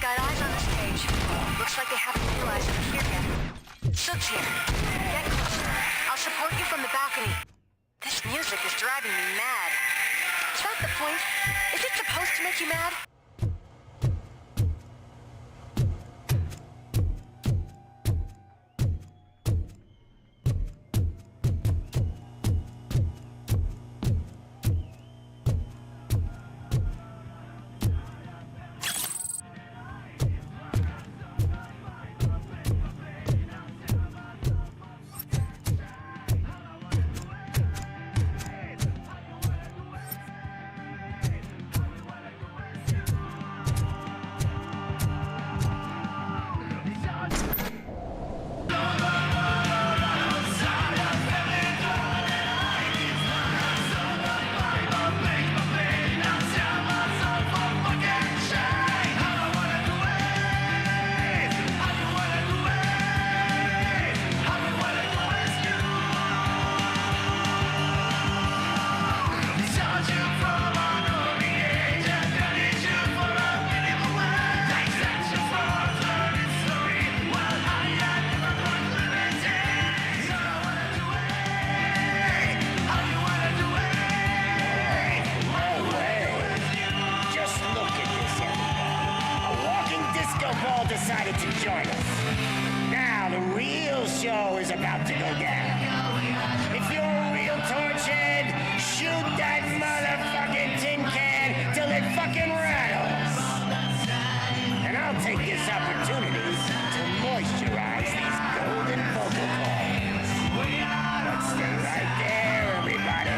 Got eyes on this page. Looks like they haven't realized we're here yet. Sook's here. Get closer. I'll support you from the balcony. This music is driving me mad. Is that the point? Is it supposed to make you mad?
decided to join us. Now the real show is about to go down. If you're a real torchhead, shoot that motherfucking tin can till it fucking rattles. And I'll take this opportunity to moisturize these golden vocal cords. But stay right there, everybody.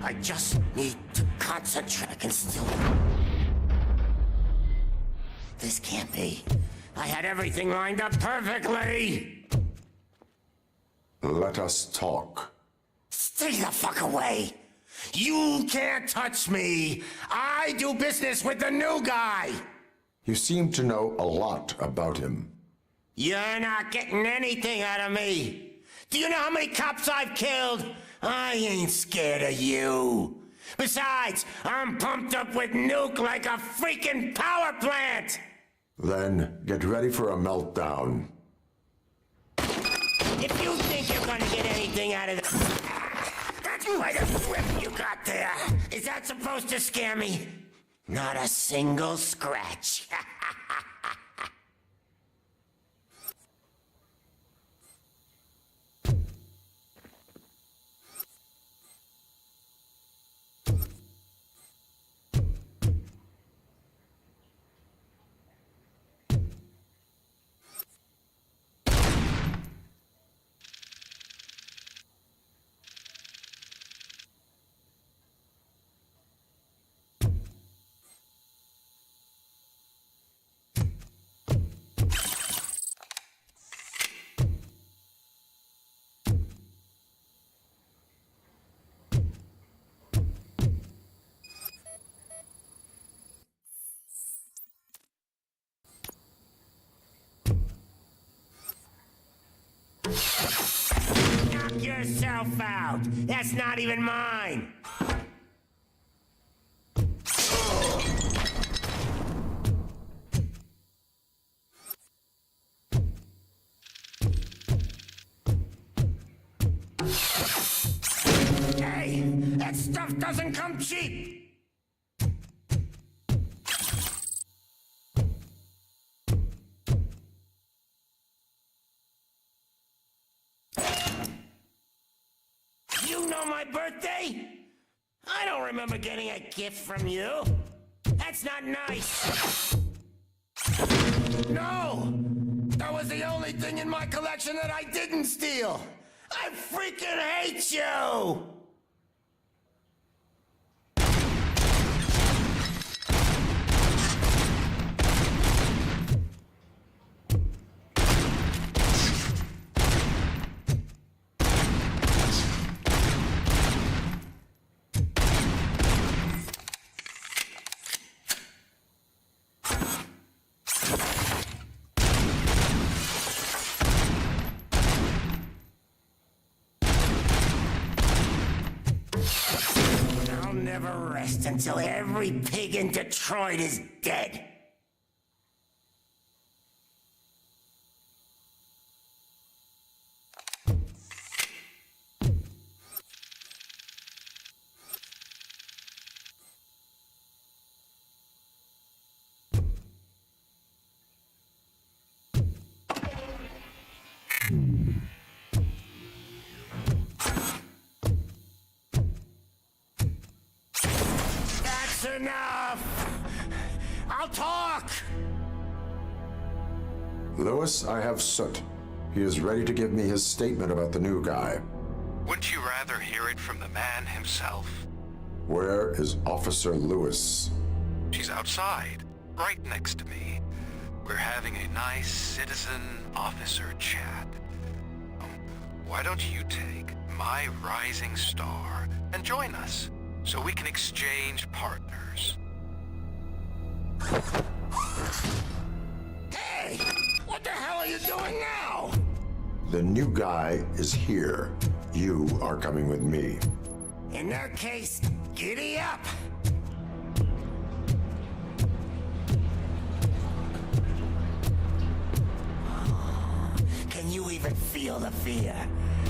I just need to concentrate. I can still... This can't be. I had everything lined up perfectly!
Let us talk.
Stay the fuck away! You can't touch me! I do business with the new guy!
You seem to know a lot about him.
You're not getting anything out of me! Do you know how many cops I've killed? I ain't scared of you. Besides, I'm pumped up with nuke like a freaking power plant!
Then, get ready for a meltdown.
If you think you're gonna get anything out of this... That's quite a whip you got there. Is that supposed to scare me? Not a single scratch. Knock yourself out. That's not even mine. Hey, that stuff doesn't come cheap. You know my birthday? I don't remember getting a gift from you. That's not nice. No! That was the only thing in my collection that I didn't steal. I freaking hate you! I'll never rest until every pig in Detroit is dead. Enough! I'll talk!
Lewis, I have Soot. He is ready to give me his statement about the new guy.
Wouldn't you rather hear it from the man himself?
Where is Officer Lewis?
She's outside, right next to me. We're having a nice citizen-officer chat. Why don't you take my rising star and join us? So we can exchange partners.
Hey! What the hell are you doing now?
The new guy is here. You are coming with me.
In that case, giddy up! Can you even feel the fear?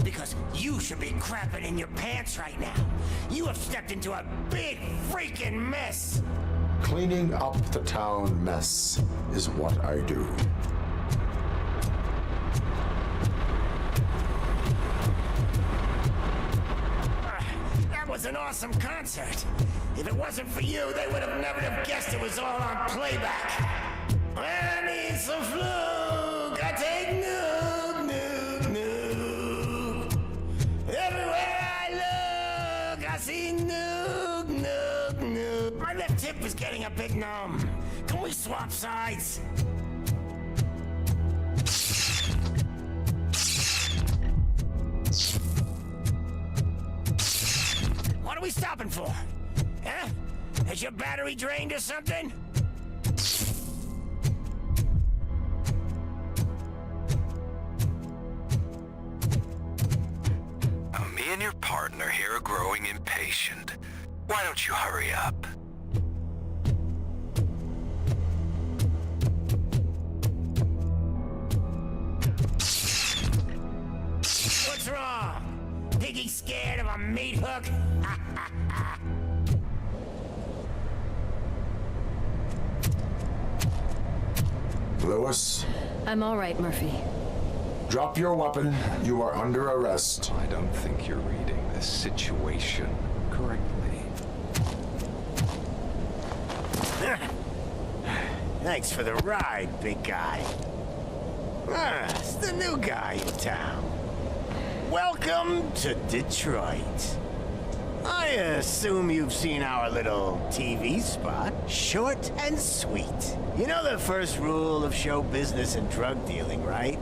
Because you should be crapping in your pants right now. You have stepped into a big freaking mess.
Cleaning up the town mess is what I do.
That was an awesome concert. If it wasn't for you, they would have never have guessed it was all on playback. I need some flug. I take nuke, nuke, nuke. Everywhere I look, I see nuke, nuke, nuke. My left hip is getting a bit numb. Can we swap sides? What are we stopping for? Huh? Is your battery drained or something?
Me and your partner here are growing impatient. Why don't you hurry up?
What's wrong? Piggy scared of a meat hook?
Lewis?
I'm all right, Murphy.
Drop your weapon. You are under arrest.
I don't think you're reading this situation correctly.
Thanks for the ride, big guy. It's the new guy in town. Welcome to Detroit. I assume you've seen our little TV spot. Short and sweet. You know the first rule of show business and drug dealing, right?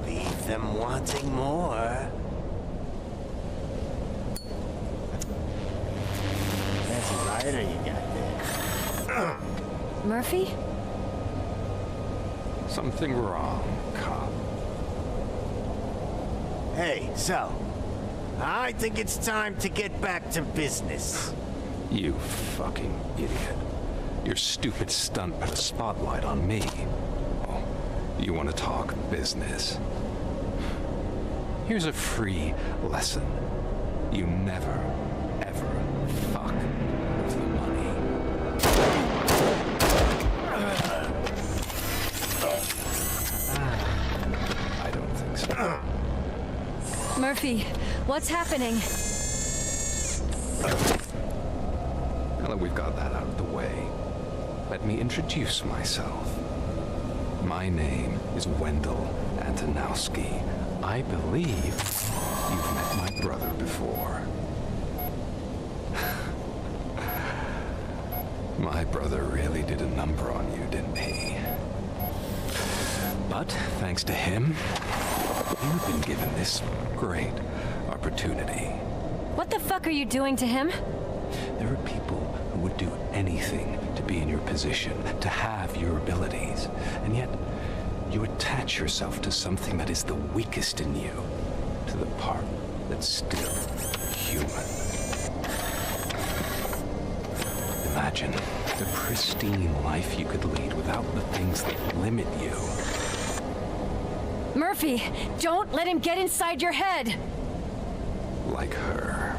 Leave them wanting more. That's a rider you got there.
Murphy?
Something wrong, cop.
Hey, so, I think it's time to get back to business.
You fucking idiot. Your stupid stunt put a spotlight on me. Oh, you want to talk business? Here's a free lesson. You never, ever fuck with the money. I don't think so.
Murphy, what's happening?
Now that we've got that out of the way, let me introduce myself. My name is Wendell Antonowski. I believe you've met my brother before. My brother really did a number on you, didn't he? But thanks to him, you've been given this great opportunity.
What the fuck are you doing to him?
There are people who would do anything to be in your position, to have your abilities, and yet you attach yourself to something that is the weakest in you, to the part that's still human. Imagine the pristine life you could lead without the things that limit you.
Murphy, don't let him get inside your head!
Like her.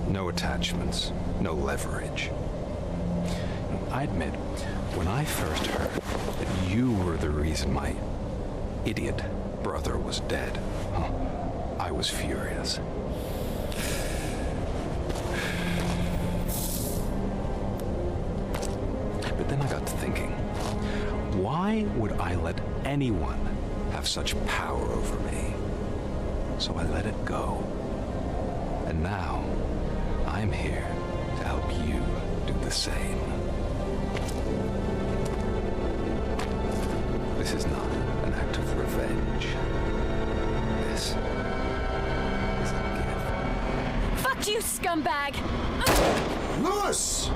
No attachments, no leverage. I admit, when I first heard that you were the reason my idiot brother was dead, I was furious. But then I got to thinking, why would I let anyone have such power over me? So I let it go. And now, I'm here to help you do the same. This is not an act of revenge. This is a gift.
Fuck you, scumbag!
Lewis!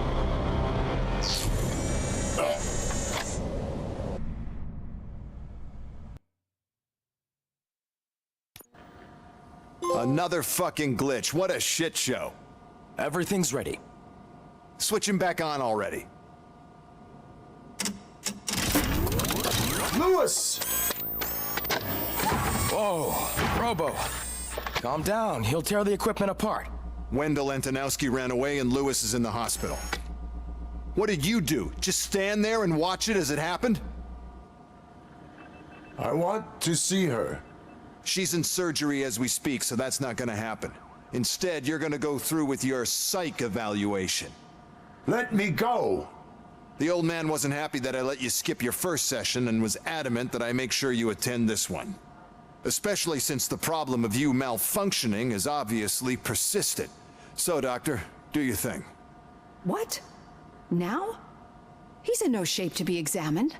Another fucking glitch. What a shit show.
Everything's ready.
Switch him back on already.
Lewis!
Whoa, Robo. Calm down. He'll tear the equipment apart.
Wendell Antonowski ran away and Lewis is in the hospital. What did you do? Just stand there and watch it as it happened?
I want to see her.
She's in surgery as we speak, so that's not gonna happen. Instead, you're gonna go through with your psych evaluation.
Let me go!
The old man wasn't happy that I let you skip your first session and was adamant that I make sure you attend this one. Especially since the problem of you malfunctioning is obviously persistent. So, Doctor, do your thing.
What? Now? He's in no shape to be examined.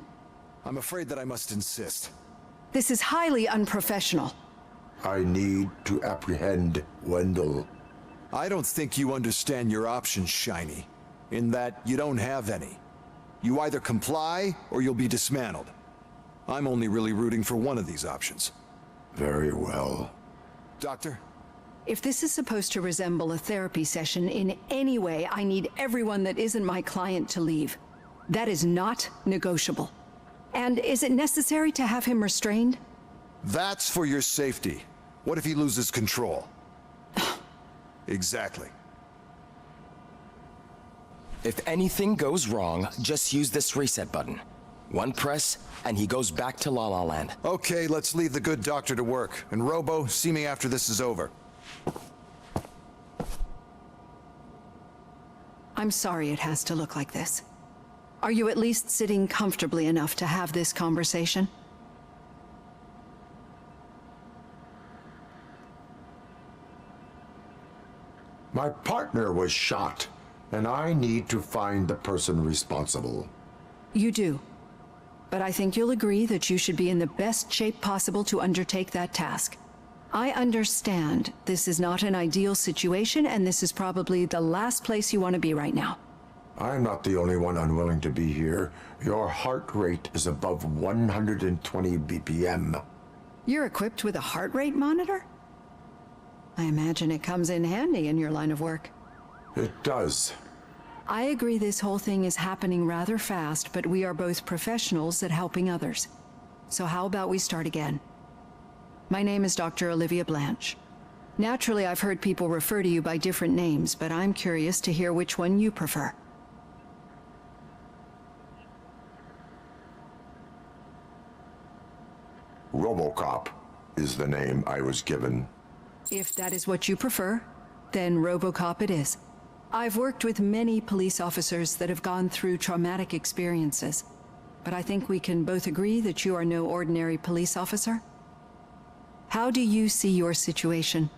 I'm afraid that I must insist.
This is highly unprofessional.
I need to apprehend Wendell.
I don't think you understand your options, Shiny. In that you don't have any. You either comply or you'll be dismantled. I'm only really rooting for one of these options.
Very well.
Doctor?
If this is supposed to resemble a therapy session in any way, I need everyone that isn't my client to leave. That is not negotiable. And is it necessary to have him restrained?
That's for your safety. What if he loses control? Exactly.
If anything goes wrong, just use this reset button. One press, and he goes back to La La Land.
Okay, let's leave the good doctor to work. And Robo, see me after this is over.
I'm sorry it has to look like this. Are you at least sitting comfortably enough to have this conversation?
My partner was shot, and I need to find the person responsible.
You do. But I think you'll agree that you should be in the best shape possible to undertake that task. I understand this is not an ideal situation, and this is probably the last place you want to be right now.
I'm not the only one unwilling to be here. Your heart rate is above 120 BPM.
You're equipped with a heart rate monitor? I imagine it comes in handy in your line of work.
It does.
I agree this whole thing is happening rather fast, but we are both professionals at helping others. So how about we start again? My name is Dr. Olivia Blanche. Naturally, I've heard people refer to you by different names, but I'm curious to hear which one you prefer.
RoboCop is the name I was given.
If that is what you prefer, then RoboCop it is. I've worked with many police officers that have gone through traumatic experiences, but I think we can both agree that you are no ordinary police officer. How do you see your situation?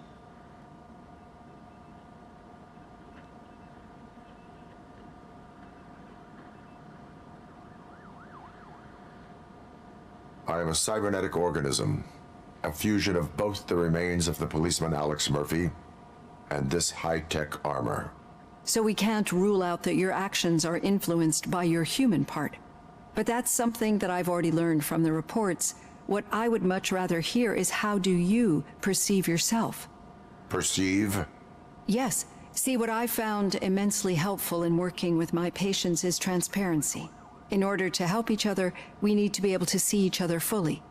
I am a cybernetic organism, a fusion of both the remains of the policeman Alex Murphy and this high-tech armor.
So we can't rule out that your actions are influenced by your human part. But that's something that I've already learned from the reports. What I would much rather hear is how do you perceive yourself?
Perceive?
Yes. See, what I found immensely helpful in working with my patients is transparency. In order to help each other, we need to be able to see each other fully.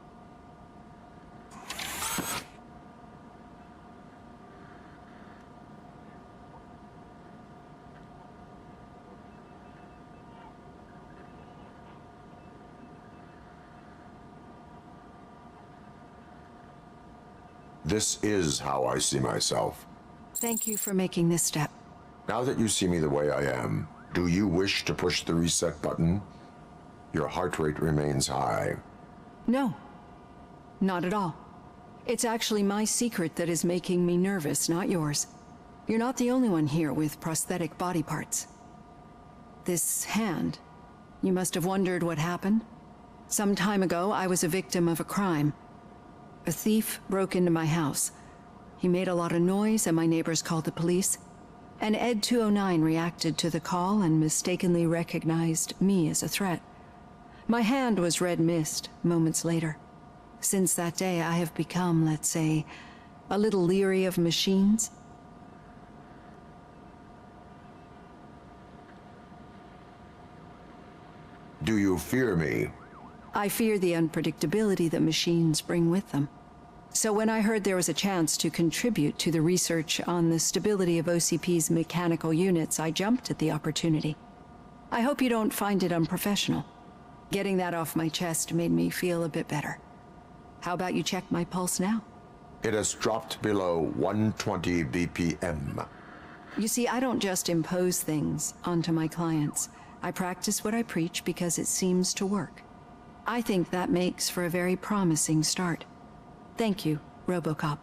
This is how I see myself.
Thank you for making this step.
Now that you see me the way I am, do you wish to push the reset button? Your heart rate remains high.
No, not at all. It's actually my secret that is making me nervous, not yours. You're not the only one here with prosthetic body parts. This hand, you must have wondered what happened. Some time ago, I was a victim of a crime. A thief broke into my house. He made a lot of noise and my neighbors called the police. And Ed 209 reacted to the call and mistakenly recognized me as a threat. My hand was red mist moments later. Since that day, I have become, let's say, a little leery of machines.
Do you fear me?
I fear the unpredictability that machines bring with them. So when I heard there was a chance to contribute to the research on the stability of OCP's mechanical units, I jumped at the opportunity. I hope you don't find it unprofessional. Getting that off my chest made me feel a bit better. How about you check my pulse now?
It has dropped below 120 BPM.
You see, I don't just impose things onto my clients. I practice what I preach because it seems to work. I think that makes for a very promising start. Thank you, RoboCop.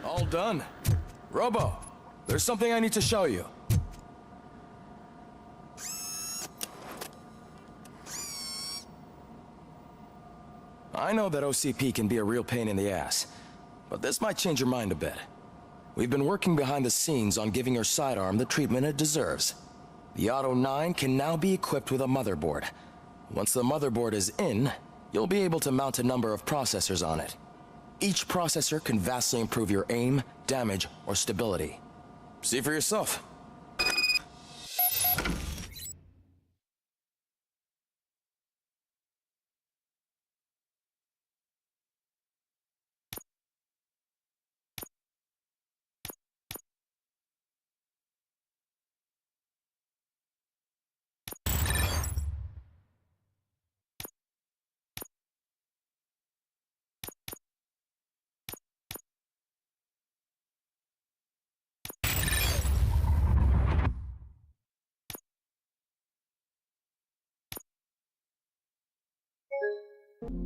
All done. Robo, there's something I need to show you. I know that OCP can be a real pain in the ass, but this might change your mind a bit. We've been working behind the scenes on giving your sidearm the treatment it deserves. The Auto 9 can now be equipped with a motherboard. Once the motherboard is in, you'll be able to mount a number of processors on it. Each processor can vastly improve your aim, damage, or stability. See for yourself.
Another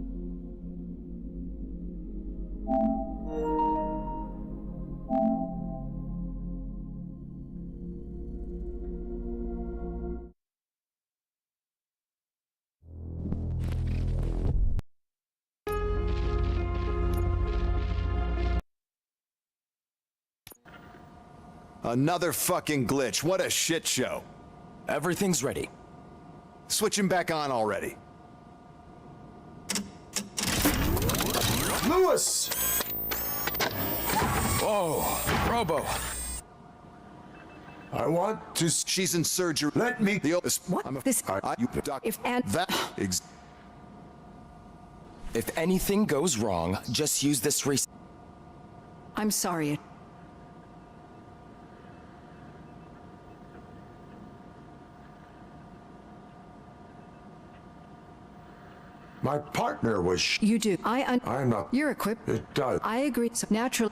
fucking glitch. What a shit show.
Everything's ready.
Switch him back on already.
Lewis!
Whoa, Robo.
I want to...
She's in surgery.
Let me...
What?
If anything goes wrong, just use this reset.
I'm sorry.
My partner was...
You do.
I'm not...
You're equipped.
It does.
I agree. So natural.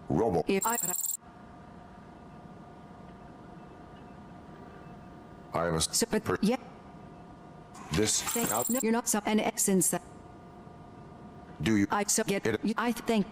Robo.
If
I am a...
So, but, yeah.
This...
No, you're not some... And since that...
Do you...
I so get...
It,
I think...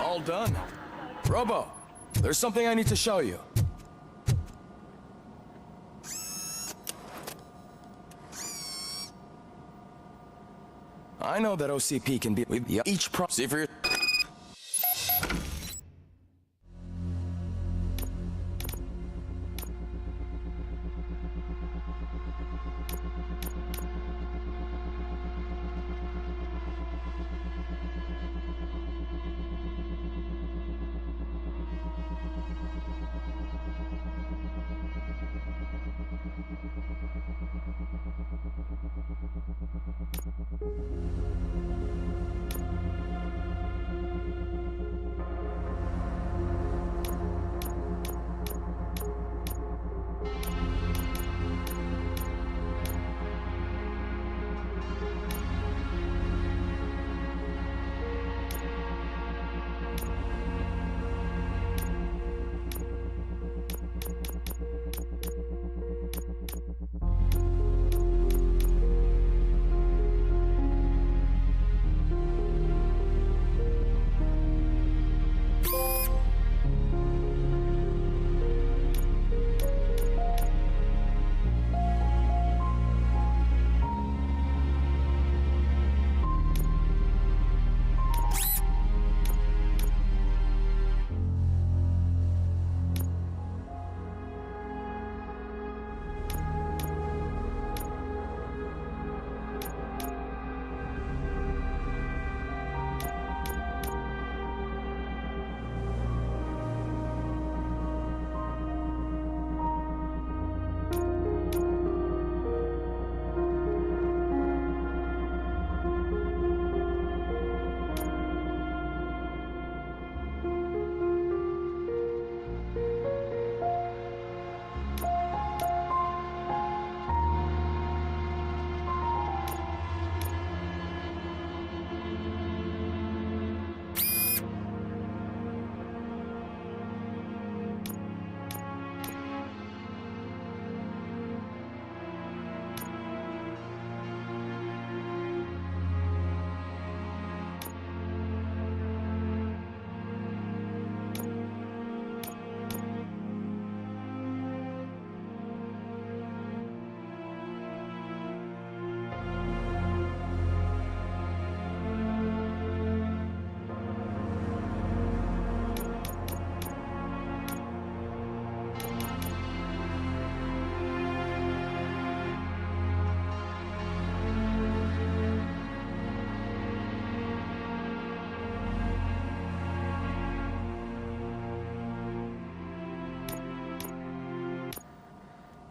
All done. Robo, there's something I need to show you. I know that OCP can be... each pro... See for your...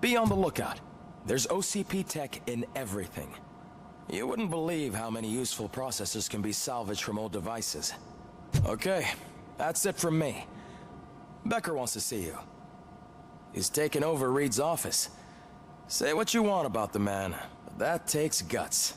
Be on the lookout. There's OCP tech in everything. You wouldn't believe how many useful processors can be salvaged from old devices. Okay, that's it from me. Becker wants to see you. He's taken over Reed's office. Say what you want about the man, but that takes guts.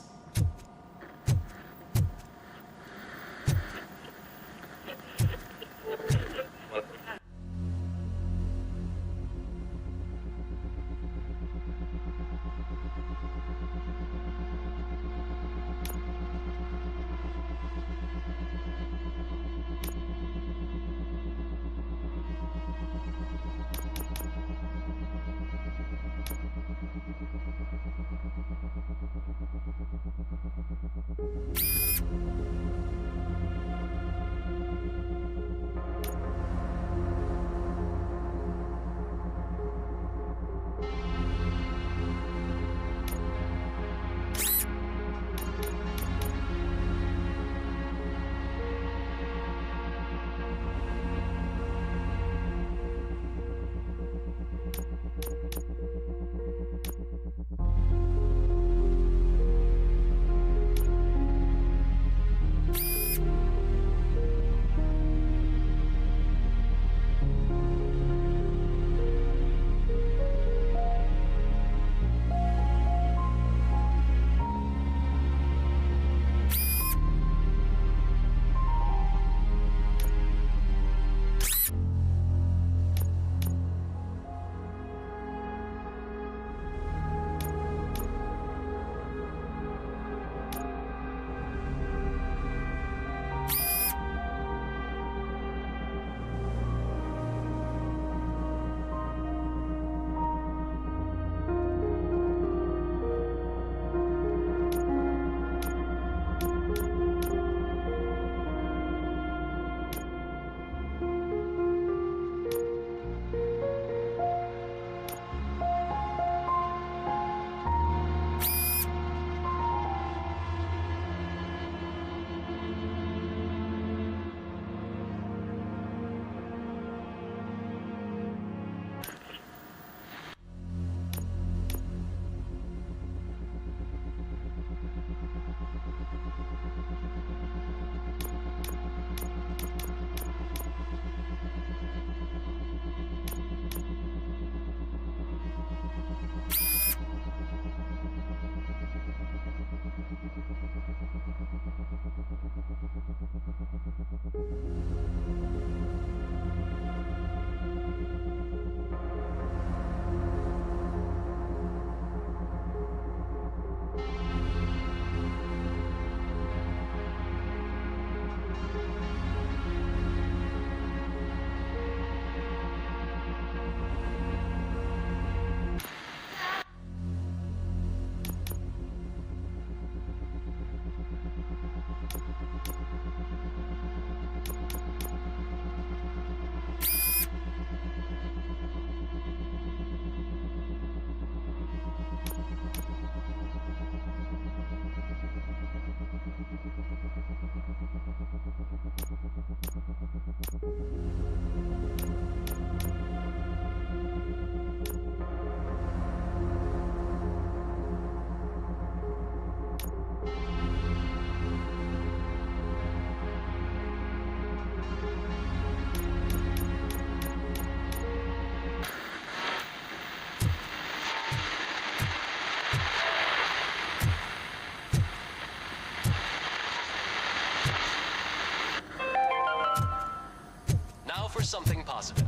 Something positive.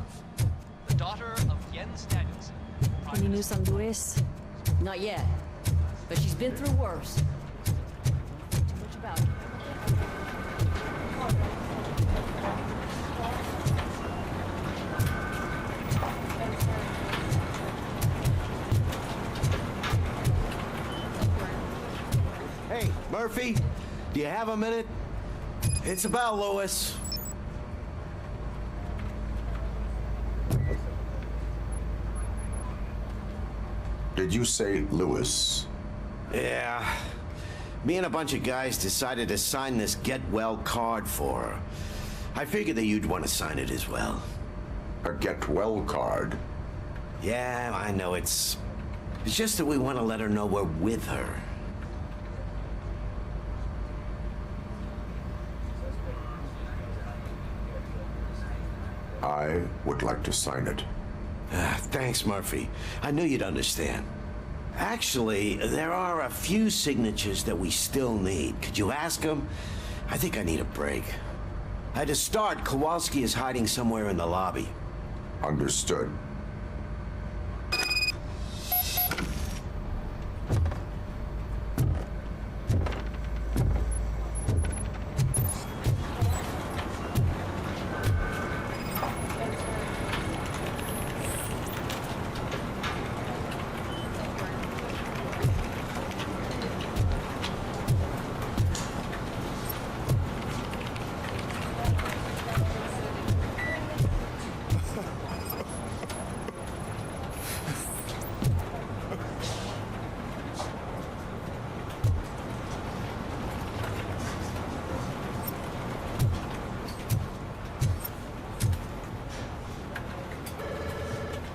The daughter of Jens Danielson.
Any news on Luis? Not yet, but she's been through worse. Too much about it.
Hey, Murphy, do you have a minute? It's about Louis.
Did you say Louis?
Yeah. Me and a bunch of guys decided to sign this get well card for her. I figured that you'd want to sign it as well.
A get well card?
Yeah, I know it's It's just that we want to let her know we're with her.
I would like to sign it.
Thanks, Murphy. I knew you'd understand. Actually, there are a few signatures that we still need. Could you ask him? I think I need a break. To start, Kowalski is hiding somewhere in the lobby.
Understood.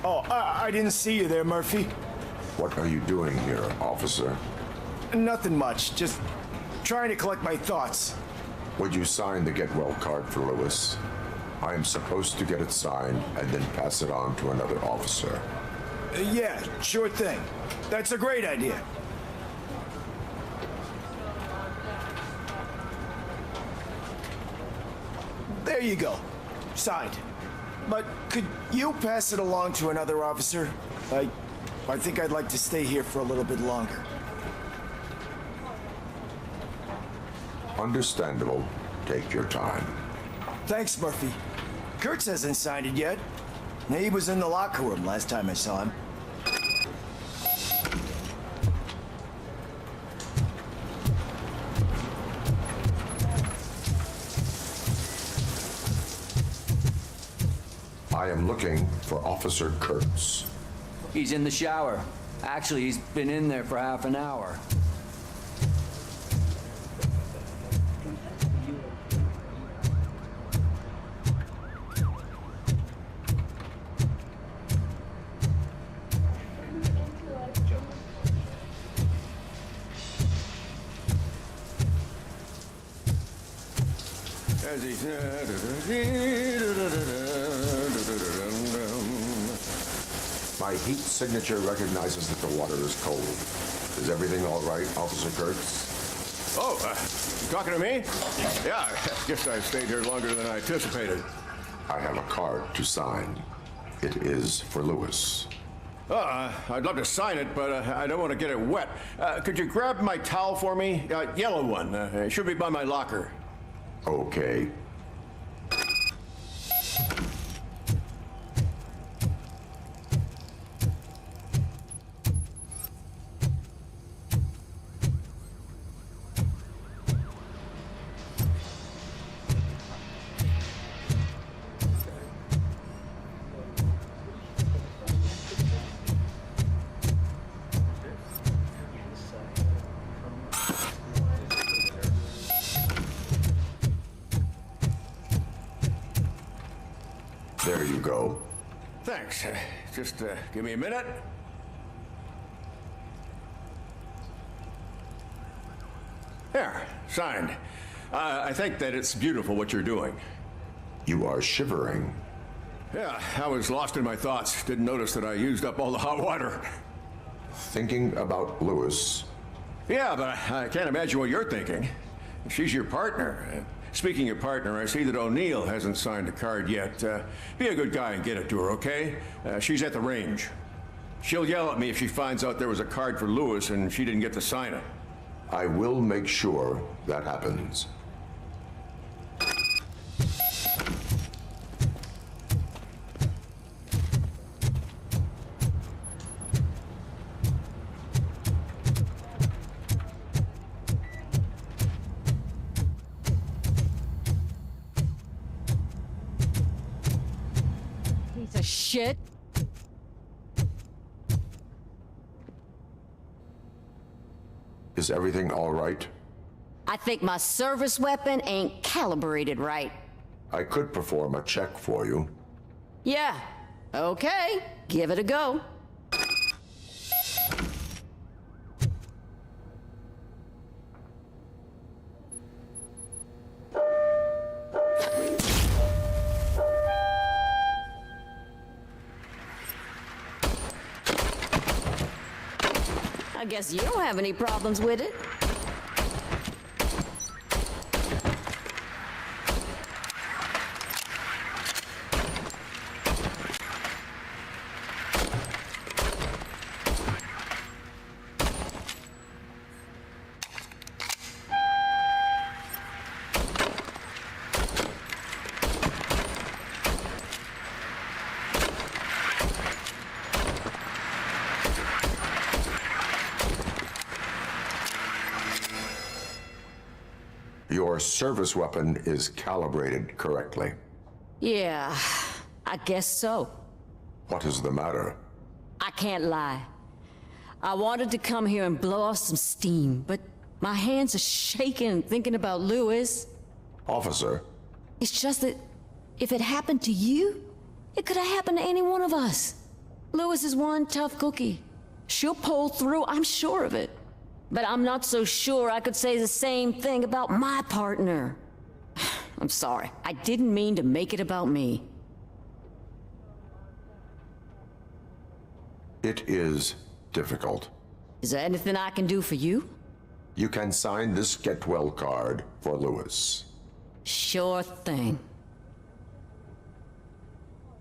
Oh, I didn't see you there, Murphy.
What are you doing here, officer?
Nothing much, just trying to collect my thoughts.
Would you sign the get well card for Lewis? I am supposed to get it signed and then pass it on to another officer.
Yeah, sure thing. That's a great idea. There you go. Signed. But could you pass it along to another officer? I think I'd like to stay here for a little bit longer.
Understandable. Take your time.
Thanks, Murphy. Kurtz hasn't signed it yet. He was in the locker room last time I saw him.
I am looking for Officer Kurtz.
He's in the shower. Actually, he's been in there for half an hour.
My heat signature recognizes that the water is cold. Is everything all right, Officer Kurtz?
Oh, you talking to me? Yeah, I guess I stayed here longer than I anticipated.
I have a card to sign. It is for Lewis.
I'd love to sign it, but I don't want to get it wet. Could you grab my towel for me? Yellow one. It should be by my locker.
Okay. There you go.
Thanks. Just give me a minute. There, signed. I think that it's beautiful what you're doing.
You are shivering.
Yeah, I was lost in my thoughts. Didn't notice that I used up all the hot water.
Thinking about Lewis.
Yeah, but I can't imagine what you're thinking. She's your partner. Speaking of partner, I see that O'Neill hasn't signed a card yet. Be a good guy and get it to her, okay? She's at the range. She'll yell at me if she finds out there was a card for Lewis and she didn't get to sign it.
I will make sure that happens.
Shit.
Is everything all right?
I think my service weapon ain't calibrated right.
I could perform a check for you.
Yeah. Okay. Give it a go. I guess you don't have any problems with it.
Your service weapon is calibrated correctly.
Yeah, I guess so.
What is the matter?
I can't lie. I wanted to come here and blow off some steam, but my hands are shaking thinking about Lewis.
Officer?
It's just that if it happened to you, it could have happened to any one of us. Lewis is one tough cookie. She'll pull through, I'm sure of it. But I'm not so sure I could say the same thing about my partner. I'm sorry. I didn't mean to make it about me.
It is difficult.
Is there anything I can do for you?
You can sign this get well card for Lewis.
Sure thing.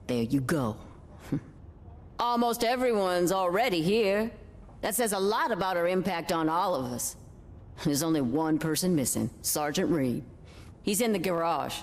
There you go. Almost everyone's already here. That says a lot about her impact on all of us. There's only one person missing, Sergeant Reed. He's in the garage.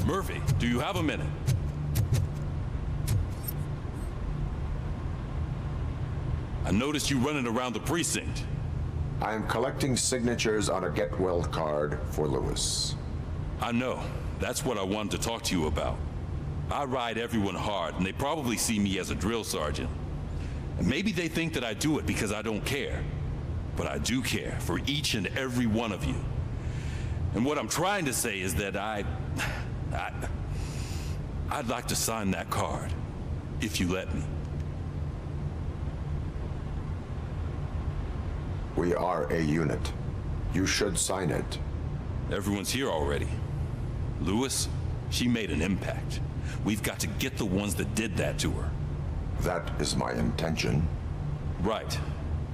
Murphy, do you have a minute? I noticed you running around the precinct.
I am collecting signatures on a get well card for Lewis.
I know. That's what I wanted to talk to you about. I ride everyone hard, and they probably see me as a drill sergeant. And maybe they think that I do it because I don't care. But I do care for each and every one of you. And what I'm trying to say is that I'd like to sign that card, if you let me.
We are a unit. You should sign it.
Everyone's here already. Lewis, she made an impact. We've got to get the ones that did that to her.
That is my intention.
Right.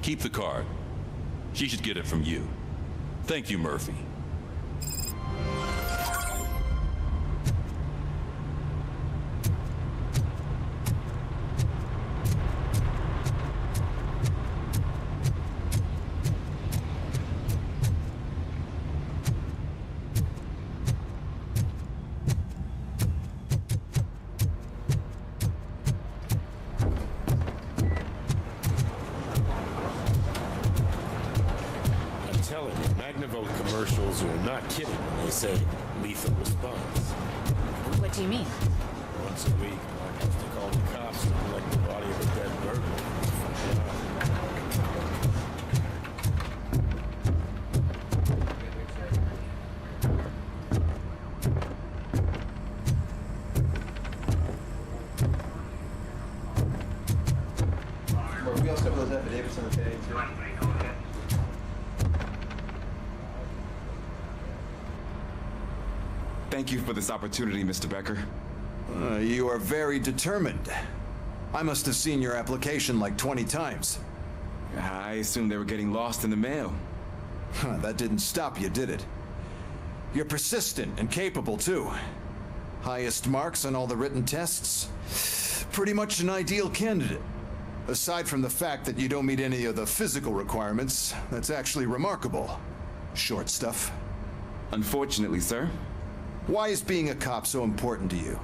Keep the card. She should get it from you. Thank you, Murphy.
Commercials are not kidding when they say lethal response.
What do you mean?
Once a week, I have to call the cops to collect the body of a dead burglar.
We also have those affidavits on the page.
Thank you for this opportunity, Mr. Becker.
You are very determined. I must have seen your application like 20 times.
I assumed they were getting lost in the mail.
That didn't stop you, did it? You're persistent and capable, too. Highest marks on all the written tests. Pretty much an ideal candidate. Aside from the fact that you don't meet any of the physical requirements, that's actually remarkable. Short stuff.
Unfortunately, sir.
Why is being a cop so important to you?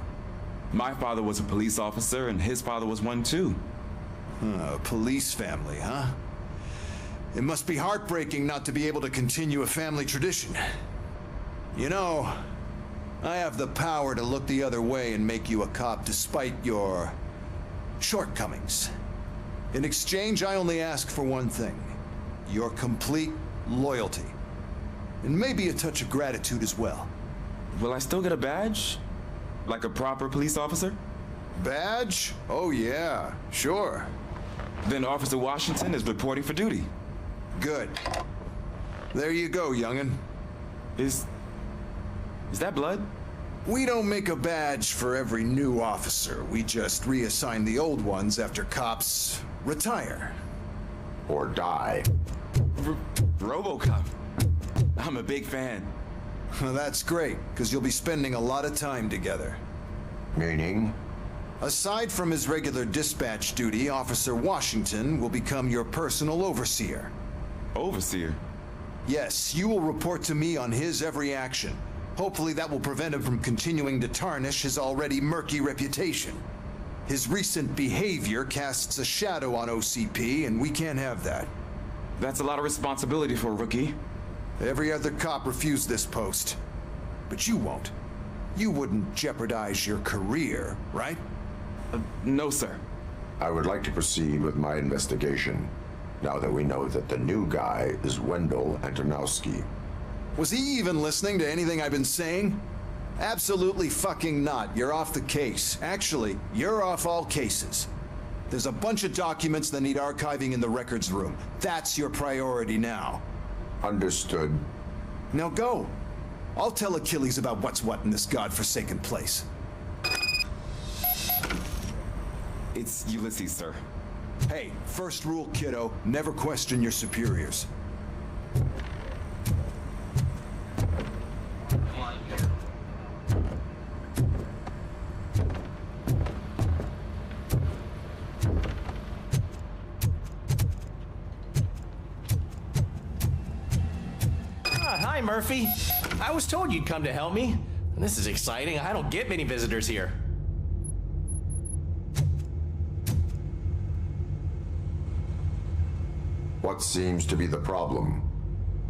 My father was a police officer, and his father was one too.
A police family, huh? It must be heartbreaking not to be able to continue a family tradition. You know, I have the power to look the other way and make you a cop despite your shortcomings. In exchange, I only ask for one thing: your complete loyalty. And maybe a touch of gratitude as well.
Will I still get a badge? Like a proper police officer?
Badge? Oh yeah, sure.
Then Officer Washington is reporting for duty.
Good. There you go, young'un.
Is that blood?
We don't make a badge for every new officer. We just reassign the old ones after cops retire.
Or die.
RoboCop. I'm a big fan.
Well, that's great, because you'll be spending a lot of time together.
Meaning?
Aside from his regular dispatch duty, Officer Washington will become your personal overseer.
Overseer?
Yes, you will report to me on his every action. Hopefully that will prevent him from continuing to tarnish his already murky reputation. His recent behavior casts a shadow on OCP, and we can't have that.
That's a lot of responsibility for a rookie.
Every other cop refused this post. But you won't. You wouldn't jeopardize your career, right?
No, sir.
I would like to proceed with my investigation, now that we know that the new guy is Wendell Antonowski.
Was he even listening to anything I've been saying? Absolutely fucking not. You're off the case. Actually, you're off all cases. There's a bunch of documents that need archiving in the records room. That's your priority now.
Understood.
Now go. I'll tell Achilles about what's what in this godforsaken place.
It's Ulysses, sir.
Hey, first rule, kiddo, never question your superiors.
Hi, Murphy. I was told you'd come to help me. This is exciting. I don't get many visitors here.
What seems to be the problem?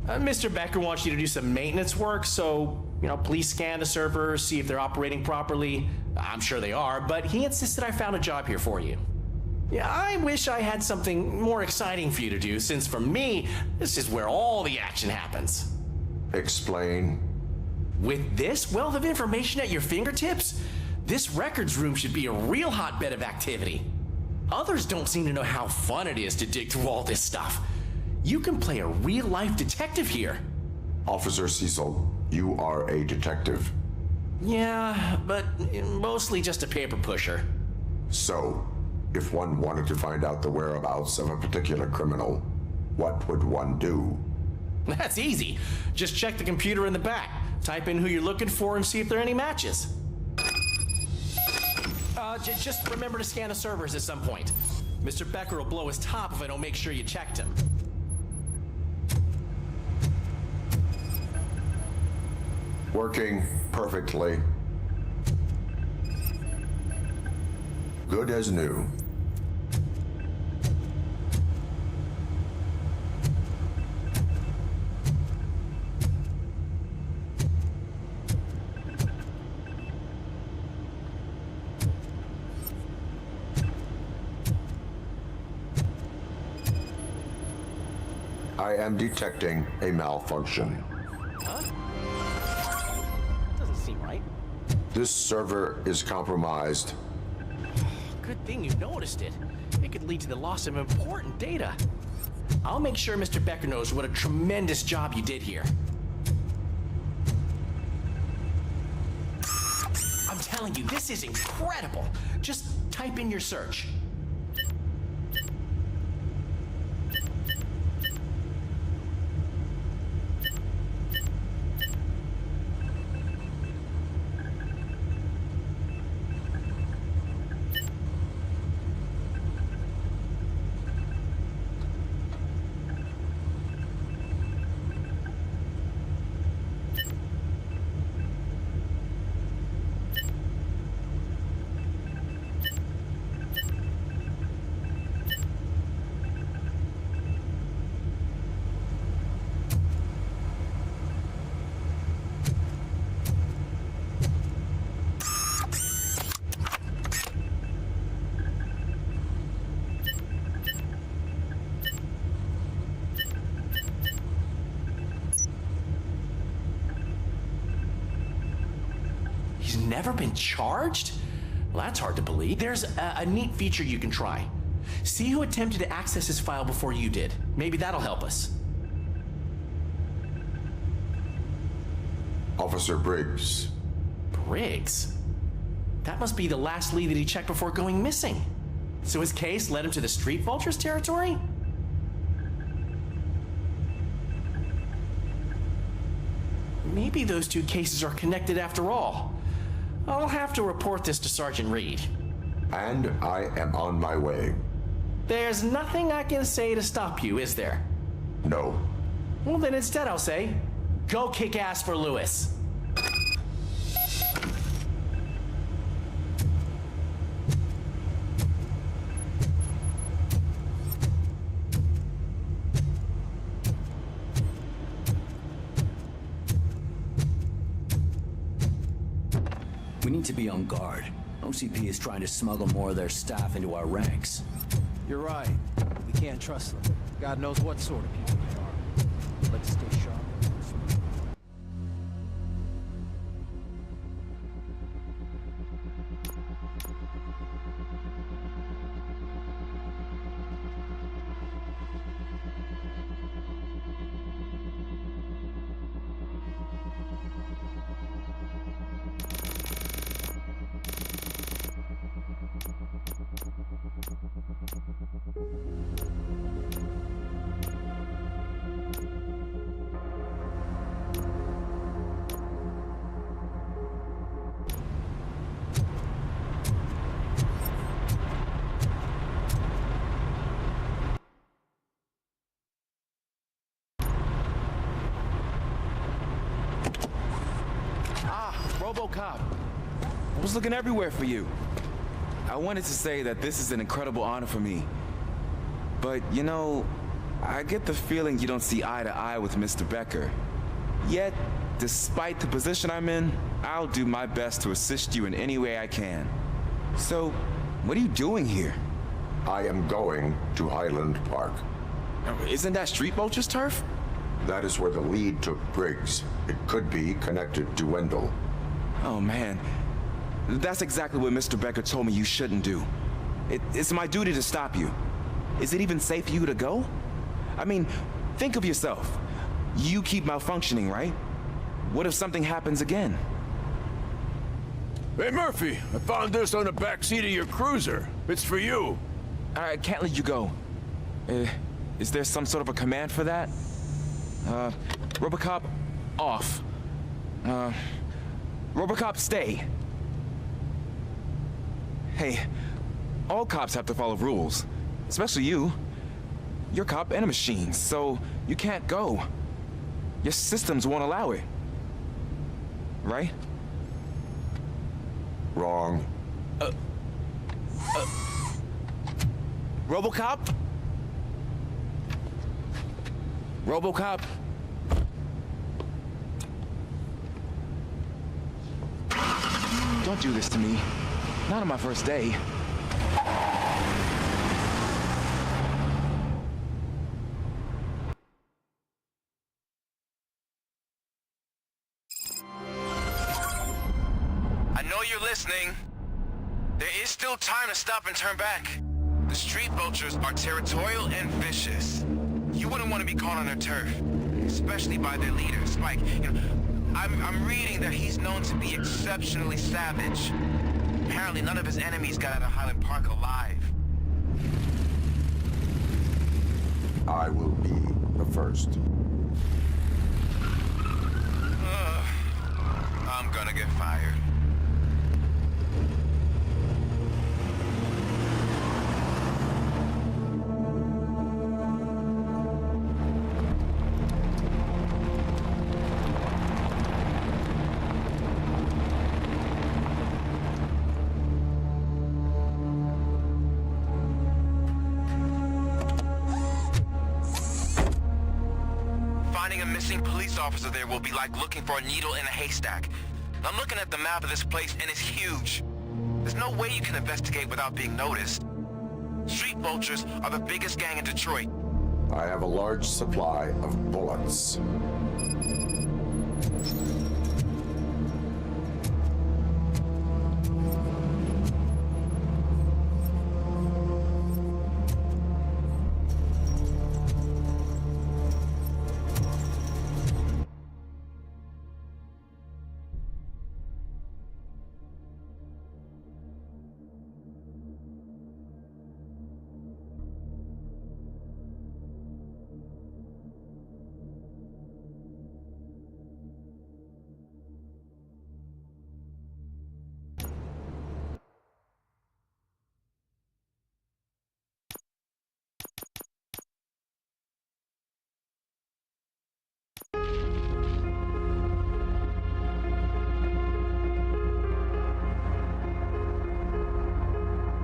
Mr. Becker wants you to do some maintenance work, so, please scan the servers, see if they're operating properly. I'm sure they are, but he insisted I found a job here for you. Yeah, I wish I had something more exciting for you to do, since for me, this is where all the action happens.
Explain.
With this wealth of information at your fingertips, this records room should be a real hotbed of activity. Others don't seem to know how fun it is to dig through all this stuff. You can play a real-life detective here.
Officer Cecil, you are a detective.
Yeah, but mostly just a paper pusher.
So, if one wanted to find out the whereabouts of a particular criminal, what would one do?
That's easy. Just check the computer in the back, type in who you're looking for, and see if there are any matches. Just remember to scan the servers at some point. Mr. Becker will blow his top if I don't make sure you checked him.
Working perfectly. Good as new. I am detecting a malfunction.
Huh? Doesn't seem right.
This server is compromised.
Good thing you noticed it. It could lead to the loss of important data. I'll make sure Mr. Becker knows what a tremendous job you did here. I'm telling you, this is incredible. Just type in your search. He's never been charged? Well, that's hard to believe. There's a neat feature you can try. See who attempted to access his file before you did. Maybe that'll help us.
Officer Briggs.
Briggs? That must be the last lead that he checked before going missing. So his case led him to the Street Vultures territory? Maybe those two cases are connected after all. I'll have to report this to Sergeant Reed.
And I am on my way.
There's nothing I can say to stop you, is there?
No.
Well, then instead I'll say, go kick ass for Lewis.
We need to be on guard. OCP is trying to smuggle more of their staff into our ranks.
You're right. We can't trust them. God knows what sort of people they are. Let's stay sharp.
RoboCop. I was looking everywhere for you. I wanted to say that this is an incredible honor for me. But, you know, I get the feeling you don't see eye to eye with Mr. Becker. Yet, despite the position I'm in, I'll do my best to assist you in any way I can. So, what are you doing here?
I am going to Highland Park.
Isn't that Street Vulture's turf?
That is where the lead took Briggs. It could be connected to Wendell.
Oh, man. That's exactly what Mr. Becker told me you shouldn't do. It's my duty to stop you. Is it even safe for you to go? I mean, think of yourself. You keep malfunctioning, right? What if something happens again?
Hey, Murphy, I found this on the back seat of your cruiser. It's for you.
I can't let you go. Is there some sort of a command for that? RoboCop, off. RoboCop, stay. Hey, all cops have to follow rules. Especially you. You're a cop and a machine, so you can't go. Your systems won't allow it. Right?
Wrong.
RoboCop? RoboCop? Don't do this to me. Not on my first day.
I know you're listening. There is still time to stop and turn back. The Street Vultures are territorial and vicious. You wouldn't want to be caught on their turf, especially by their leader, Spike. You know, I'm reading that he's known to be exceptionally savage. Apparently none of his enemies got out of Highland Park alive.
I will be the first.
I'm gonna get fired. Finding a missing police officer there will be like looking for a needle in a haystack. I'm looking at the map of this place and it's huge. There's no way you can investigate without being noticed. Street Vultures are the biggest gang in Detroit.
I have a large supply of bullets.